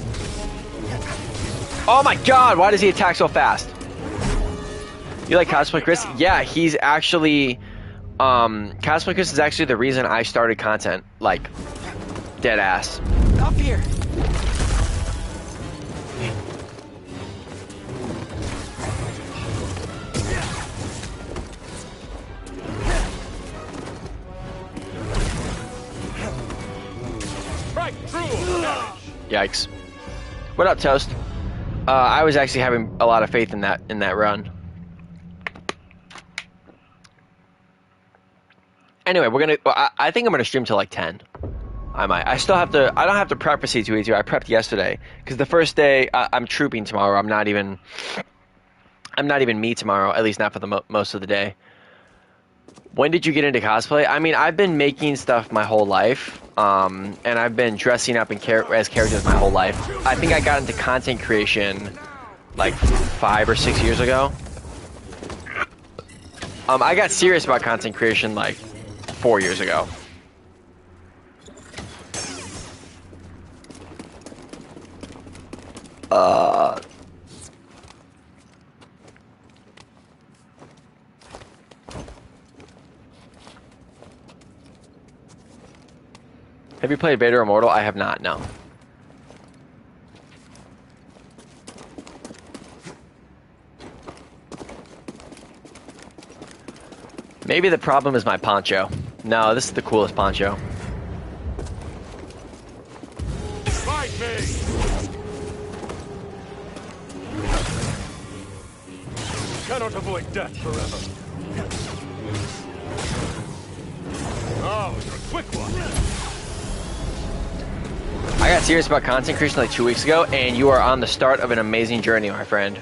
Oh my god, why does he attack so fast? You like Cosplay Chris? Yeah, he's actually Cosplay Chris is actually the reason I started content, like dead ass. Up here. Right through. Yikes. What up, Toast? I was actually having a lot of faith in that run. Anyway, I think I'm gonna stream till like 10. I might. I don't have to prep for C2E2. I prepped yesterday because the first day I'm trooping tomorrow. I'm not even I'm not even me tomorrow, at least not for the most of the day. When did you get into cosplay? I mean, I've been making stuff my whole life, and I've been dressing up as characters my whole life. I think I got into content creation like 5 or 6 years ago. I got serious about content creation like 4 years ago. Have you played Vader Immortal? I have not, no. Maybe the problem is my poncho. No, this is the coolest poncho. Fight me! Cannot avoid death forever. Oh, you're a quick one. I got serious about content creation like 2 weeks ago, and you are on the start of an amazing journey, my friend.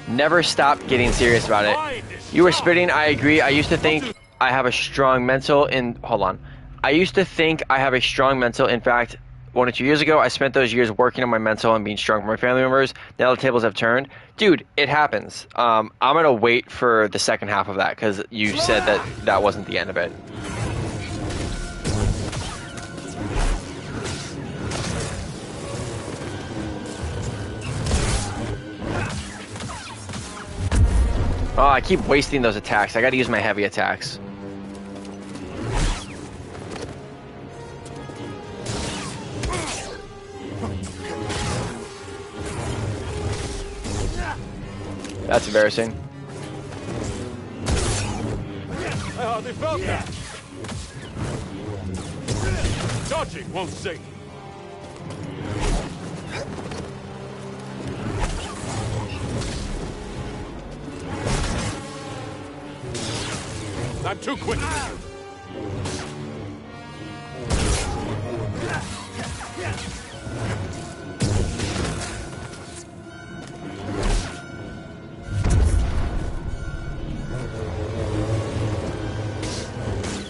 Never stop getting serious about it. You were spitting, I agree. I used to think I have a strong mental in... Hold on. I used to think I have a strong mental. In fact, 1 or 2 years ago, I spent those years working on my mental and being strong for my family members. Now the tables have turned. Dude, it happens. I'm going to wait for the second half of that, because you said that that wasn't the end of it. Oh, I keep wasting those attacks. I gotta use my heavy attacks. That's embarrassing. I hardly felt that. Dodging won't save you. I'm too quick for you.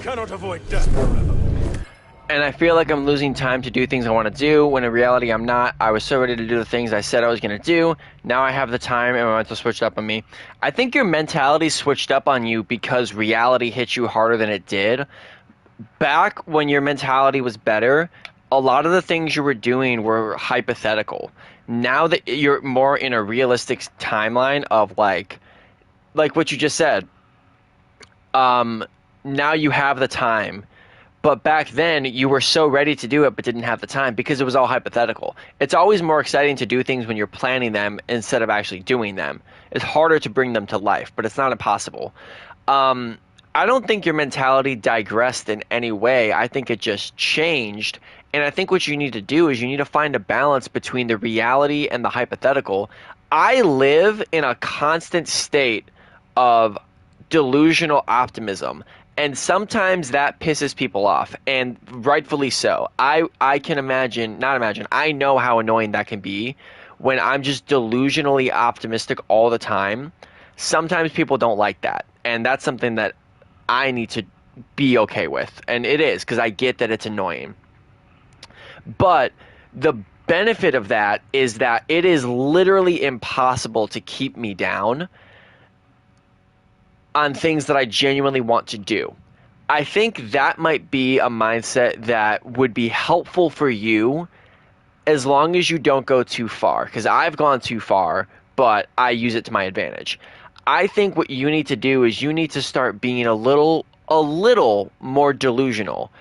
Cannot avoid death forever. And I feel like I'm losing time to do things I want to do, when in reality I'm not. I was so ready to do the things I said I was going to do. Now I have the time and my mental switched up on me. I think your mentality switched up on you because reality hit you harder than it did. Back when your mentality was better, a lot of the things you were doing were hypothetical. Now that you're more in a realistic timeline of like what you just said, now you have the time. But back then, you were so ready to do it but didn't have the time because it was all hypothetical. It's always more exciting to do things when you're planning them instead of actually doing them. It's harder to bring them to life, but it's not impossible. I don't think your mentality digressed in any way. I think it just changed. And I think what you need to do is you need to find a balance between the reality and the hypothetical. I live in a constant state of delusional optimism. And sometimes that pisses people off, and rightfully so. I know how annoying that can be when I'm just delusionally optimistic all the time. Sometimes people don't like that, and that's something that I need to be okay with. And it is, because I get that it's annoying. But the benefit of that is that it is literally impossible to keep me down on things that I genuinely want to do. I think that might be a mindset that would be helpful for you as long as you don't go too far, because I've gone too far, but I use it to my advantage. I think what you need to do is you need to start being a little more delusional.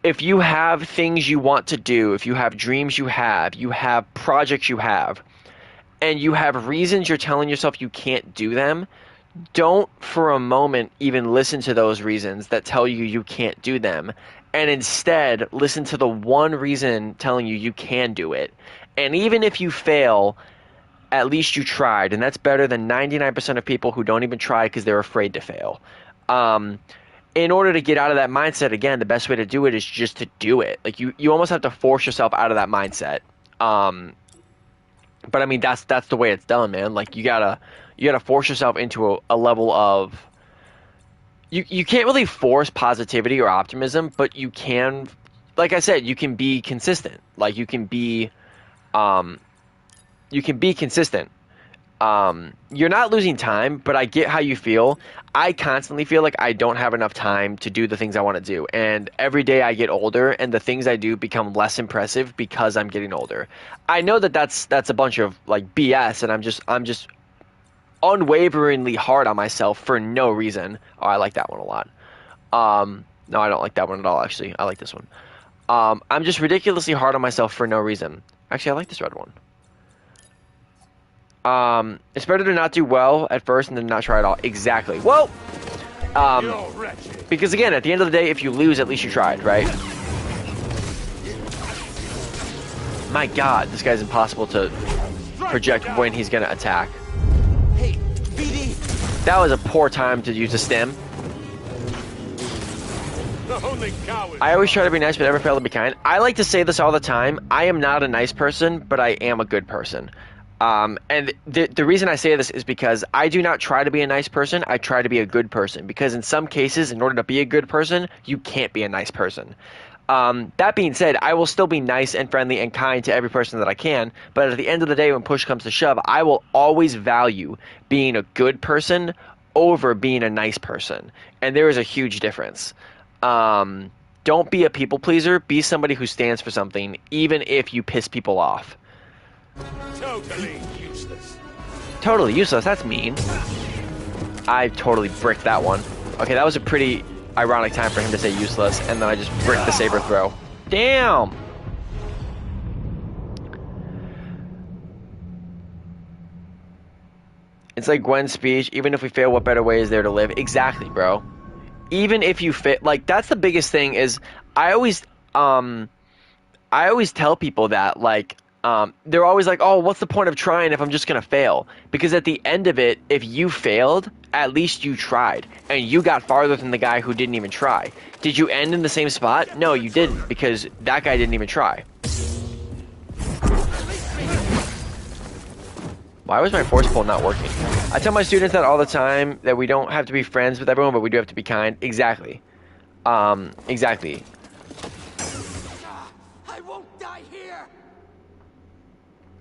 If you have things you want to do, if you have dreams you have projects you have, and you have reasons you're telling yourself you can't do them, don't for a moment even listen to those reasons that tell you you can't do them, and instead listen to the one reason telling you you can do it. And even if you fail, at least you tried, and that's better than 99% of people who don't even try because they're afraid to fail. In order to get out of that mindset, again, the best way to do it is just to do it. Like you almost have to force yourself out of that mindset. But I mean, that's the way it's done, man. Like you gotta force yourself into a level of you can't really force positivity or optimism, but you can, like I said, you can be consistent. Like you can be consistent. You're not losing time, but I get how you feel. I constantly feel like I don't have enough time to do the things I want to do. And every day I get older and the things I do become less impressive because I'm getting older. I know that that's a bunch of like BS, and I'm just unwaveringly hard on myself for no reason. Oh, I like that one a lot. No, I don't like that one at all, actually. I like this one. I'm just ridiculously hard on myself for no reason. Actually, I like this red one. It's better to not do well at first and then not try at all. Exactly. Well, because again, at the end of the day, if you lose, at least you tried, right? My God, this guy's impossible to project when he's gonna attack. Hey, BD! That was a poor time to use a stem. I always try to be nice, but never fail to be kind. I like to say this all the time. I am not a nice person, but I am a good person. And the reason I say this is because I do not try to be a nice person. I try to be a good person. Because in some cases, in order to be a good person, you can't be a nice person. That being said, I will still be nice and friendly and kind to every person that I can. But at the end of the day, when push comes to shove, I will always value being a good person over being a nice person. And there is a huge difference. Don't be a people pleaser. Be somebody who stands for something, even if you piss people off. Totally useless. Totally useless, that's mean. I totally bricked that one. Okay, that was a pretty ironic time for him to say useless, and then I just bricked the saber throw. Damn! It's like Gwen's speech, even if we fail, what better way is there to live? Exactly, bro. Even if you fit, like, that's the biggest thing is, I always tell people that, like, they're always like, oh, what's the point of trying if I'm just going to fail? Because at the end of it, if you failed, at least you tried. And you got farther than the guy who didn't even try. Did you end in the same spot? No, you didn't, because that guy didn't even try. Why was my force pull not working? I tell my students that all the time, that we don't have to be friends with everyone, but we do have to be kind. Exactly. Exactly. I won't die here!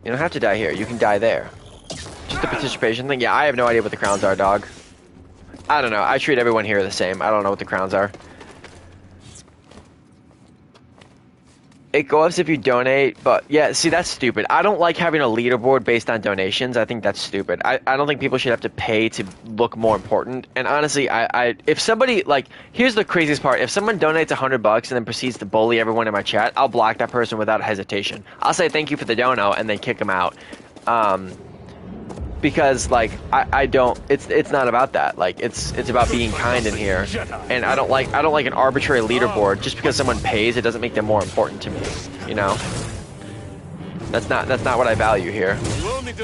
You don't have to die here. You can die there. Just a participation thing. Yeah, I have no idea what the crowns are, dog. I don't know. I treat everyone here the same. I don't know what the crowns are. It goes if you donate, but yeah, see, that's stupid. I don't like having a leaderboard based on donations. I think that's stupid. I don't think people should have to pay to look more important. And honestly, if somebody, like, here's the craziest part. If someone donates $100 and then proceeds to bully everyone in my chat, I'll block that person without hesitation. I'll say thank you for the dono and then kick them out. Because, like, I don't, it's not about that. Like, it's about being kind in here. And I don't like an arbitrary leaderboard. Just because someone pays, it doesn't make them more important to me, you know? That's not what I value here.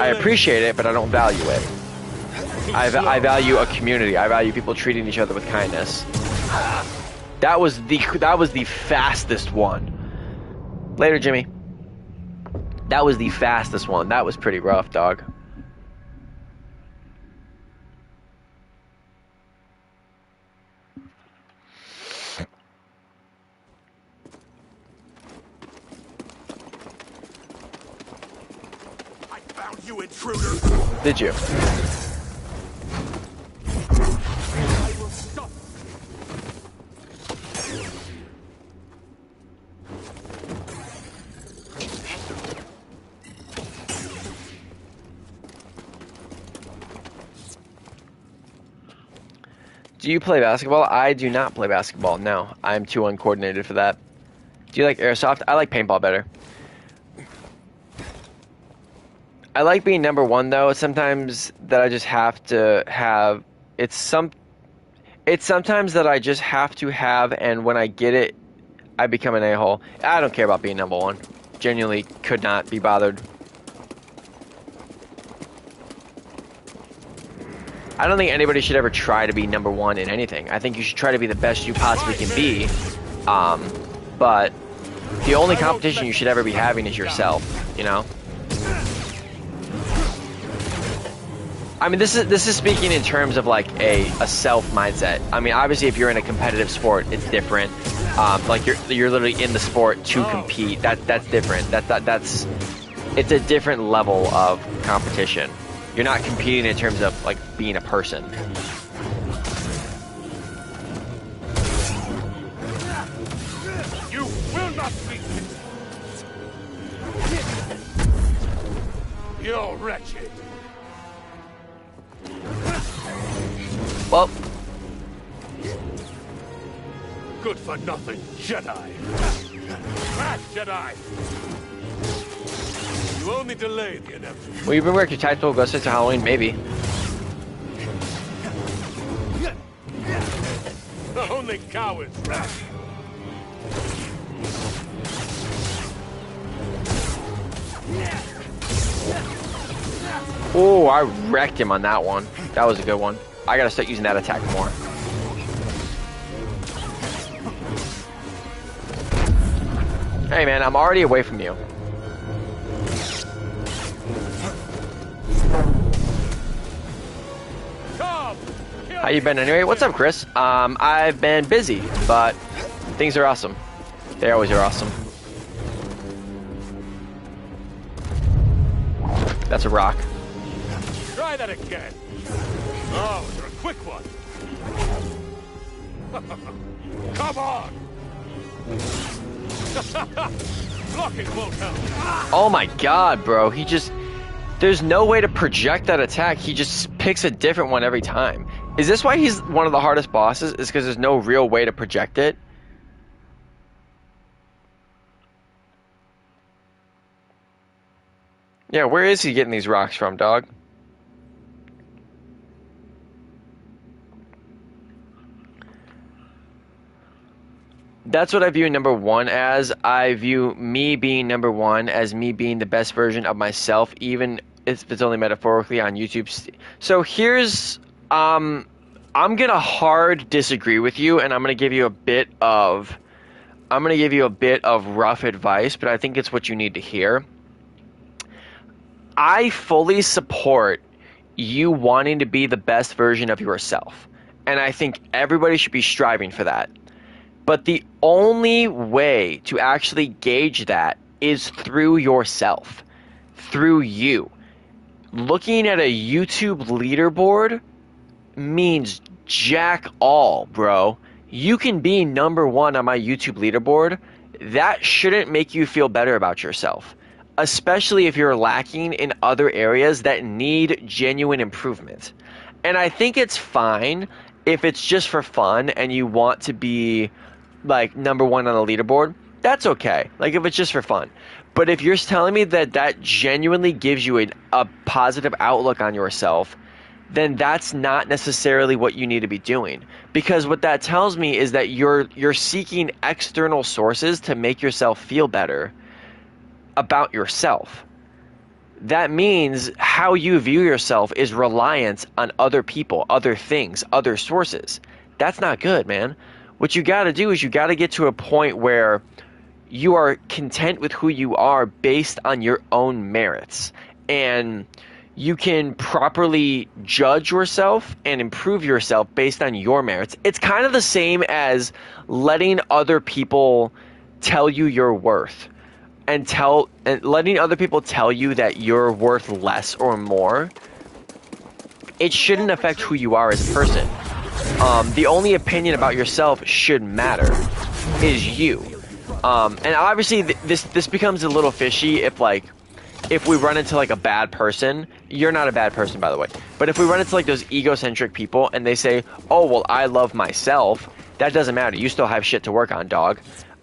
I appreciate it, but I don't value it. I value a community. I value people treating each other with kindness. That was the fastest one. Later, Jimmy. That was the fastest one. That was pretty rough, dog. You intruder! Did you? I will stop. Do you play basketball? I do not play basketball. No, I'm too uncoordinated for that. Do you like airsoft? I like paintball better. I like being number one though. Sometimes that I just have to have. It's sometimes that I just have to have, and when I get it, I become an a-hole. I don't care about being number one. Genuinely could not be bothered. I don't think anybody should ever try to be number one in anything. I think you should try to be the best you possibly can be. But the only competition you should ever be having is yourself, you know? I mean, this is speaking in terms of like a self mindset. I mean, obviously, if you're in a competitive sport, it's different. Like you're literally in the sport to compete. That's different. That's it's a different level of competition. You're not competing in terms of like being a person. You will not beat me. You're wretched. Well, Good for nothing, Jedi. Crash, Jedi. You only delay the inevitable. will you bring back your tactical ghost to Halloween? Maybe. Only cowards. Oh, I wrecked him on that one. That was a good one. I gotta start using that attack more. Hey man, I'm already away from you. How you been anyway? What's up, Chris? I've been busy, but things are awesome. They always are awesome. That's a rock. Try that again. Oh, you're a quick one. Come on. Blocking won't help. Oh my god, bro. He just... There's no way to project that attack. He just picks a different one every time. Is this why he's one of the hardest bosses? Is because there's no real way to project it? Yeah, where is he getting these rocks from, dog? That's what I view number one as. I view me being number one as me being the best version of myself, even if it's only metaphorically on YouTube. So here's, I'm gonna hard disagree with you, and I'm gonna give you a bit of rough advice, but I think it's what you need to hear. I fully support you wanting to be the best version of yourself, and I think everybody should be striving for that. But the only way to actually gauge that is through yourself, through you. Looking at a YouTube leaderboard means jack all, bro. You can be number one on my YouTube leaderboard. That shouldn't make you feel better about yourself, especially if you're lacking in other areas that need genuine improvement. And I think it's fine if it's just for fun and you want to be like number one on the leaderboard. That's okay, like if it's just for fun. But if you're telling me that that genuinely gives you a positive outlook on yourself, then that's not necessarily what you need to be doing. Because what that tells me is that you're seeking external sources to make yourself feel better about yourself. That means how you view yourself is reliant on other people, other things, other sources. That's not good, man. What you got to do is you got to get to a point where you are content with who you are based on your own merits. And you can properly judge yourself and improve yourself based on your merits. It's kind of the same as letting other people tell you your worth and letting other people tell you that you're worth less or more. It shouldn't affect who you are as a person. The only opinion about yourself should matter is you. And obviously this becomes a little fishy if we run into like a bad person. You're not a bad person, by the way. But if we run into like those egocentric people and they say, oh, well, I love myself, that doesn't matter. You still have shit to work on, dog.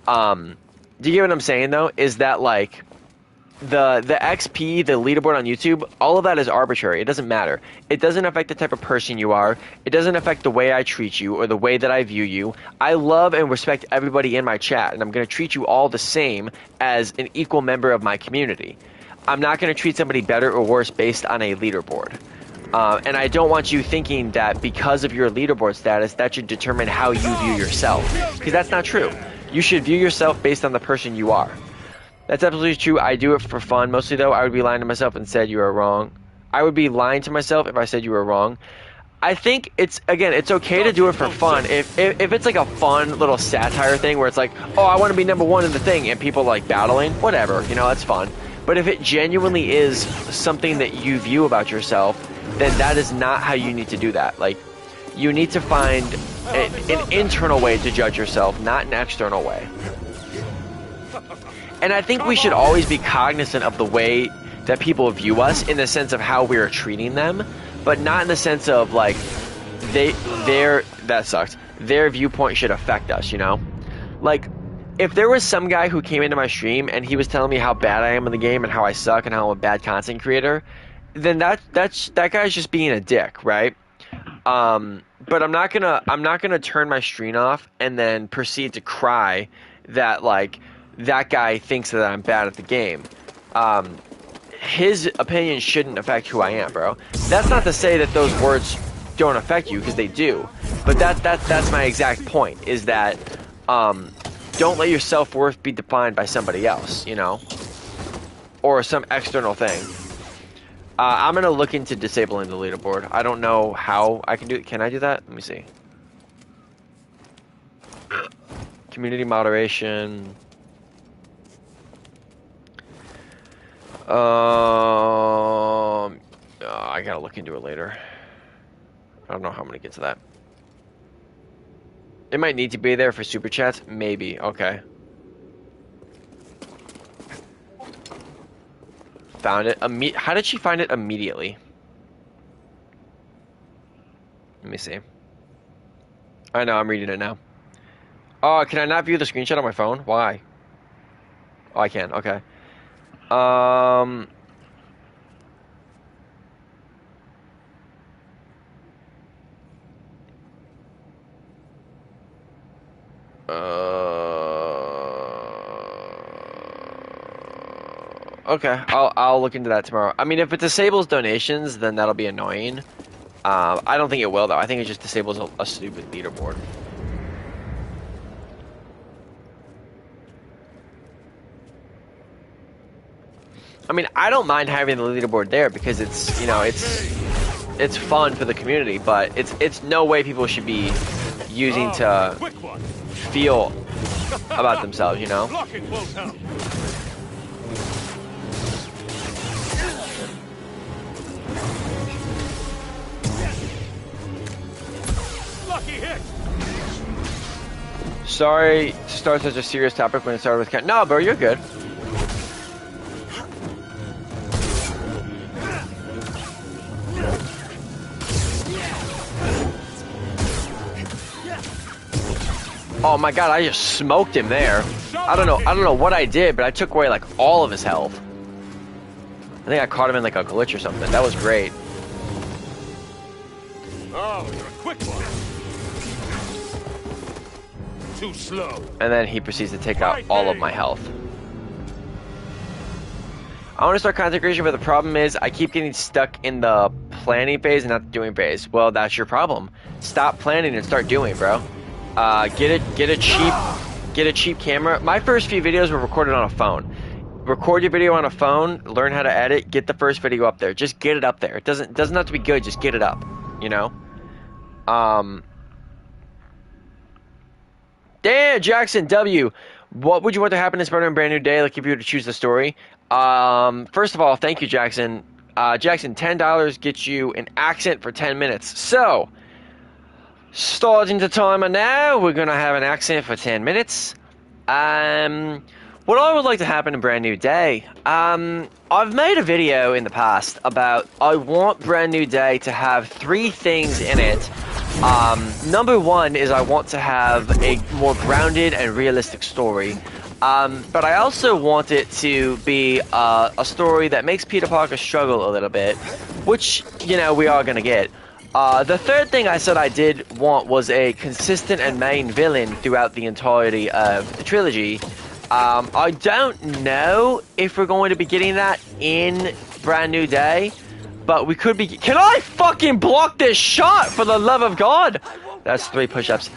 Do you get what I'm saying, though? Is that like the XP, the leaderboard on YouTube, all of that is arbitrary. It doesn't matter. It doesn't affect the type of person you are. It doesn't affect the way I treat you or the way that I view you. I love and respect everybody in my chat, and I'm going to treat you all the same as an equal member of my community. I'm not going to treat somebody better or worse based on a leaderboard. And I don't want you thinking that because of your leaderboard status, that should determine how you view yourself. Because that's not true. You should view yourself based on the person you are. That's absolutely true. I do it for fun. Mostly, though, I would be lying to myself and said you are wrong. I would be lying to myself if I said you were wrong. I think it's okay to do it for fun. If it's like a fun little satire thing where it's like, oh, I want to be number one in the thing, and people like battling, whatever, you know, that's fun. But if it genuinely is something that you view about yourself, then that is not how you need to do that. Like, you need to find an internal way to judge yourself, not an external way. And I think we should always be cognizant of the way that people view us in the sense of how we're treating them, but not in the sense of like that sucks. Their viewpoint should affect us, you know? Like, if there was some guy who came into my stream and he was telling me how bad I am in the game and how I suck and how I'm a bad content creator, then that guy's just being a dick, right? But I'm not gonna turn my stream off and then proceed to cry that like that guy thinks that I'm bad at the game. His opinion shouldn't affect who I am, bro. That's not to say that those words don't affect you, because they do. But that's my exact point, is that don't let your self-worth be defined by somebody else, you know? Or some external thing. I'm going to look into disabling the leaderboard. I don't know how I can do it. Can I do that? Let me see. Community moderation. I gotta look into it later. I don't know how I'm gonna get to that. It might need to be there for super chats. Maybe. Okay. Found it. How did she find it immediately? Let me see. I know. I'm reading it now. Oh, can I not view the screenshot on my phone? Why? Oh, I can. Okay. Okay, I'll look into that tomorrow. I mean, if it disables donations, then that'll be annoying. I don't think it will, though. I think it just disables a stupid leaderboard. I mean, I don't mind having the leaderboard there because it's, you know, it's fun for the community, but it's no way people should be using to feel about themselves, you know? Sorry to start such a serious topic when it started with no, bro, you're good. Oh my god, I just smoked him there. I don't know what I did, but I took away like all of his health. I think I caught him in like a glitch or something. That was great. Oh, you're a quick one. Too slow. And then he proceeds to take out all of my health. I want to start content creation, but the problem is I keep getting stuck in the planning phase and not the doing phase. Well, that's your problem. Stop planning and start doing, bro. Get a cheap camera. My first few videos were recorded on a phone. Record your video on a phone, learn how to edit, get the first video up there. Just get it up there. It doesn't have to be good, just get it up, you know? Damn, Jackson W. What would you want to happen in Spider-Man Brand New Day? Like if you were to choose the story. First of all, thank you, Jackson. Jackson, $10 gets you an accent for 10 minutes. So, starting the timer now, we're going to have an accent for 10 minutes. What I would like to happen in Brand New Day, I've made a video in the past about I want Brand New Day to have 3 things in it. Number 1 is I want to have a more grounded and realistic story. But I also want it to be a story that makes Peter Parker struggle a little bit, which, you know, we are going to get. The third thing I said I did want was a consistent and main villain throughout the entirety of the trilogy. I don't know if we're going to be getting that in Brand New Day, but we could be. Can I fucking block this shot for the love of God? That's 3 push-ups.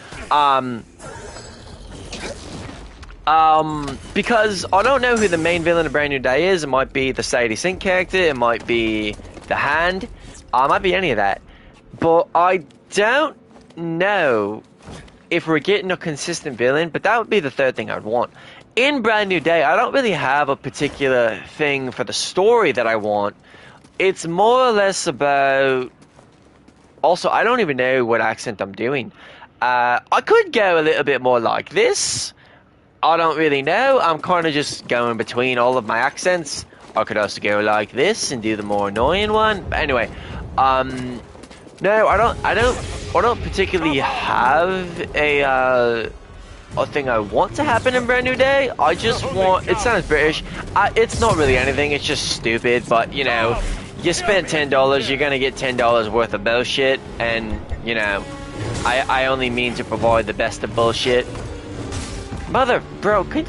Because I don't know who the main villain of Brand New Day is. It might be the Sadie Sink character. It might be the hand. Might be any of that. But I don't know if we're getting a consistent villain, but that would be the third thing I'd want. In Brand New Day, I don't really have a particular thing for the story that I want. It's more or less about... Also, I don't even know what accent I'm doing. I could go a little bit more like this. I don't really know. I'm kind of just going between all of my accents. I could also go like this and do the more annoying one. But anyway, no, I don't particularly have a thing I want to happen in Brand New Day. I just want... It sounds British. It's not really anything. It's just stupid. But, you know, you spend $10, you're going to get $10 worth of bullshit. And, you know, I only mean to provide the best of bullshit. Mother, bro, can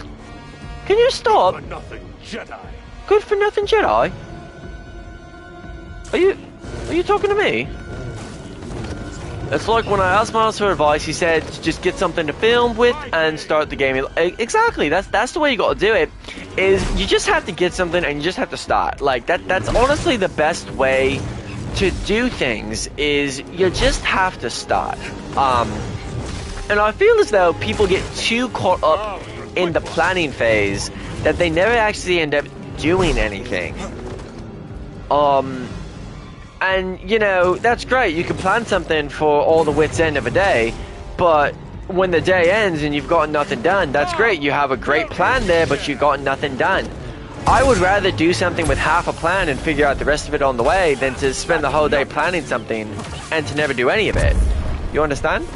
you stop? Good for nothing Jedi. Good for nothing Jedi? Are you talking to me? It's like when I asked Miles for advice, he said just get something to film with and start the game. Exactly, that's the way you gotta do it. Is you just have to get something and you just have to start. Like that's honestly the best way to do things, is you just have to start. And I feel as though people get too caught up in the planning phase that they never actually end up doing anything. And, you know, that's great. You can plan something for all the wits' end of a day, but when the day ends and you've got nothing done, that's great. You have a great plan there, but you got nothing done. I would rather do something with half a plan and figure out the rest of it on the way than to spend the whole day planning something and to never do any of it. You understand?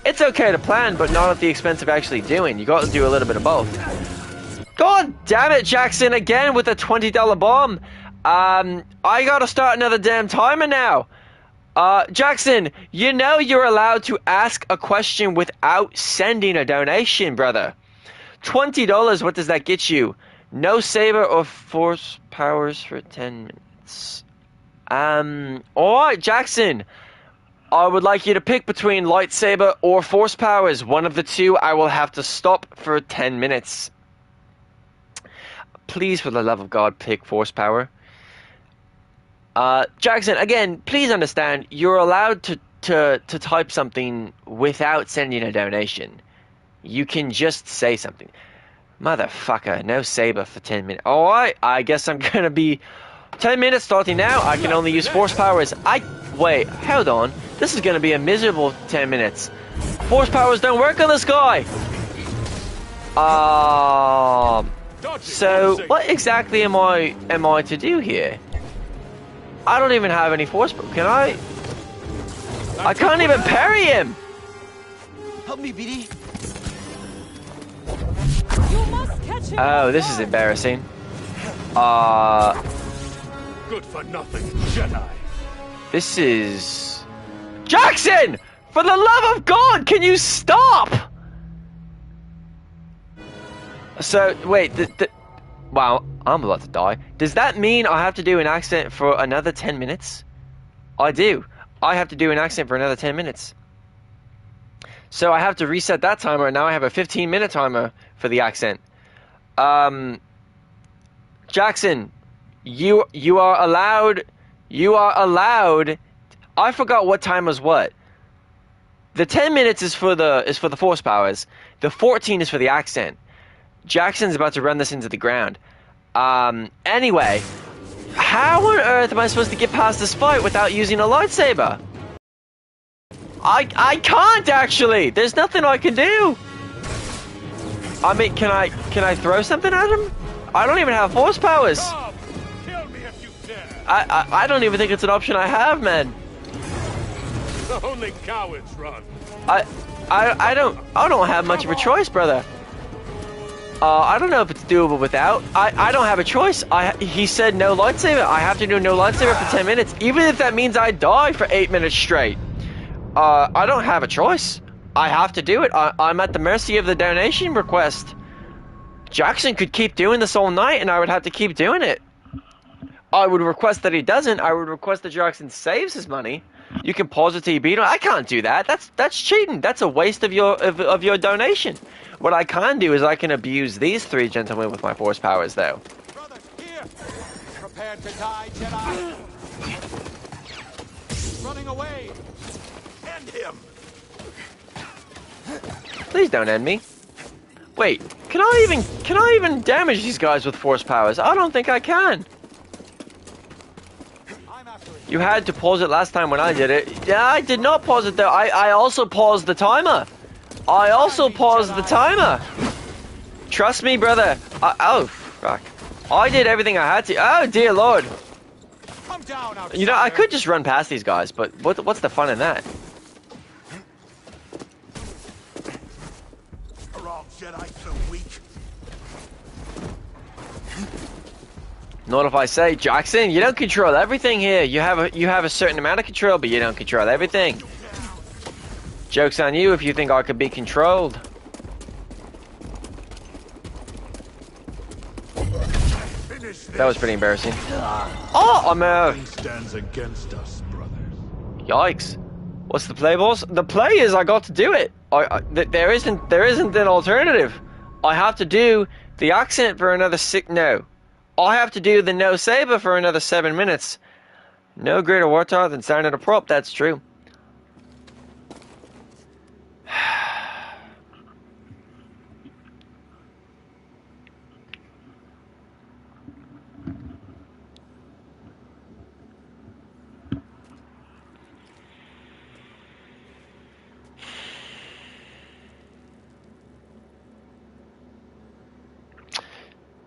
It's okay to plan, but not at the expense of actually doing. You got to do a little bit of both. God damn it, Jackson, again with a $20 bomb. I gotta start another damn timer now. Jackson, you know you're allowed to ask a question without sending a donation, brother. $20, what does that get you? No saber or force powers for 10 minutes. Alright, Jackson. I would like you to pick between lightsaber or force powers. One of the two, I will have to stop for 10 minutes. Please, for the love of God, pick force power. Jackson, again, please understand, you're allowed to type something without sending a donation. You can just say something. Motherfucker, no saber for 10 minutes. Alright, I guess I'm gonna be 10 minutes starting now. I can only use force powers. Wait, hold on. This is gonna be a miserable 10 minutes. Force powers don't work on this guy. So what exactly am I to do here? I don't even have any force. Can I? I can't even parry him. Help me, BD. Oh, this is embarrassing. Good for nothing Jedi. This is... Jackson! For the love of God, can you stop? So, wait, wow, I'm about to die. Does that mean I have to do an accent for another 10 minutes? I do. I have to do an accent for another 10 minutes. So I have to reset that timer, and now I have a 15-minute timer for the accent. Jackson, you are allowed... I forgot what time was what. The 10 minutes is for the force powers. The 14 is for the accent. Jackson's about to run this into the ground. Anyway, how on earth am I supposed to get past this fight without using a lightsaber? I can't actually. There's nothing I can do. I mean, can I throw something at him? I don't even have force powers. Kill me if you dare. I don't even think it's an option I have, man. Only cowards run. I don't have much of a choice, brother. I don't know if it's doable without. I don't have a choice. He said no lightsaber. I have to do no lightsaber for 10 minutes, even if that means I die for 8 minutes straight. I don't have a choice. I have to do it. I'm at the mercy of the donation request. Jackson could keep doing this all night, and I would have to keep doing it. I would request that he doesn't. I would request that Jackson saves his money. You can pause it till you beat him. I can't do that. That's cheating. That's a waste of your donation. What I can do is I can abuse these three gentlemen with my force powers, though. Brother, here. Prepare to die, Jedi. Running away. End him. Please don't end me. Wait, can I even damage these guys with force powers? I don't think I can. You had to pause it last time when I did it. Yeah, I did not pause it though. I also paused the timer. I also paused the timer. Trust me, brother. Oh, fuck. I did everything I had to. Oh, dear Lord. Come down, outsider. You know, I could just run past these guys, but what's the fun in that? Are all Jedi so weak? Not if I say, Jackson, you don't control everything here. You have a certain amount of control, but you don't control everything. Joke's on you if you think I could be controlled. That was pretty embarrassing. Oh, I'm He stands against us, brothers. Yikes. What's the play, boss? The play is I got to do it. There isn't an alternative. I have to do the accent for another no. I have to do the no saber for another 7 minutes. No greater warthog than standing a prop, that's true.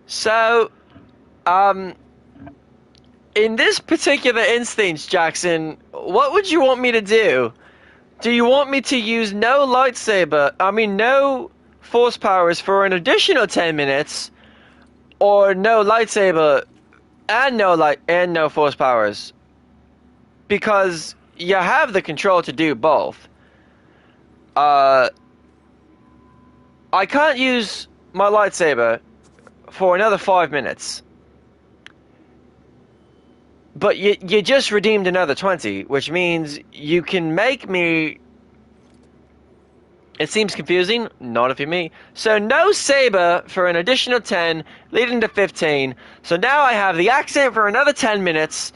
So, in this particular instance, Jackson, what would you want me to do? Do you want me to use no force powers for an additional 10 minutes, or no lightsaber and no force powers? Because you have the control to do both. I can't use my lightsaber for another 5 minutes. But you just redeemed another 20, which means you can make me... It seems confusing, not if you're me. So no saber for an additional 10, leading to 15. So now I have the accent for another 10 minutes.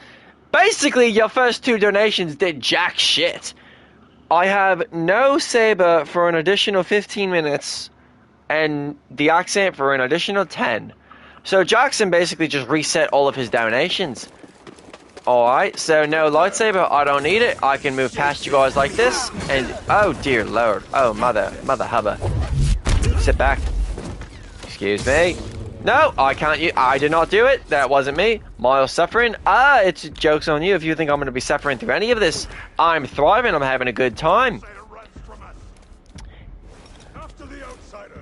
Basically, your first two donations did jack shit. I have no saber for an additional 15 minutes, and the accent for an additional 10. So Jackson basically just reset all of his donations. Alright, so no lightsaber, I don't need it. I can move past you guys like this, and oh dear Lord. Oh, mother hubba. Sit back. Excuse me. No, I can't I did not do it. That wasn't me. Miles suffering. It's joke's on you if you think I'm going to be suffering through any of this. I'm thriving, I'm having a good time. After the outsider.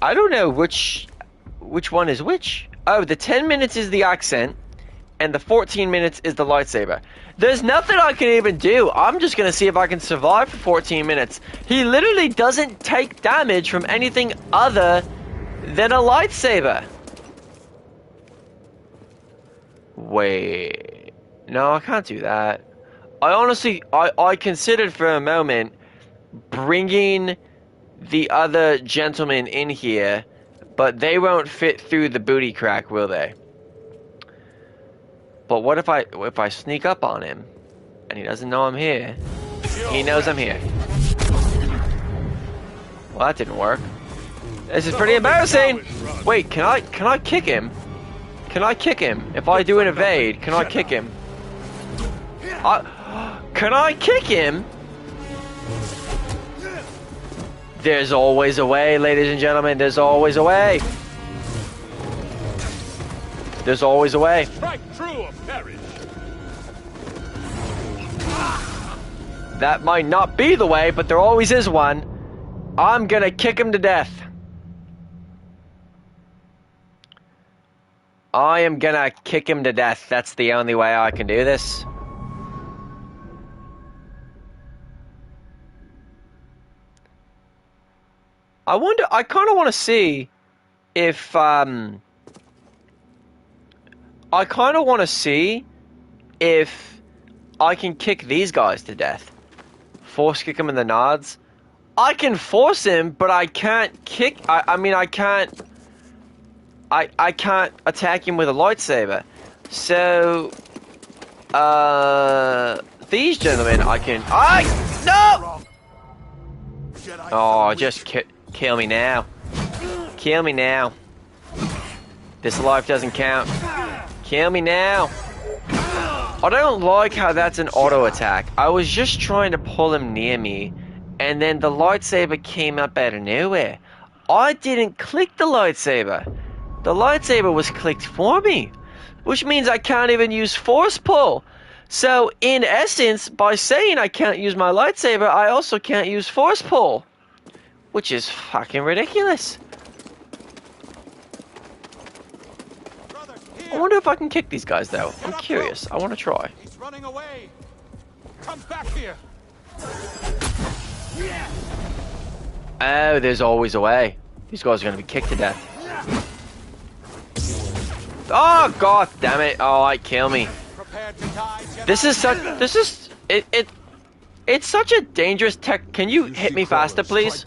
I don't know which one is which. Oh, the 10 minutes is the accent, and the 14 minutes is the lightsaber. There's nothing I can even do. I'm just going to see if I can survive for 14 minutes. He literally doesn't take damage from anything other than a lightsaber. Wait. No, I can't do that. I honestly, I considered for a moment bringing the other gentleman in here, but they won't fit through the booty crack, will they? But what if I sneak up on him and he doesn't know I'm here? He knows I'm here. Well, that didn't work. This is pretty embarrassing. Wait, can I kick him? Can I kick him? If I do an evade, can I kick him? Can I kick him? There's always a way, ladies and gentlemen. There's always a way. There's always a way. Strike true or perish. That might not be the way, but there always is one. I'm gonna kick him to death. I am gonna kick him to death. That's the only way I can do this. I wonder, I kind of want to see if, I kind of want to see if I can kick these guys to death. Force kick him in the nods. I can force him, but I can't kick, I mean, I can't I can't attack him with a lightsaber. So, these gentlemen, I can. No! Oh, just kill me now. Kill me now. This life doesn't count. Kill me now. I don't like how that's an auto attack. I was just trying to pull him near me, and then the lightsaber came up out of nowhere. I didn't click the lightsaber. The lightsaber was clicked for me, which means I can't even use force pull. So, in essence, by saying I can't use my lightsaber, I also can't use force pull, which is fucking ridiculous. I wonder if I can kick these guys, though. I'm curious. I want to try. He's running away. Come back here. Oh, there's always a way. These guys are going to be kicked to death. Oh, god damn it. Oh, kill me. This is such... It's such a dangerous tech... Can you hit me faster, please?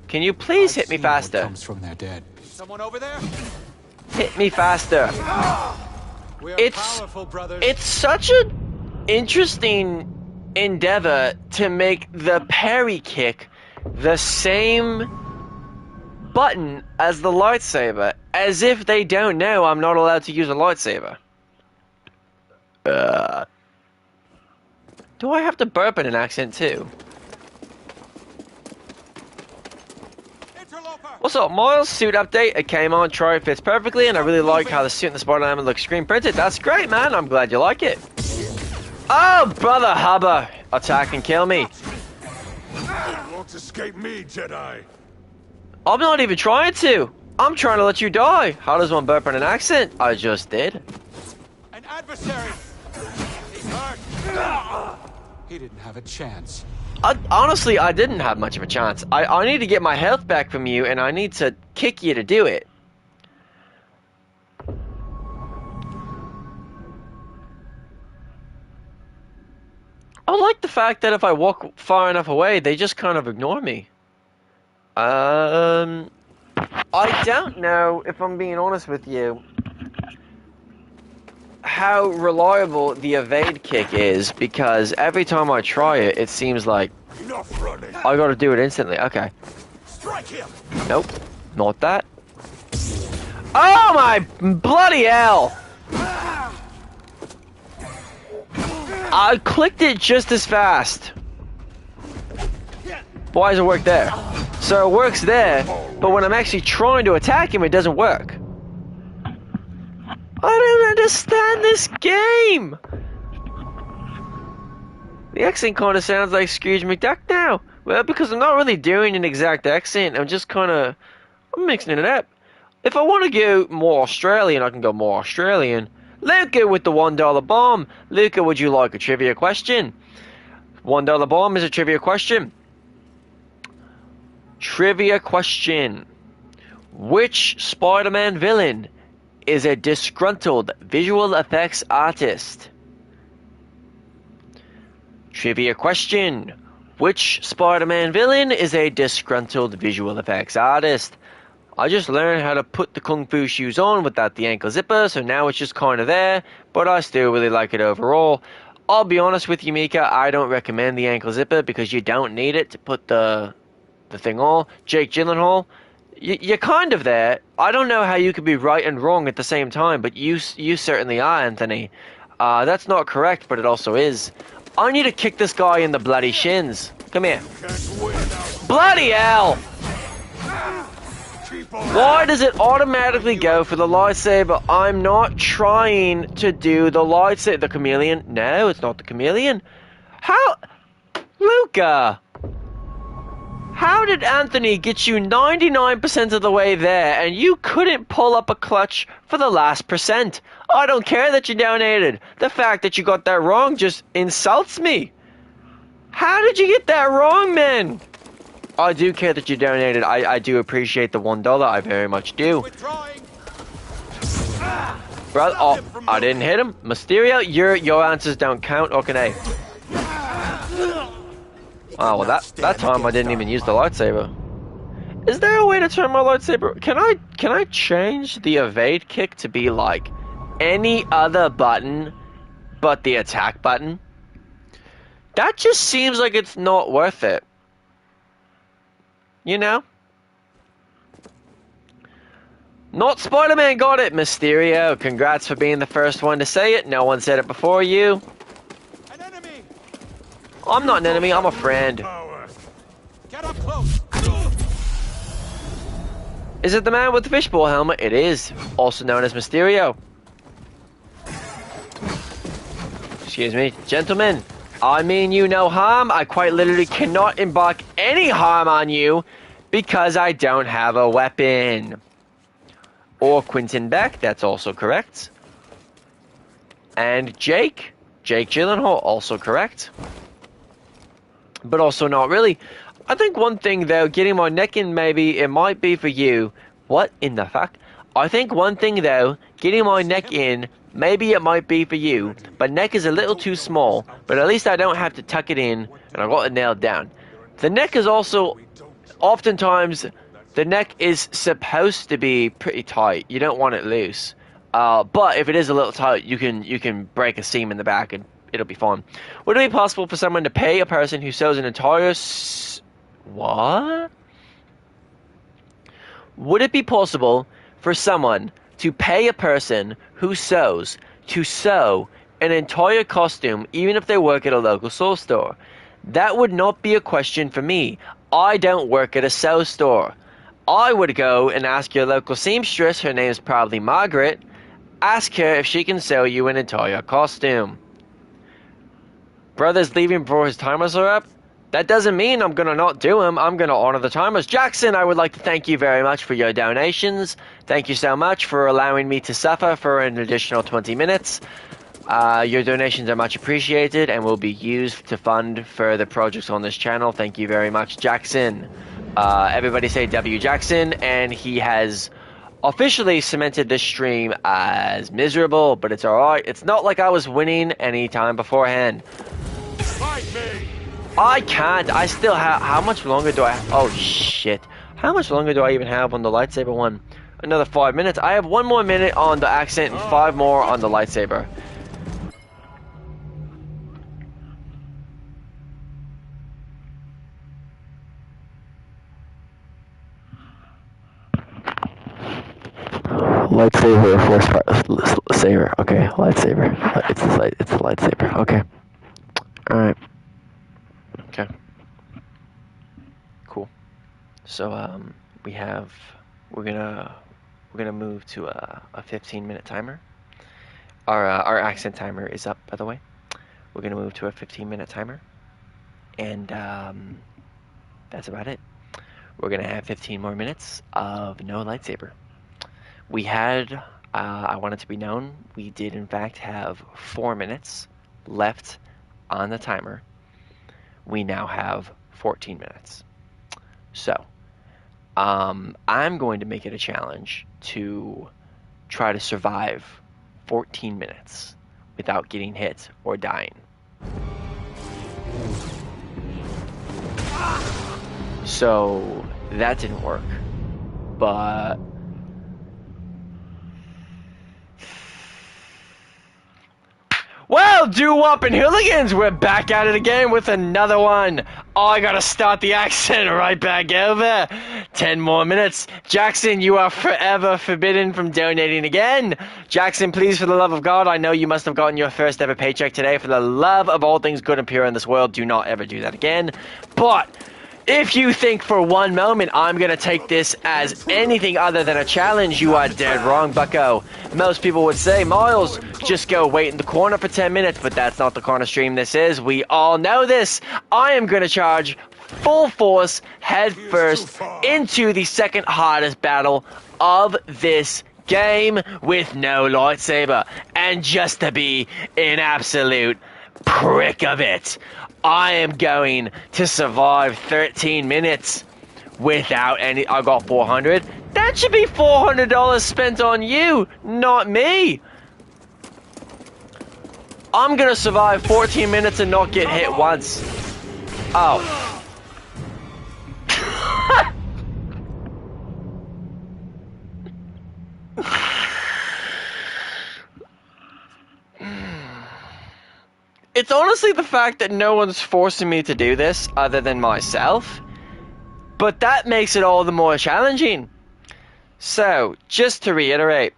Can you please hit me faster? Comes from their dead. Someone over there? Hit me faster. It's such an interesting endeavor to make the parry kick the same button as the lightsaber, as if they don't know I'm not allowed to use a lightsaber. Do I have to burp in an accent too? What's up, Miles? Suit update. It came on. Try it fits perfectly, and I really like how the suit and the spider helmet look screen printed. That's great, man. I'm glad you like it. Oh, brother Hubba. Attack and kill me. You won't escape me, Jedi. I'm not even trying to. I'm trying to let you die. How does one burp in an accent? I just did. An adversary. He's hurt. He didn't have a chance. Honestly, I didn't have much of a chance. I need to get my health back from you, and I need to kick you to do it. I like the fact that if I walk far enough away, they just kind of ignore me. I don't know, if I'm being honest with you, how reliable the evade kick is, because every time I try it, it seems like I gotta do it instantly. Okay. Strike him. Nope. Not that. Oh my bloody hell! I clicked it just as fast. Why does it work there? So it works there, but when I'm actually trying to attack him, it doesn't work. I don't understand this game! The accent kind of sounds like Scrooge McDuck now. Well, because I'm not really doing an exact accent, I'm just kind of... I'm mixing it up. If I want to go more Australian, I can go more Australian. Luca with the $1 bomb. Luca, would you like a trivia question? $1 bomb is a trivia question. Trivia question. Which Spider-Man villain is a disgruntled visual effects artist? Trivia question. Which Spider-Man villain is a disgruntled visual effects artist? I just learned how to put the kung fu shoes on without the ankle zipper, so now it's just kind of there, but I still really like it overall. I'll be honest with you, Mika, I don't recommend the ankle zipper because you don't need it to put the thing on. Jake Gyllenhaal, you're kind of there. I don't know how you could be right and wrong at the same time, but you certainly are, Anthony. That's not correct, but it also is. I need to kick this guy in the bloody shins. Come here. Bloody hell! Why does it automatically go for the lightsaber? I'm not trying to do the lightsaber. The chameleon? No, it's not the chameleon. How? Luca! How did Anthony get you 99% of the way there and you couldn't pull up a clutch for the last percent? I don't care that you donated. The fact that you got that wrong just insults me. How did you get that wrong, man? I do care that you donated. I do appreciate the $1. I very much do. Bro, oh, I didn't hit him. Mysterio, your answers don't count. Okay. Oh, well, that time I didn't even use the lightsaber. Is there a way to turn my lightsaber? Can I change the evade kick to be like any other button but the attack button? That just seems like it's not worth it. You know? Not Spider-Man got it, Mysterio. Congrats for being the first one to say it. No one said it before you. An enemy! I'm not an enemy, I'm a friend. Power. Get up close! Is it the man with the fishbowl helmet? It is. Also known as Mysterio. Excuse me. Gentlemen, I mean you no harm. I quite literally cannot embark any harm on you because I don't have a weapon. Or Quentin Beck, that's also correct. And Jake Gyllenhaal, also correct. But also not really. I think one thing though, getting my neck in maybe, it might be for you. What in the fuck? I think one thing though, getting my neck in, maybe it might be for you. But neck is a little too small, but at least I don't have to tuck it in, and I got it nailed down. The neck is also, oftentimes, the neck is supposed to be pretty tight. You don't want it loose. But if it is a little tight, you can break a seam in the back and it'll be fine. Would it be possible for someone to pay a person who sews an entire what? Would it be possible for someone to pay a person who sews to sew an entire costume even if they work at a local sew store? That would not be a question for me. I don't work at a sew store. I would go and ask your local seamstress, her name is probably Margaret, ask her if she can sew you an entire costume. Brother's leaving before his timers are up? That doesn't mean I'm gonna not do them. I'm gonna honor the timers. Jackson, I would like to thank you very much for your donations. Thank you so much for allowing me to suffer for an additional 20 minutes. Your donations are much appreciated and will be used to fund further projects on this channel. Thank you very much, Jackson. Everybody say W Jackson, and he has officially cemented this stream as miserable, but it's alright. It's not like I was winning any time beforehand. Fight me! I can't. I still have... How much longer do I... Oh, shit. How much longer do I even have on the lightsaber one? Another 5 minutes. I have 1 more minute on the accent and 5 more on the lightsaber. Lightsaber, force saber. Okay, lightsaber. It's a lightsaber. Okay. All right. Okay. Cool. So we're gonna move to a 15-minute timer. Our accent timer is up, by the way. We're gonna move to a 15-minute timer, and that's about it. We're gonna have 15 more minutes of no lightsaber. We had, I want it to be known, we did in fact have 4 minutes left on the timer. We now have 14 minutes. So, I'm going to make it a challenge to try to survive 14 minutes without getting hit or dying. So, that didn't work. But... Well, doo-wop and hooligans, we're back at it again with another one. Oh, I gotta start the accent right back over. 10 more minutes. Jackson, you are forever forbidden from donating again. Jackson, please, for the love of God, I know you must have gotten your first ever paycheck today. For the love of all things good and pure in this world, do not ever do that again. But... if you think for one moment I'm gonna take this as anything other than a challenge, you are dead wrong, bucko. Most people would say, Miles, just go wait in the corner for 10 minutes, but that's not the corner stream this is. We all know this. I am gonna charge full force, head first, into the second hardest battle of this game with no lightsaber. And just to be an absolute prick of it, I am going to survive 13 minutes without any... I got 400. That should be $400 spent on you, not me. I'm gonna survive 14 minutes and not get hit once. Oh. It's honestly the fact that no one's forcing me to do this other than myself. But that makes it all the more challenging. So, just to reiterate,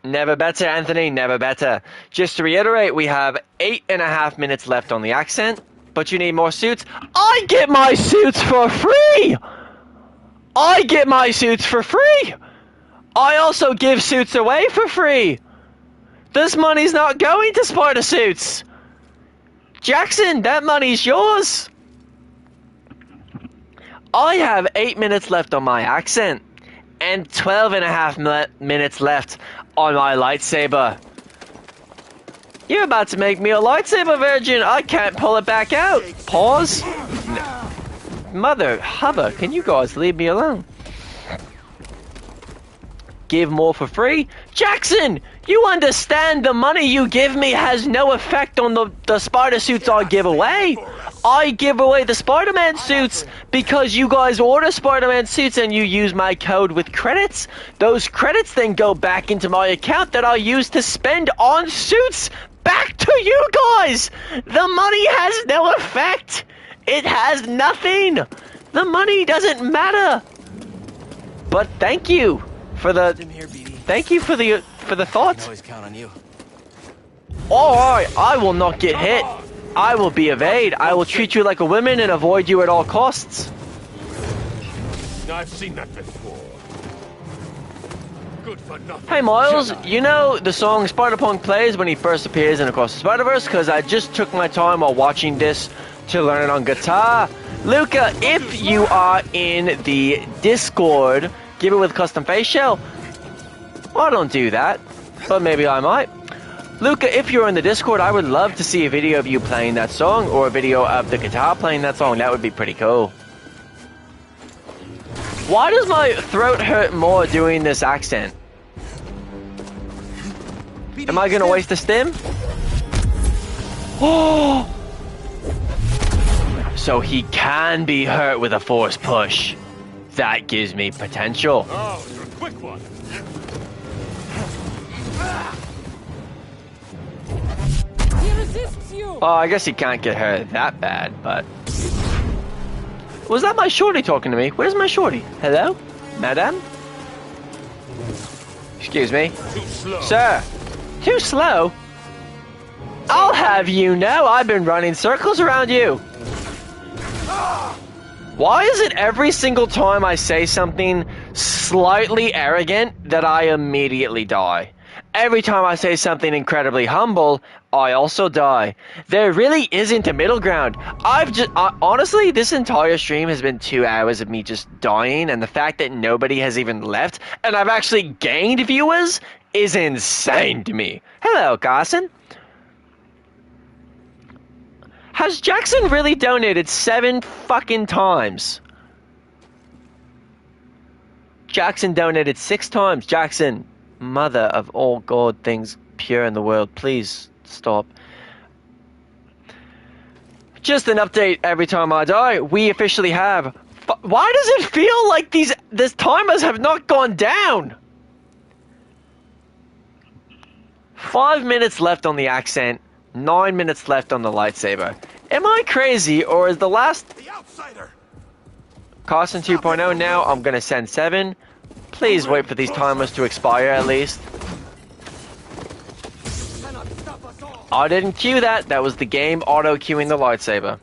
never better, Anthony, never better. Just to reiterate, we have 8.5 minutes left on the accent, but you need more suits. I get my suits for free! I get my suits for free! I also give suits away for free! This money's not going to Spider suits! Jackson, that money's yours! I have 8 minutes left on my accent, and 12.5 minutes left on my lightsaber. You're about to make me a lightsaber virgin. I can't pull it back out. Pause. No. Mother, Hubba, can you guys leave me alone? Give more for free? Jackson, you understand the money you give me has no effect on the spider suits I give away. I give away the Spider-Man suits because you guys order Spider-Man suits and you use my code with credits. Those credits then go back into my account that I use to spend on suits back to you guys. The money has no effect. It has nothing. The money doesn't matter. But thank you for the thoughts. Always count on you. Alright, I will not get hit. I will be evade. I will treat you like a woman and avoid you at all costs. I've seen that before. Good for nothing. Hey Miles, you know the song Spider-Punk plays when he first appears in Across the Spider-Verse? Because I just took my time while watching this to learn it on guitar. Luca, if you are in the Discord, give it with custom face shell. I don't do that, but maybe I might. Luca, if you're in the Discord, I would love to see a video of you playing that song, or a video of the guitar playing that song. That would be pretty cool. Why does my throat hurt more doing this accent? Am I gonna waste a stim? Oh! So he can be hurt with a force push. That gives me potential. Oh, you're a quick one. He resists you. Oh, I guess he can't get hurt that bad, but... Was that my shorty talking to me? Where's my shorty? Hello? Madam? Excuse me. Too slow. Sir, too slow? I'll have you know I've been running circles around you. Why is it every single time I say something slightly arrogant that I immediately die? Every time I say something incredibly humble, I also die. There really isn't a middle ground. Honestly, this entire stream has been 2 hours of me just dying, and the fact that nobody has even left, and I've actually gained viewers, is insane to me. Hello, Carson. Has Jackson really donated 7 fucking times? Jackson donated 6 times. Jackson, mother of all God things pure in the world, please stop. Just an update every time I die. We officially have... Why does it feel like these timers have not gone down? 5 minutes left on the accent. 9 minutes left on the lightsaber. Am I crazy, or is the last... The outsider. Carson 2.0 now, I'm gonna send 7. Please wait for these timers to expire at least. I didn't cue that. That was the game auto-queuing the lightsaber.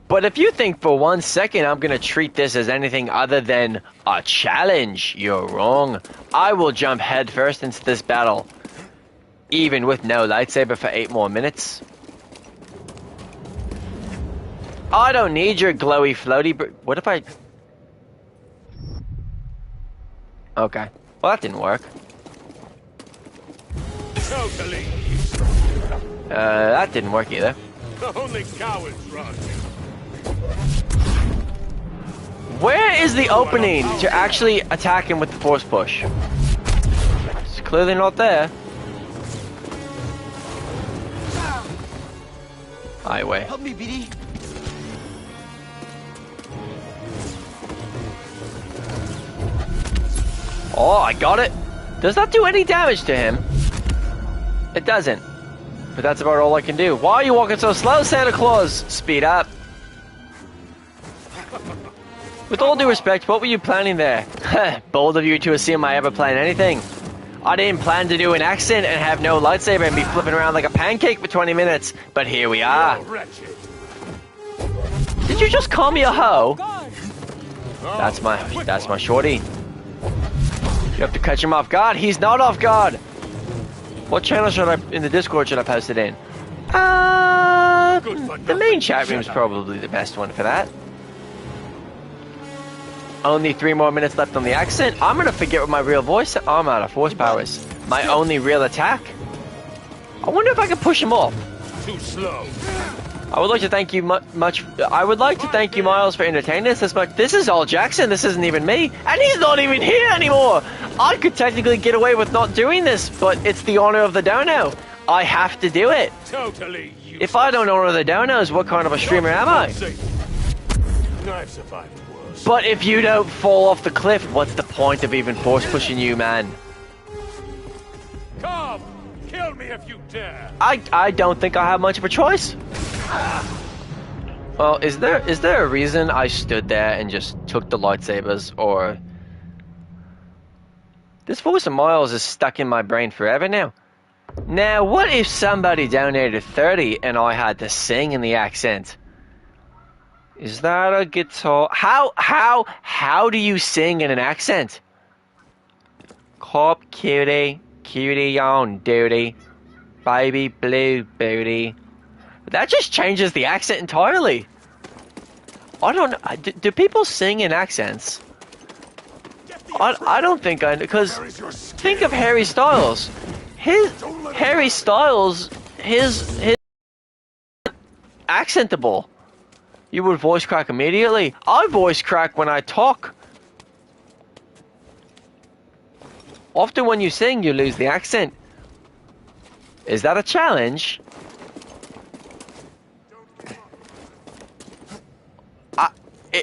But if you think for 1 second I'm gonna treat this as anything other than a challenge, you're wrong. I will jump headfirst into this battle, even with no lightsaber for 8 more minutes. I don't need your glowy floaty. What if I... Okay. Well, that didn't work. Totally. That didn't work either. Only cowards run. Where is the opening to actually attack him with the force push? It's clearly not there. Highway. Help me, BD. Oh, I got it. Does that do any damage to him? It doesn't. But that's about all I can do. Why are you walking so slow, Santa Claus? Speed up. With all due respect, what were you planning there? Bold of you to assume I ever planned anything. I didn't plan to do an accent and have no lightsaber and be flipping around like a pancake for 20 minutes, but here we are. Did you just call me a hoe? That's my shorty. You have to catch him off guard. He's not off guard. What channel should I, in the Discord, should I post it in? The main chat room is probably the best one for that. Only 3 more minutes left on the accent. I'm gonna forget what my real voice. Oh, I'm out of force powers. My only real attack. I wonder if I can push him off. Too slow. I would like to thank you I would like to thank you, Miles, for entertaining us this much. This is all Jackson. This isn't even me, and he's not even here anymore. I could technically get away with not doing this, but it's the honor of the dono. I have to do it. Totally. If I don't honor the donos, what kind of a streamer am I? I've survived worse. But if you don't fall off the cliff, what's the point of even force pushing you, man? Come, kill me if you dare. I don't think I have much of a choice. Well, is there a reason I stood there and just took the lightsabers, or this voice of Miles is stuck in my brain forever now? Now, what if somebody donated 30 and I had to sing in the accent? Is that a guitar? How do you sing in an accent? Cop cutie, cutie on duty, baby blue booty. That just changes the accent entirely. I don't know. Do people sing in accents? I don't think I, because think of Harry Styles. His accentable. You would voice crack immediately. I voice crack when I talk. Often when you sing, you lose the accent. Is that a challenge?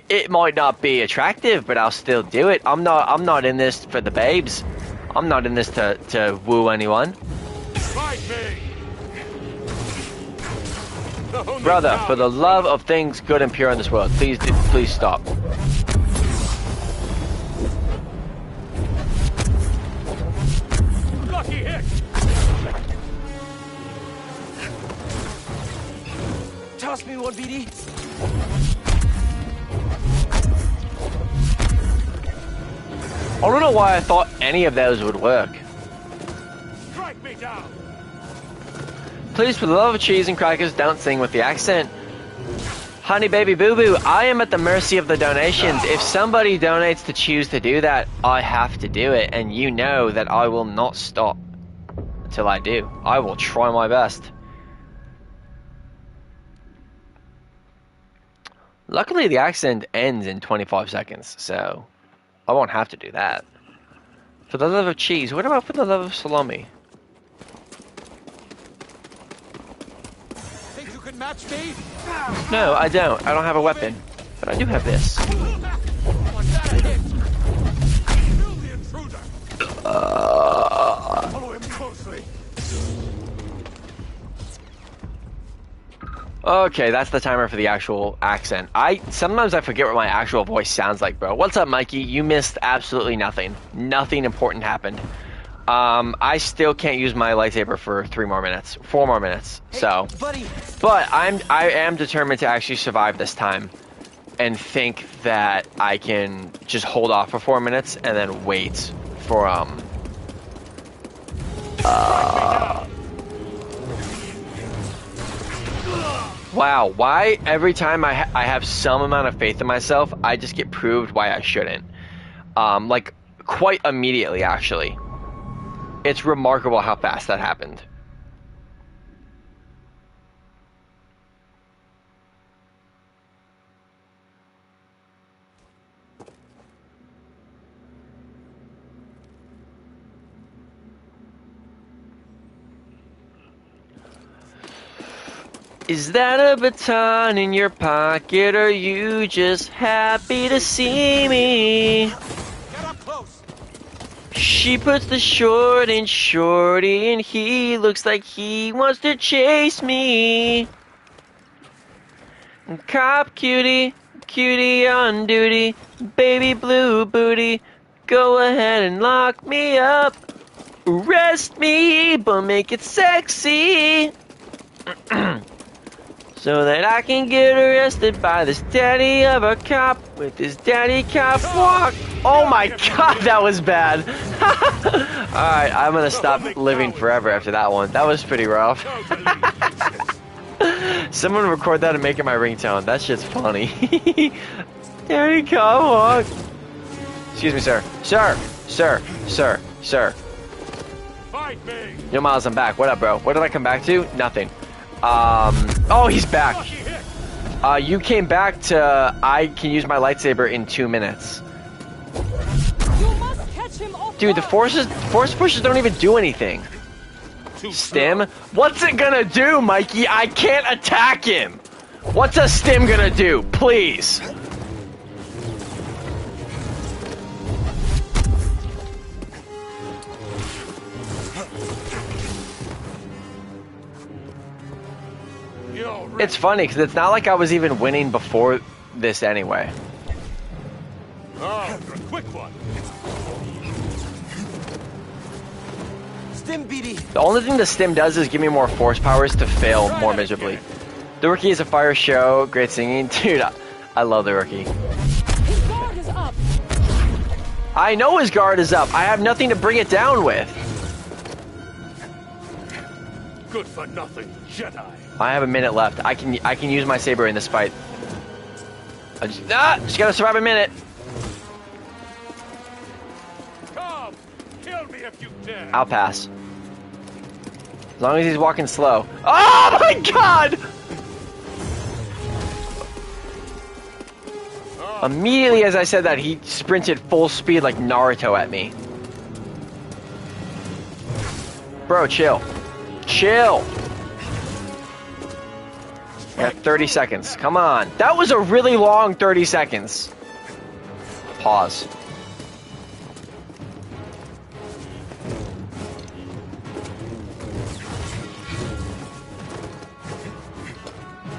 It might not be attractive, but I'll still do it. I'm not in this for the babes. I'm not in this to woo anyone. Fight me. Brother, for the love of things good and pure in this world, please stop. Lucky hit. Toss me one, BD. I don't know why I thought any of those would work. Strike me down. Please, for the love of cheese and crackers, don't sing with the accent. Honey baby boo boo, I am at the mercy of the donations. If somebody donates to choose to do that, I have to do it, and you know that I will not stop until I do. I will try my best. Luckily, the accent ends in 25 seconds, so I won't have to do that. For the love of cheese, what about for the love of salami? Think you can match me? No, I don't. I don't have a weapon. But I do have this. Was that a hit? Kill the intruder. Follow him closely. Okay, that's the timer for the actual accent. Sometimes I forget what my actual voice sounds like, bro. What's up, Mikey? You missed absolutely nothing. Nothing important happened. I still can't use my lightsaber for 4 more minutes. So, Buddy. but I am determined to actually survive this time, and think that I can just hold off for 4 minutes and then wait for Wow, why every time I have some amount of faith in myself, I just get proved why I shouldn't. Like, quite immediately, actually. It's remarkable how fast that happened. Is that a baton in your pocket, or are you just happy to see me? Get up close. She puts the short in shorty, and he looks like he wants to chase me. Cop cutie, cutie on duty, baby blue booty, go ahead and lock me up. Arrest me, but make it sexy. So that I can get arrested by this daddy of a cop with his daddy cop walk. Oh my god, that was bad. Alright, I'm gonna stop living forever after that one. That was pretty rough. Someone record that and make it my ringtone. That shit's funny. Daddy cop walk. Excuse me, sir. Sir. Sir. Sir. Sir. Fight me! Yo, Miles, I'm back. What up, bro? What did I come back to? Nothing. Oh, he's back. You came back to I can use my lightsaber in 2 minutes. You must catch him off Dude, the force pushes don't even do anything. Stim? What's it gonna do, Mikey? I can't attack him. What's a stim gonna do? Please. It's funny because it's not like I was even winning before this anyway. Oh, you're a quick one. Stim BD. The only thing the stim does is give me more force powers to fail more miserably. The Rookie is a fire show, great singing. Dude, I love the Rookie. His guard is up. I know his guard is up. I have nothing to bring it down with. Good for nothing, Jedi. I have a minute left. I can use my saber in this fight. Just gotta survive a minute. Come, kill me if you dare. I'll pass. As long as he's walking slow. Oh my god! Immediately as I said that, he sprinted full speed like Naruto at me. Bro, chill. Chill. I got 30 seconds. Come on. That was a really long 30 seconds. Pause.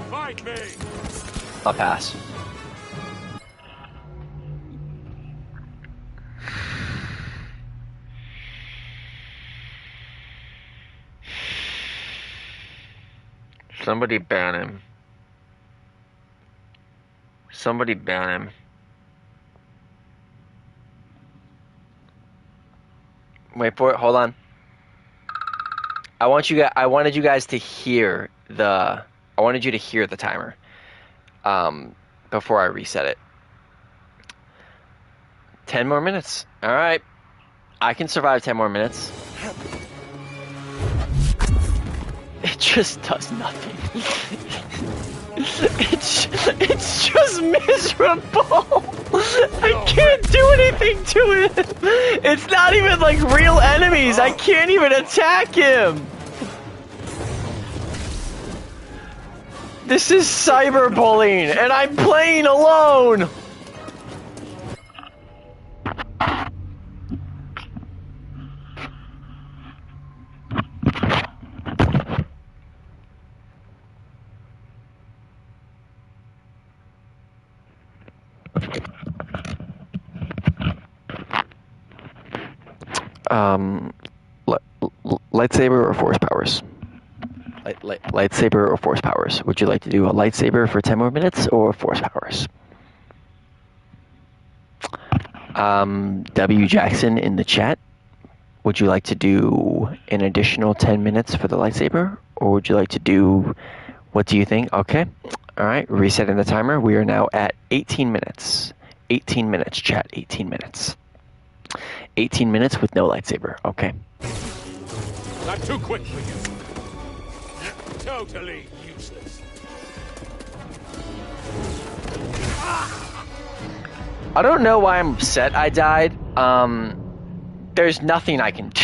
Fight me. I'll pass. Somebody ban him. Somebody ban him. Wait for it. Hold on. I wanted you guys to hear the. I wanted you to hear the timer. Before I reset it. 10 more minutes. All right. I can survive 10 more minutes. It just does nothing. It's just miserable. I can't do anything to it. It's not even like real enemies. I can't even attack him. This is cyberbullying, and I'm playing alone. Lightsaber or force powers? Lightsaber or force powers? Would you like to do a lightsaber for 10 more minutes or force powers? W. Jackson in the chat. Would you like to do an additional 10 minutes for the lightsaber? Or would you like to do, what do you think? Okay. All right. Resetting the timer. We are now at 18 minutes. 18 minutes, chat. 18 minutes. 18 minutes with no lightsaber. Okay. Not too quick for you. Totally useless. I don't know why I'm upset I died. There's nothing I can do.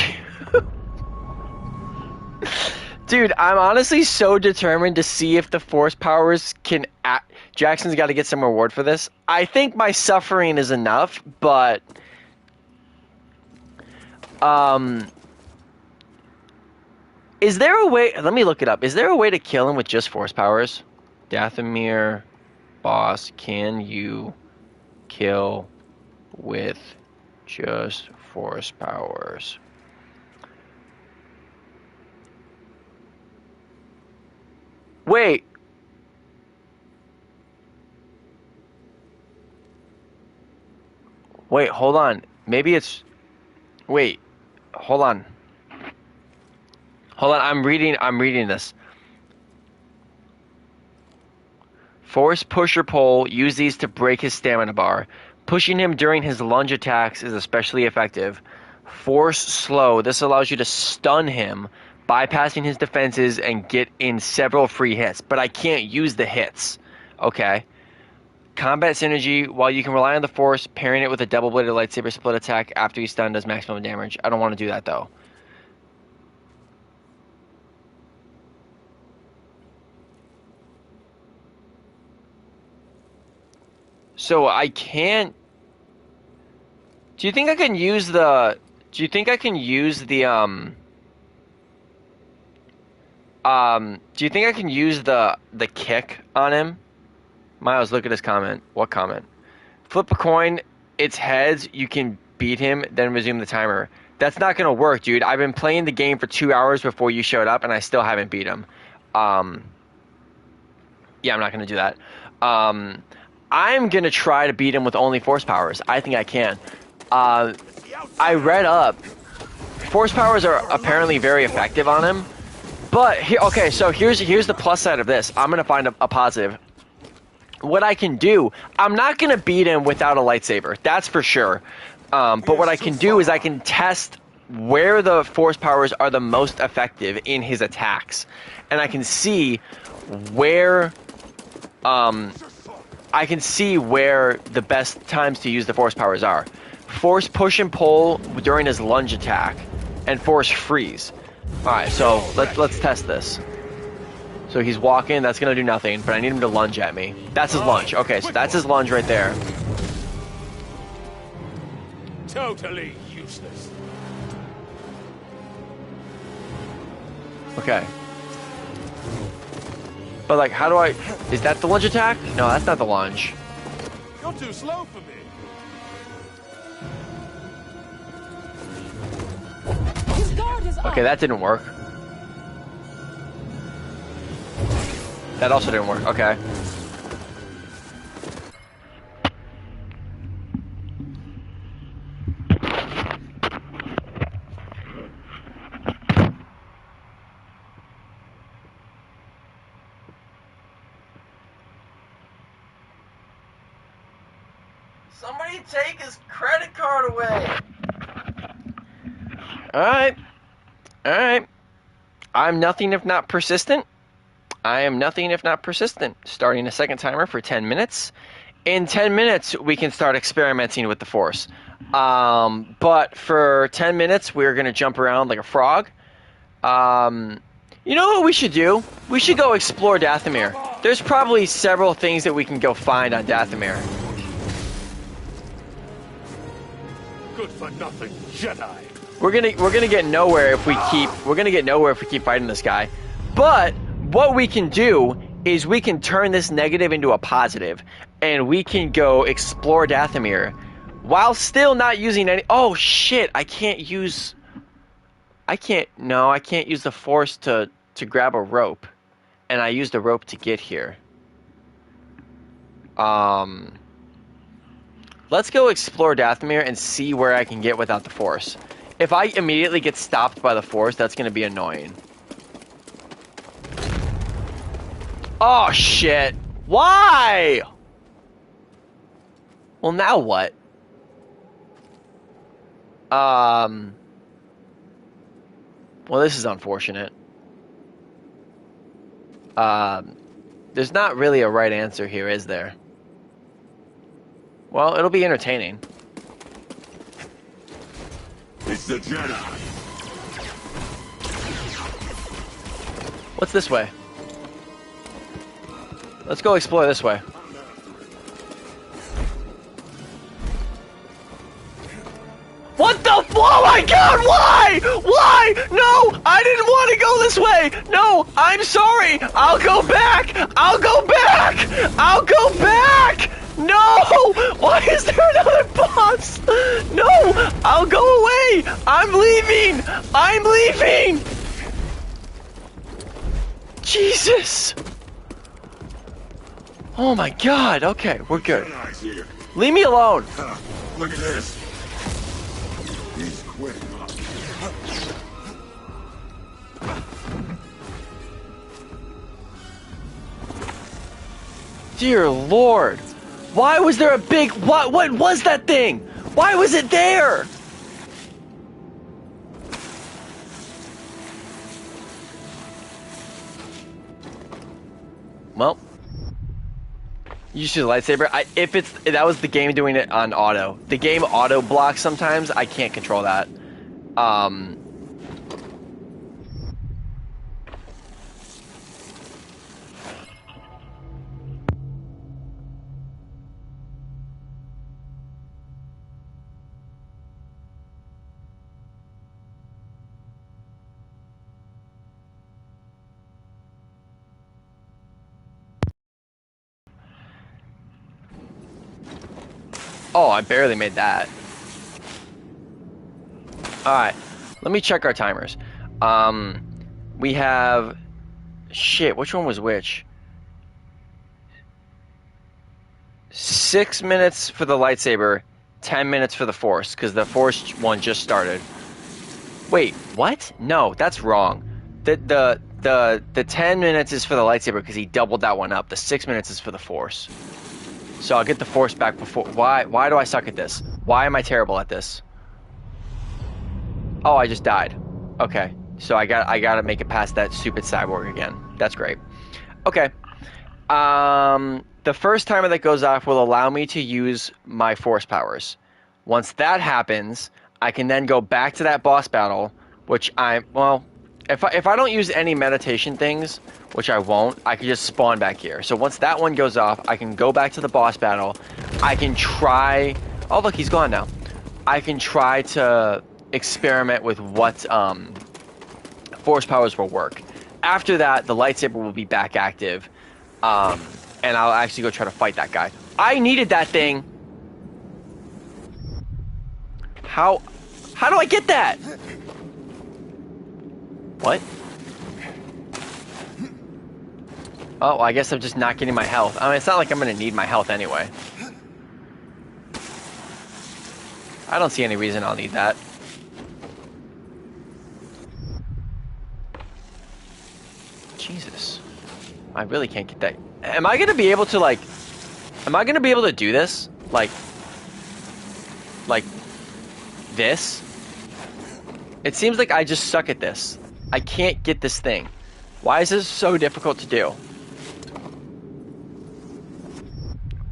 Dude, I'm honestly so determined to see if the force powers can act. Jackson's got to get some reward for this. I think my suffering is enough, but Is there a way... Let me look it up. Is there a way to kill him with just force powers? Dathomir, boss, can you kill with just force powers? Wait. Wait, hold on. Maybe it's... Wait. Hold on. Hold on, I'm reading this. Force, push, or pull. Use these to break his stamina bar. Pushing him during his lunge attacks is especially effective. Force, slow. This allows you to stun him, bypassing his defenses and get in several free hits. But I can't use the hits. Okay. Combat synergy. While you can rely on the force, pairing it with a double-bladed lightsaber split attack after he's stunned does maximum damage. I don't want to do that, though. So I can't... Do you think I can use the... Do you think I can use the, do you think I can use the kick on him? Miles, look at his comment. What comment? Flip a coin, it's heads, you can beat him, then resume the timer. That's not gonna work, dude. I've been playing the game for 2 hours before you showed up, and I still haven't beat him. Yeah, I'm not gonna do that. I'm gonna try to beat him with only force powers. I think I can. I read up. Force powers are apparently very effective on him. But here, okay, so here's the plus side of this. I'm gonna find a positive. What I can do, I'm not gonna beat him without a lightsaber. That's for sure. But what I can do is I can test where the force powers are the most effective in his attacks, and I can see where. I can see where the best times to use the force powers are. Force push and pull during his lunge attack, and force freeze. Alright, so let's test this. So he's walking, that's gonna do nothing, but I need him to lunge at me. That's his lunge. Okay, so that's his lunge right there. Totally useless. Okay. But like, how do I... Is that the lunge attack? No, that's not the lunge. You're too slow for me. His guard is up. Okay, that didn't work. That also didn't work. Okay. Somebody take his credit card away. Alright. Alright. I'm nothing if not persistent. I am nothing if not persistent. Starting a second timer for 10 minutes. In 10 minutes, we can start experimenting with the Force. But for 10 minutes, we're going to jump around like a frog. You know what we should do? We should go explore Dathomir. There's probably several things that we can go find on Dathomir. Good for nothing Jedi. We're gonna get nowhere if we keep fighting this guy. But what we can do is we can turn this negative into a positive, and we can go explore Dathomir while still not using any. Oh shit! I can't use the Force to grab a rope, and I used a rope to get here. Let's go explore Dathomir and see where I can get without the Force. If I immediately get stopped by the Force, that's going to be annoying. Oh, shit. Why? Well, now what? Well, this is unfortunate. There's not really a right answer here, is there? Well, it'll be entertaining. It's the Jedi. What's this way? Let's go explore this way. What the? Oh my god! God, why? Why? No, I didn't want to go this way. No, I'm sorry. I'll go back. I'll go back. I'll go back. No! Why is there another boss? No! I'll go away! I'm leaving! I'm leaving! Jesus! Oh my god, okay, we're good. Nice here. Leave me alone! Look at this. He's quick, huh? Dear Lord! Why was there a big... What was that thing? Why was it there? Well, you use the lightsaber. If that was the game doing it on auto. The game auto blocks sometimes. I can't control that. Oh, I barely made that. Alright, let me check our timers. We have... Shit, which one was which? 6 minutes for the lightsaber, 10 minutes for the Force, because the Force one just started. Wait, what? No, that's wrong. The 10 minutes is for the lightsaber because he doubled that one up. The 6 minutes is for the Force. So I'll get the Force back before... Why do I suck at this? Why am I terrible at this? Oh, I just died. Okay. So I gotta make it past that stupid cyborg again. That's great. Okay. The first timer that goes off will allow me to use my Force powers. Once that happens, I can then go back to that boss battle, which well, if I don't use any meditation things, which I won't, I can just spawn back here. So once that one goes off, I can go back to the boss battle. I can try... Oh, look, he's gone now. I can try to experiment with what Force powers will work. After that, the lightsaber will be back active, and I'll actually go try to fight that guy. I needed that thing. How do I get that? What? Oh, well, I guess I'm just not getting my health. I mean, it's not like I'm going to need my health anyway. I don't see any reason I'll need that. Jesus. I really can't get that. Am I going to be able to, like... Am I going to be able to do this? Like this? It seems like I just suck at this. I can't get this thing. Why is this so difficult to do?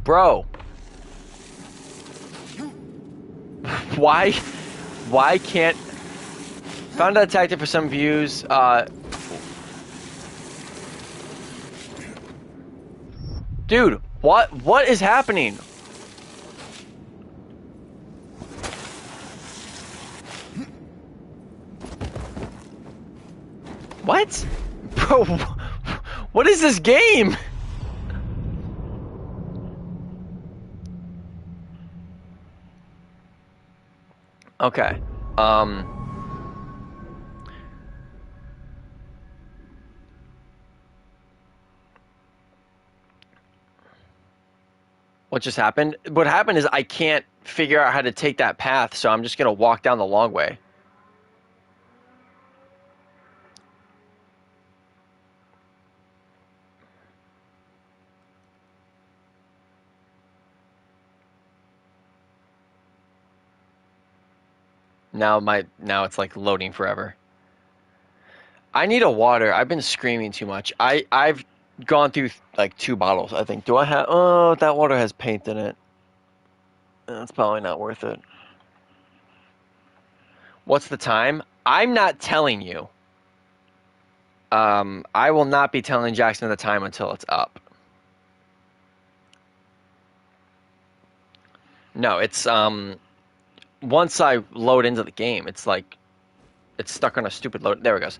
Bro. Why can't... Found out tactic for some views. Dude, what is happening? What? Bro, what is this game? Okay. What just happened? What happened is I can't figure out how to take that path, so I'm just gonna walk down the long way. Now it's like loading forever. I need a water. I've been screaming too much. I've gone through like 2 bottles, I think. Do I have... Oh, that water has paint in it. That's probably not worth it. What's the time? I'm not telling you. I will not be telling Jackson the time until it's up. No, it's once I load into the game, it's like it's stuck on a stupid load. There it goes.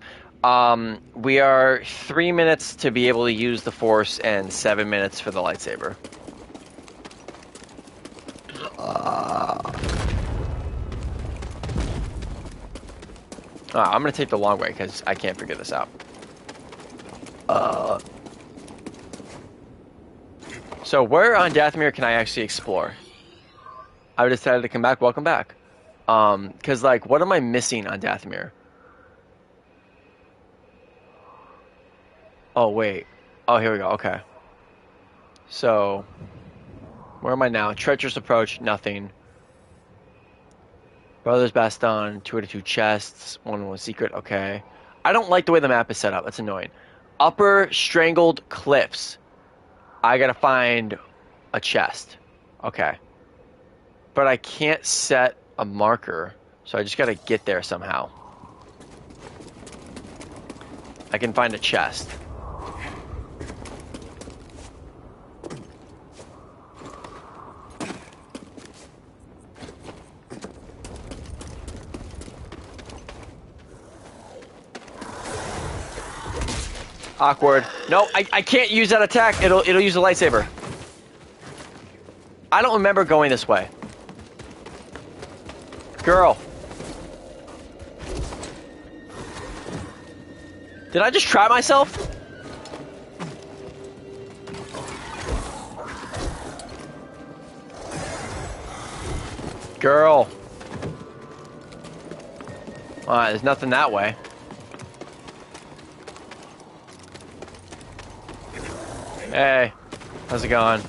We are 3 minutes to be able to use the Force and 7 minutes for the lightsaber. I'm gonna take the long way because I can't figure this out. So where on Dathomir can I actually explore? I decided to come back. Welcome back. Because like, what am I missing on Dathomir? Oh wait. Oh, here we go. Okay. So where am I now? Treacherous approach. Nothing. Brothers Baston. 2 out of 2 chests. 1 was secret. Okay. I don't like the way the map is set up. That's annoying. Upper Strangled Cliffs. I gotta find a chest. Okay. But I can't set a marker, so I just gotta get there somehow. I can find a chest. Awkward. No, I can't use that attack. It'll use a lightsaber. I don't remember going this way. Girl. Did I just trap myself? Girl. Alright, there's nothing that way. Hey, how's it going?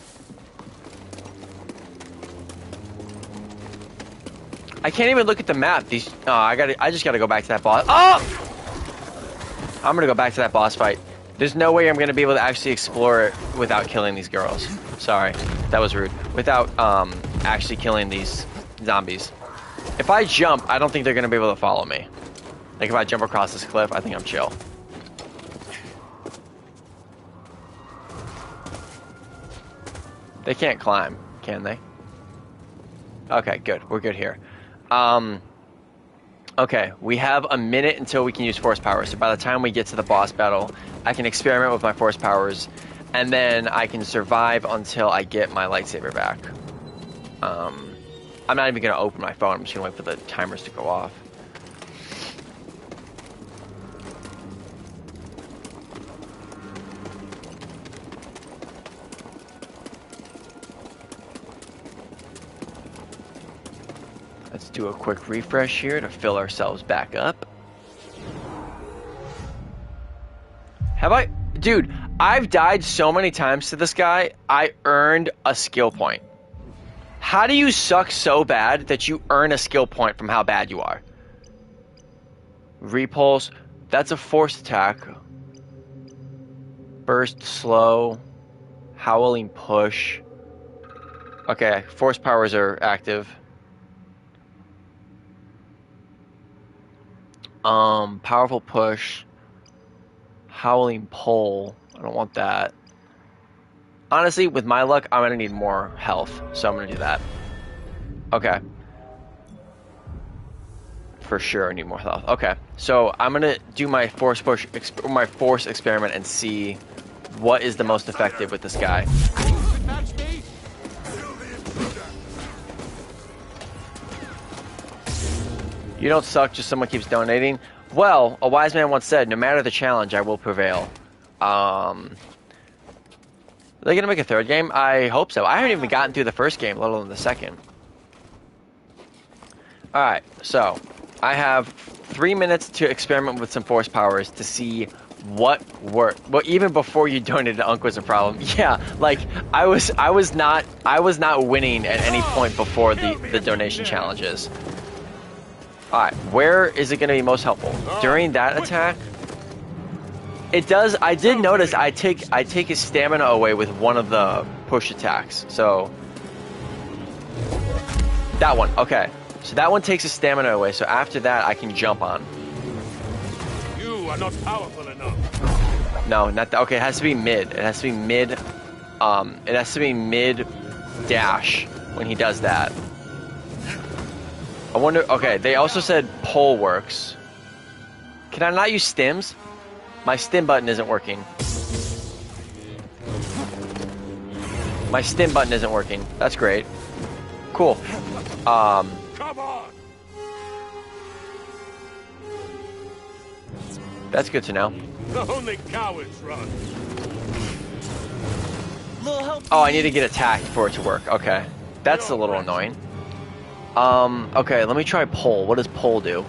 I can't even look at the map. I just gotta go back to that boss. Oh! I'm gonna go back to that boss fight. There's no way I'm gonna be able to actually explore it without killing these girls. Sorry, that was rude. Without actually killing these zombies. If I jump, I don't think they're gonna be able to follow me. Like if I jump across this cliff, I think I'm chill. They can't climb, can they? Okay, good. We're good here. Okay, we have a minute until we can use force powers. So by the time we get to the boss battle, I can experiment with my force powers, and then I can survive until I get my lightsaber back. I'm not even going to open my phone. I'm just going to wait for the timers to go off. Let's do a quick refresh here to fill ourselves back up. Have I? Dude, I've died so many times to this guy, I earned a skill point. How do you suck so bad that you earn a skill point from how bad you are? Repulse, that's a force attack. Burst slow. Howling push. Okay, force powers are active. Powerful push. Howling pull. I don't want that. Honestly, with my luck, I'm gonna need more health, so I'm gonna do that. Okay. For sure, I need more health. Okay, so I'm gonna do my force push, my force experiment, and see what is the most effective with this guy. You don't suck, just someone keeps donating. Well, a wise man once said, no matter the challenge, I will prevail. Are they gonna make a third game? I hope so. I haven't even gotten through the first game, let alone the second. Alright, so I have 3 minutes to experiment with some force powers to see what worked. Well, even before you donated, Unk was a problem. Yeah, like I was not winning at any point before the donation challenges. Alright, where is it gonna be most helpful? During that attack? It does. I did notice I take his stamina away with one of the push attacks. So that one, okay. So that one takes his stamina away. So after that, I can jump on. You are not powerful enough. No, not that. Okay, it has to be mid. It has to be mid. It has to be mid dash when he does that. I wonder. Okay, they also said pole works. Can I not use stims? My stim button isn't working. My stim button isn't working. That's great. Cool. Come on! That's good to know. Only cowards run. Oh, I need to get attacked for it to work. Okay. That's a little annoying. Okay, let me try pole. What does pole do?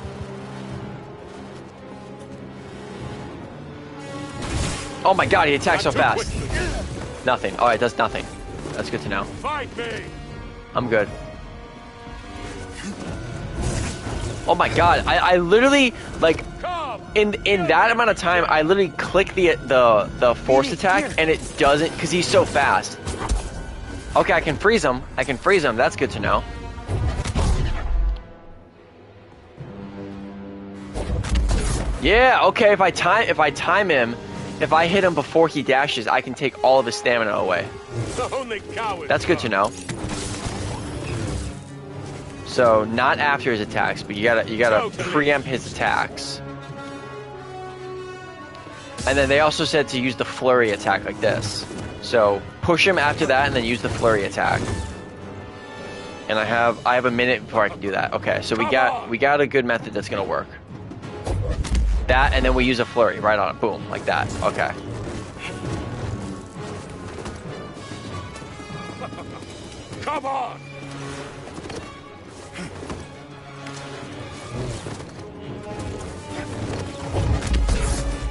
Oh my god, he attacks so fast. Nothing. Oh, it does nothing. That's good to know. Fight me! I'm good. Oh my god, I literally, like, in that amount of time, I literally click the force attack, and it doesn't, because he's so fast. Okay, I can freeze him. I can freeze him. That's good to know. Yeah, okay, if I time him, if I hit him before he dashes, I can take all of his stamina away. That's good to know. So, not after his attacks, but you gotta preempt his attacks. And then they also said to use the flurry attack like this. So, push him after that and then use the flurry attack. And I have a minute before I can do that. Okay, so we got a good method that's gonna work. That, and then we use a flurry right on it. Boom, like that. Okay. Come on!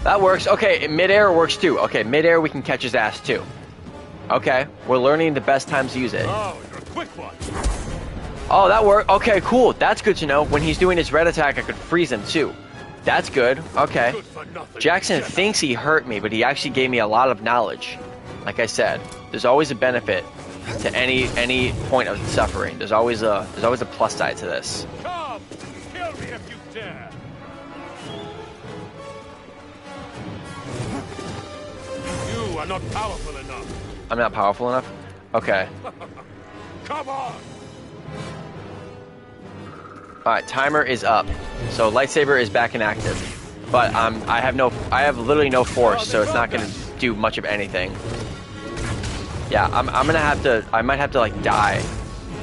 That works. Okay, midair works too. Okay, midair we can catch his ass too. Okay, we're learning the best times to use it. Oh, you're a quick one. Oh, that worked. Okay, cool. That's good to know. When he's doing his red attack, I could freeze him too. That's good. Okay. Jackson thinks he hurt me, but he actually gave me a lot of knowledge. Like I said, there's always a benefit to any point of suffering. There's always a plus side to this. Come, kill me if you dare. You are not powerful enough. I'm not powerful enough? Okay. Come on. Alright, timer is up. So lightsaber is back and active. But I have literally no force, so it's not gonna do much of anything. Yeah, I'm gonna have to, I might have to like die.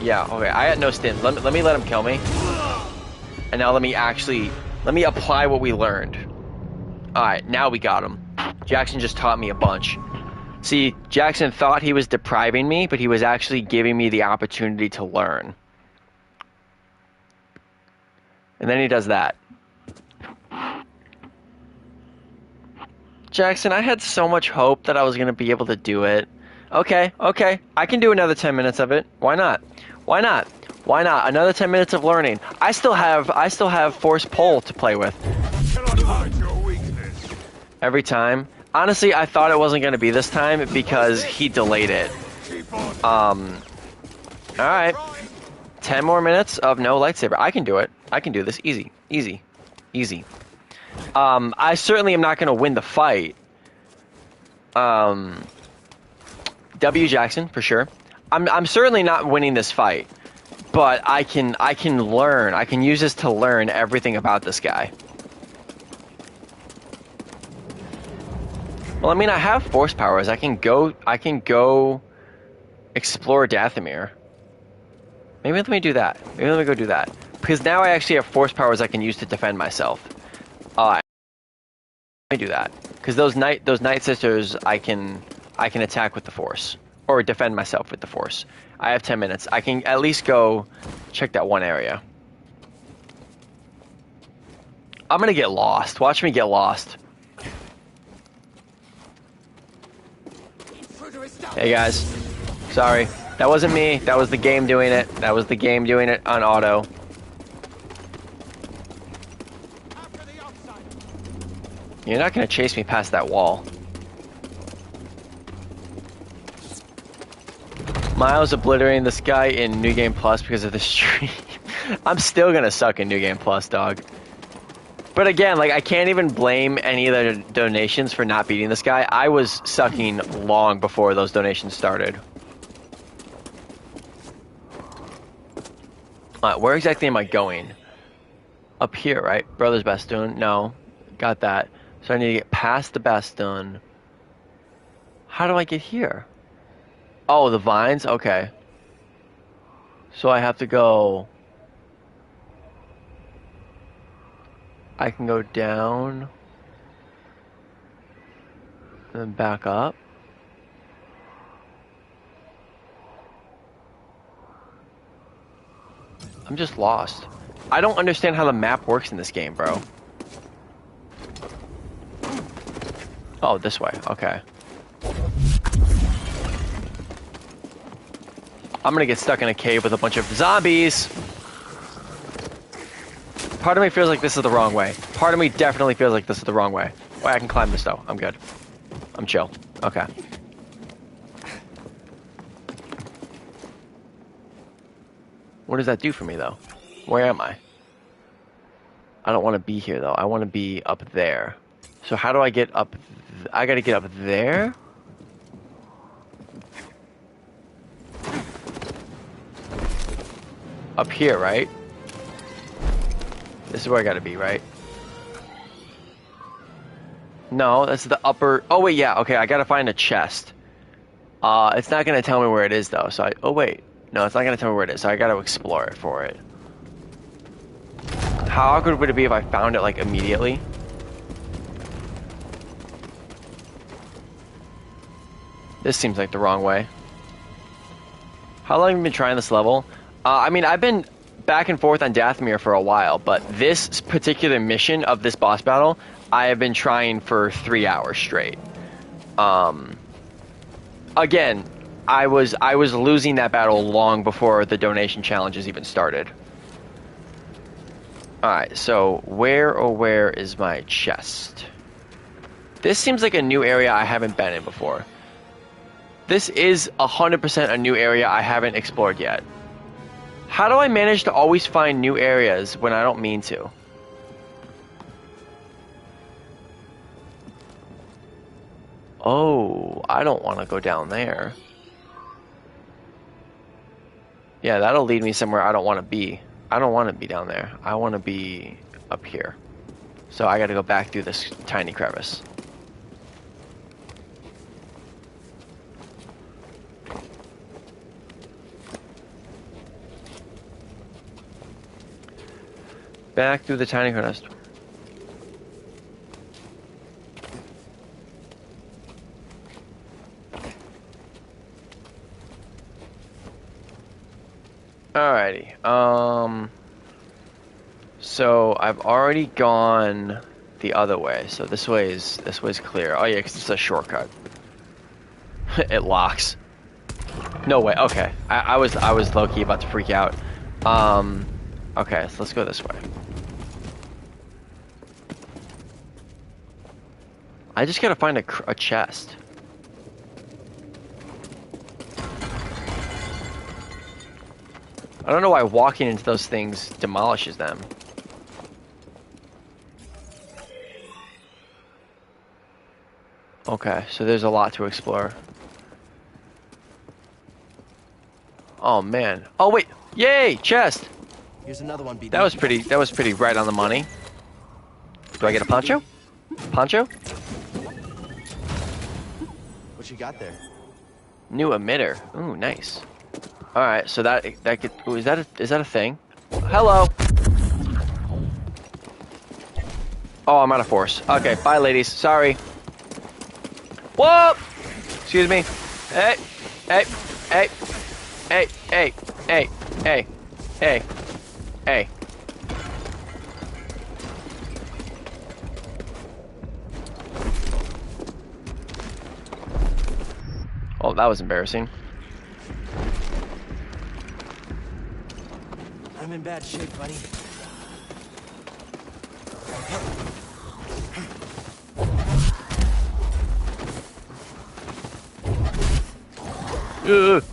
Yeah, okay, I had no stim. Let me let him kill me. And now let me apply what we learned. Alright, now we got him. Jackson just taught me a bunch. See, Jackson thought he was depriving me, but he was actually giving me the opportunity to learn. And then he does that. Jackson, I had so much hope that I was going to be able to do it. Okay, I can do another 10 minutes of it. Why not? Why not? Why not? Another 10 minutes of learning. I still have force pull to play with. Cannot hide your weakness. Every time. Honestly, I thought it wasn't going to be this time because he delayed it. Alright. 10 more minutes of no lightsaber. I can do it. I can do this. Easy. Easy. Easy. I certainly am not going to win the fight. W Jackson, for sure. I'm certainly not winning this fight. But I can learn. I can use this to learn everything about this guy. Well, I mean, I have force powers. I can go explore Dathomir. Maybe let me do that. Maybe let me go do that. Because now I actually have force powers I can use to defend myself. Let me do that. Because those night sisters, I can attack with the force. Or defend myself with the force. I have 10 minutes. I can at least go check that one area. I'm gonna get lost. Watch me get lost. Hey guys. Sorry. That wasn't me. That was the game doing it. That was the game doing it on auto. You're not gonna chase me past that wall. Miles obliterating this guy in New Game Plus because of the stream. I'm still gonna suck in New Game Plus, dog. But again, like, I can't even blame any of the donations for not beating this guy. I was sucking long before those donations started. Alright, where exactly am I going? Up here, right? Brothers Bastion. No. Got that. So I need to get past the Bastion. How do I get here? Oh, the vines? Okay. So I have to go... I can go down... and then back up. I'm just lost. I don't understand how the map works in this game, bro. Oh, this way. Okay. I'm gonna get stuck in a cave with a bunch of zombies. Part of me feels like this is the wrong way. Part of me definitely feels like this is the wrong way. Wait, I can climb this though. I'm good. I'm chill. Okay. What does that do for me though? Where am I? I don't want to be here though. I want to be up there. So how do I get up? I gotta get up there? Up here, right? This is where I gotta be, right? No, that's the upper... Oh, wait, yeah, okay, I gotta find a chest. It's not gonna tell me where it is, though, so I... Oh, wait. No, it's not gonna tell me where it is, so I gotta explore it for it. How awkward would it be if I found it, like, immediately? This seems like the wrong way. How long have you been trying this level? I mean, I've been back and forth on Dathomir for a while, but this particular mission of this boss battle, I have been trying for 3 hours straight. Again, I was losing that battle long before the donation challenges even started. Alright, so where is my chest? This seems like a new area I haven't been in before. This is 100% a new area I haven't explored yet. How do I manage to always find new areas when I don't mean to? Oh, I don't want to go down there. Yeah, that'll lead me somewhere I don't want to be. I don't want to be down there. I want to be up here. So I got to go back through this tiny crevice. Back through the tiny crevice. Alrighty. So I've already gone the other way. So this way's clear. Oh yeah, 'cause it's a shortcut. It locks. No way. Okay. I was low-key about to freak out. Okay, so let's go this way. I just gotta find a chest. I don't know why walking into those things demolishes them. Okay, so there's a lot to explore. Oh man. Oh wait! Yay! Chest! Here's another one, BD. That was pretty right on the money. Do I get a poncho? Poncho? What you got there? New emitter. Ooh, nice. All right, so that could. Ooh, is that a thing? Hello. Oh, I'm out of force. Okay, bye, ladies. Sorry. Whoop! Excuse me. Hey, hey, hey, hey, hey, hey, hey, hey, hey. Oh, that was embarrassing. I'm in bad shape, buddy. Ugh.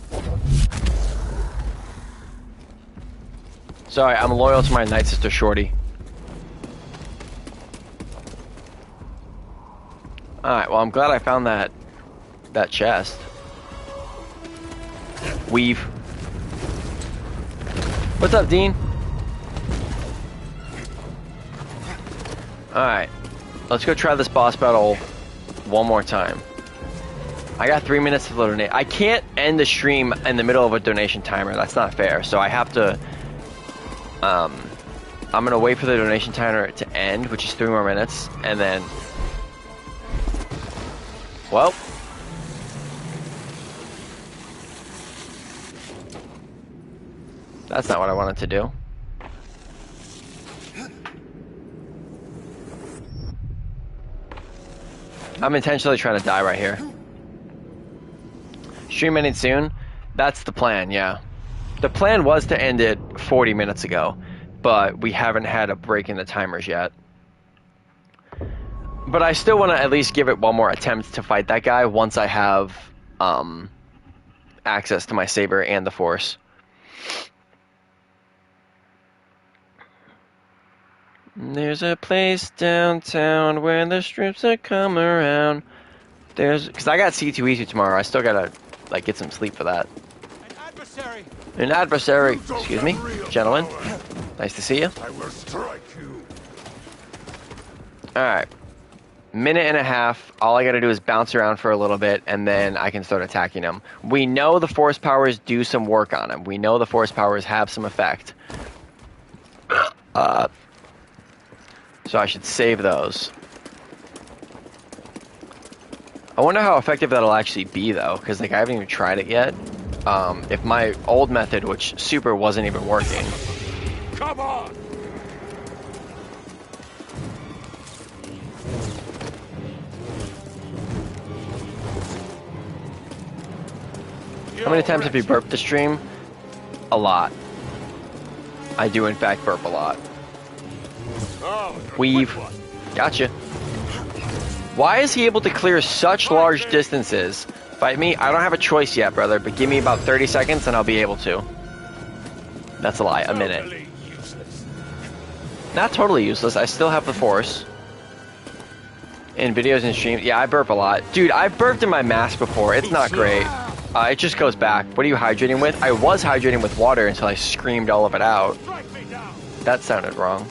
Sorry, I'm loyal to my Night Sister Shorty. Alright, well I'm glad I found that chest. Weave. What's up, Dean? Alright. Let's go try this boss battle one more time. I got 3 minutes to donate. I can't end the stream in the middle of a donation timer. That's not fair. So I have to... I'm gonna wait for the donation timer to end, which is 3 more minutes, and then... Well... That's not what I wanted to do. I'm intentionally trying to die right here. Stream ending soon? That's the plan, yeah. The plan was to end it 40 minutes ago, but we haven't had a break in the timers yet. But I still want to at least give it one more attempt to fight that guy once I have access to my saber and the force. There's a place downtown where the strips that come around. Because I got C2E2 tomorrow. I still gotta like get some sleep for that. An adversary. An adversary. Excuse me, gentlemen. Nice to see you. I will strike you. All right. Minute and a half. All I gotta do is bounce around for a little bit, and then I can start attacking him. We know the force powers do some work on him. We know the force powers have some effect. So I should save those. I wonder how effective that'll actually be, though, because like I haven't even tried it yet. If my old method, which super wasn't even working. Come on. How many times have you burped the stream? A lot. I do, in fact, burp a lot. Oh, Weave. Gotcha. Why is he able to clear such large distances? Fight me? I don't have a choice yet, brother, but give me about 30 seconds and I'll be able to. That's a lie. A minute. totally useless. Not totally useless. I still have the force. In videos and streams. Yeah, I burp a lot. Dude, I've burped in my mask before. It's not great. It just goes back. What are you hydrating with? I was hydrating with water until I screamed all of it out. Strike me down. That sounded wrong.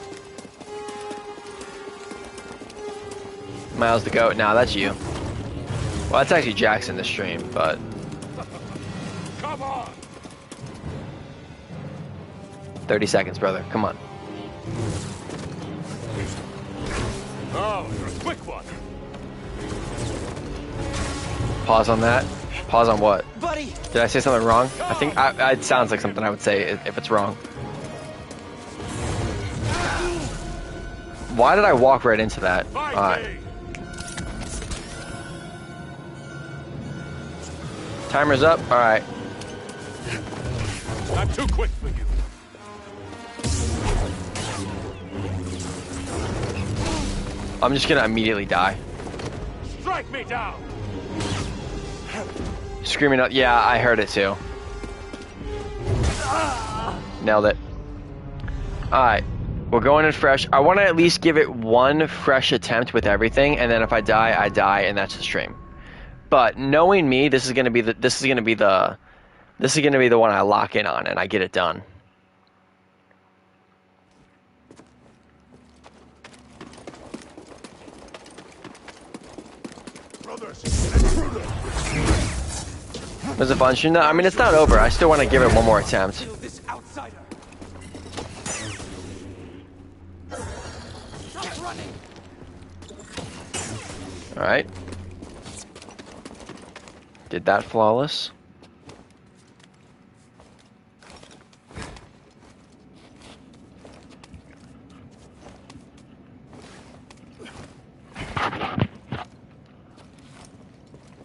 Miles the goat. Nah, that's you. Well, that's actually Jackson the stream, but... Come on. 30 seconds, brother. Come on. Oh, you're a quick one. Pause on that. Pause on what? Buddy! Did I say something wrong? I think it sounds like something I would say if it's wrong. Why did I walk right into that? Fight me. Timer's up. All right. I'm too quick for you. I'm just gonna immediately die. Strike me down. Screaming out. Yeah, I heard it too. Nailed it. Alright. We're going in fresh. I want to at least give it one fresh attempt with everything, and then if I die, I die, and that's the stream. But knowing me, this is gonna be the one I lock in on and I get it done. Was it fun? No, I mean, it's not over. I still want to give it one more attempt. Kill this outsider. Stop running. Alright. Did that flawless.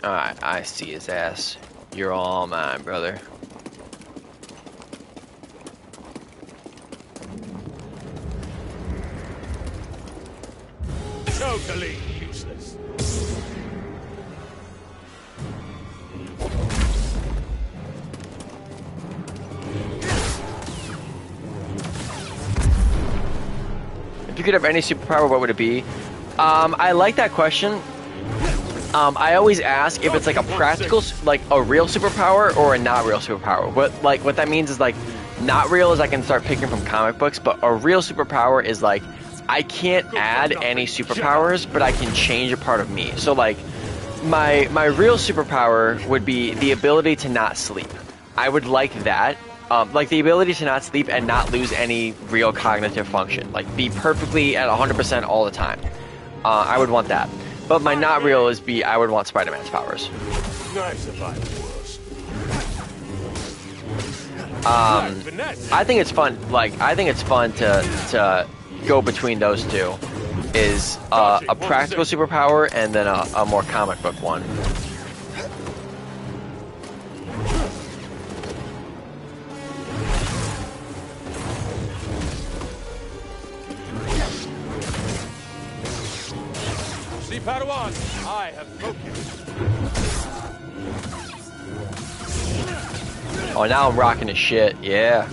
Alright, I see his ass. You're all mine, brother. Totally useless. If you could have any superpower, what would it be? I like that question. I always ask if it's like a practical, like a real superpower or a not real superpower. What that means is like, not real is I can start picking from comic books, but a real superpower is like I can't add any superpowers, but I can change a part of me. So like, my real superpower would be the ability to not sleep. I would like that. Like the ability to not sleep and not lose any real cognitive function. Like be perfectly at 100% all the time. I would want that. But my not real is I would want Spider-Man's powers. Nice if I was. I think it's fun. Like I think it's fun to go between those two. Is a practical superpower and then a more comic book one. See, Padawan, I have focused. Oh, now I'm rocking his shit. Yeah.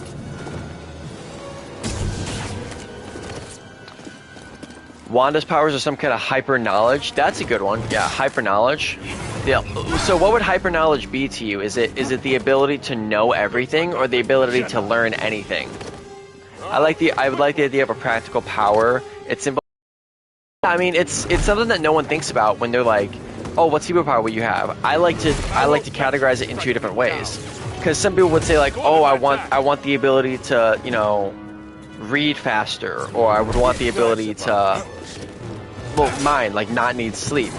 Wanda's powers are some kind of hyper knowledge. That's a good one. Yeah, hyper knowledge. Yeah. So what would hyper knowledge be to you? Is it the ability to know everything or the ability to learn anything? I would like the idea of a practical power. It's simple. I mean, it's something that no one thinks about when they're like, "Oh, what superpower would you have?" I like to categorize it in two different ways. Because some people would say like, "Oh, I want the ability to, you know, read faster," or I would want the ability to, well, mine, like not need sleep.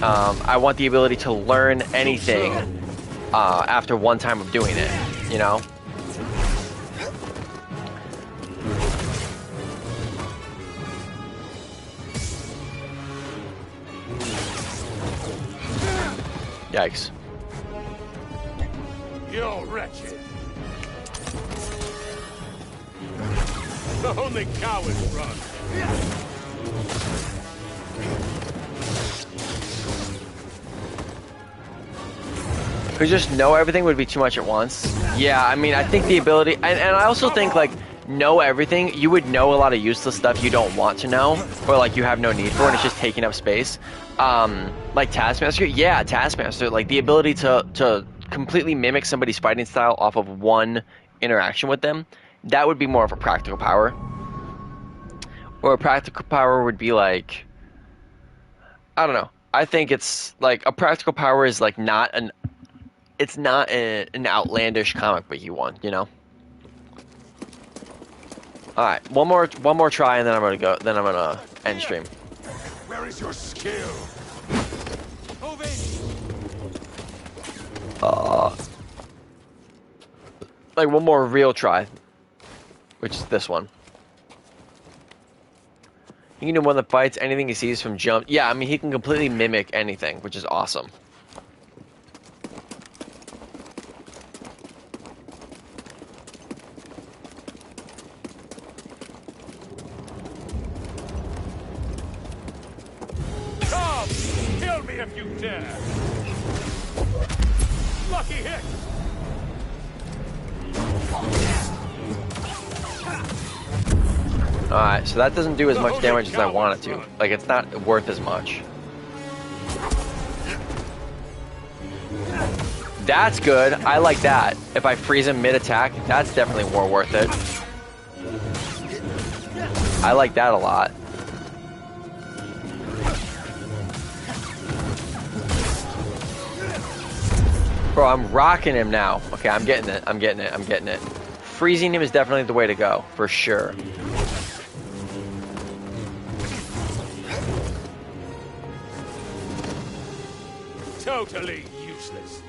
I want the ability to learn anything after one time of doing it, you know? Yikes. You're wretched. Only cowards run. Could just know everything would be too much at once. Yeah, I mean, I think the ability, and I also think like know everything. You would know a lot of useless stuff you don't want to know, or like you have no need for, and it's just taking up space. Like Taskmaster. Yeah, Taskmaster. Like the ability to completely mimic somebody's fighting style off of one interaction with them. That would be more of a practical power. Or a practical power would be like, I don't know. I think it's like a practical power is like not an outlandish comic booky one, you know. All right, one more try, and then I'm gonna end stream. Where is your skill? Like one more real try, which is this one. He can do one that fights anything he sees from jump. Yeah, I mean he can completely mimic anything, which is awesome. Come! Kill me if you dare! Lucky hit! Alright, so that doesn't do as much damage as I want it to. Like, it's not worth as much. That's good. I like that. If I freeze him mid-attack, that's definitely more worth it. I like that a lot. Bro, I'm rocking him now. Okay, I'm getting it. I'm getting it. I'm getting it. Freezing him is definitely the way to go, for sure. Totally useless.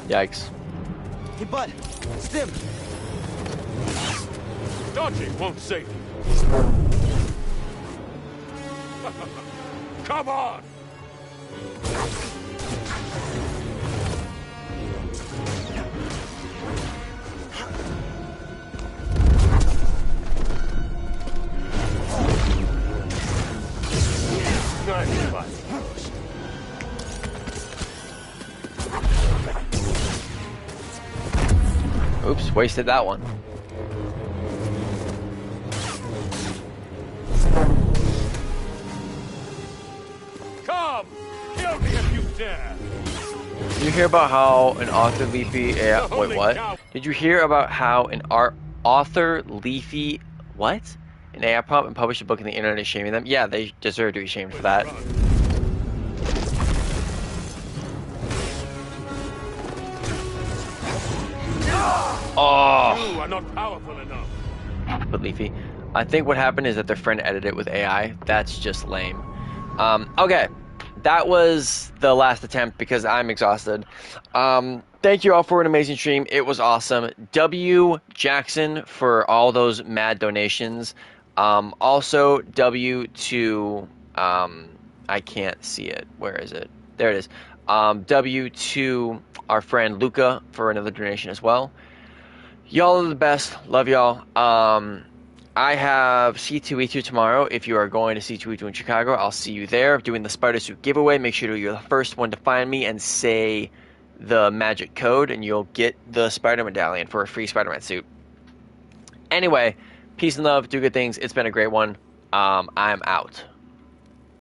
Yikes. Hey, bud. Stim. Dodging won't save you. Come on! Nice fight. Oops, wasted that one. Come! Kill me if you dare. Did you hear about how an author leafy AI? Wait, what? Did you hear about how an author leafy what? An AI prompt and published a book and the internet is shaming them? Yeah, they deserve to be shamed for that. Oh. You are not powerful enough. But Leafy, I think what happened is that their friend edited it with AI. That's just lame. Okay, that was the last attempt because I'm exhausted. Thank you all for an amazing stream. It was awesome. W Jackson for all those mad donations. Also W to I can't see it. Where is it? There it is. W to our friend Luca for another donation as well. Y'all are the best. Love y'all. I have C2E2 tomorrow. If you are going to C2E2 in Chicago, I'll see you there doing the Spider Suit giveaway. Make sure you're the first one to find me and say the magic code, and you'll get the Spider Medallion for a free Spider-Man suit. Anyway, peace and love. Do good things. It's been a great one. I'm out.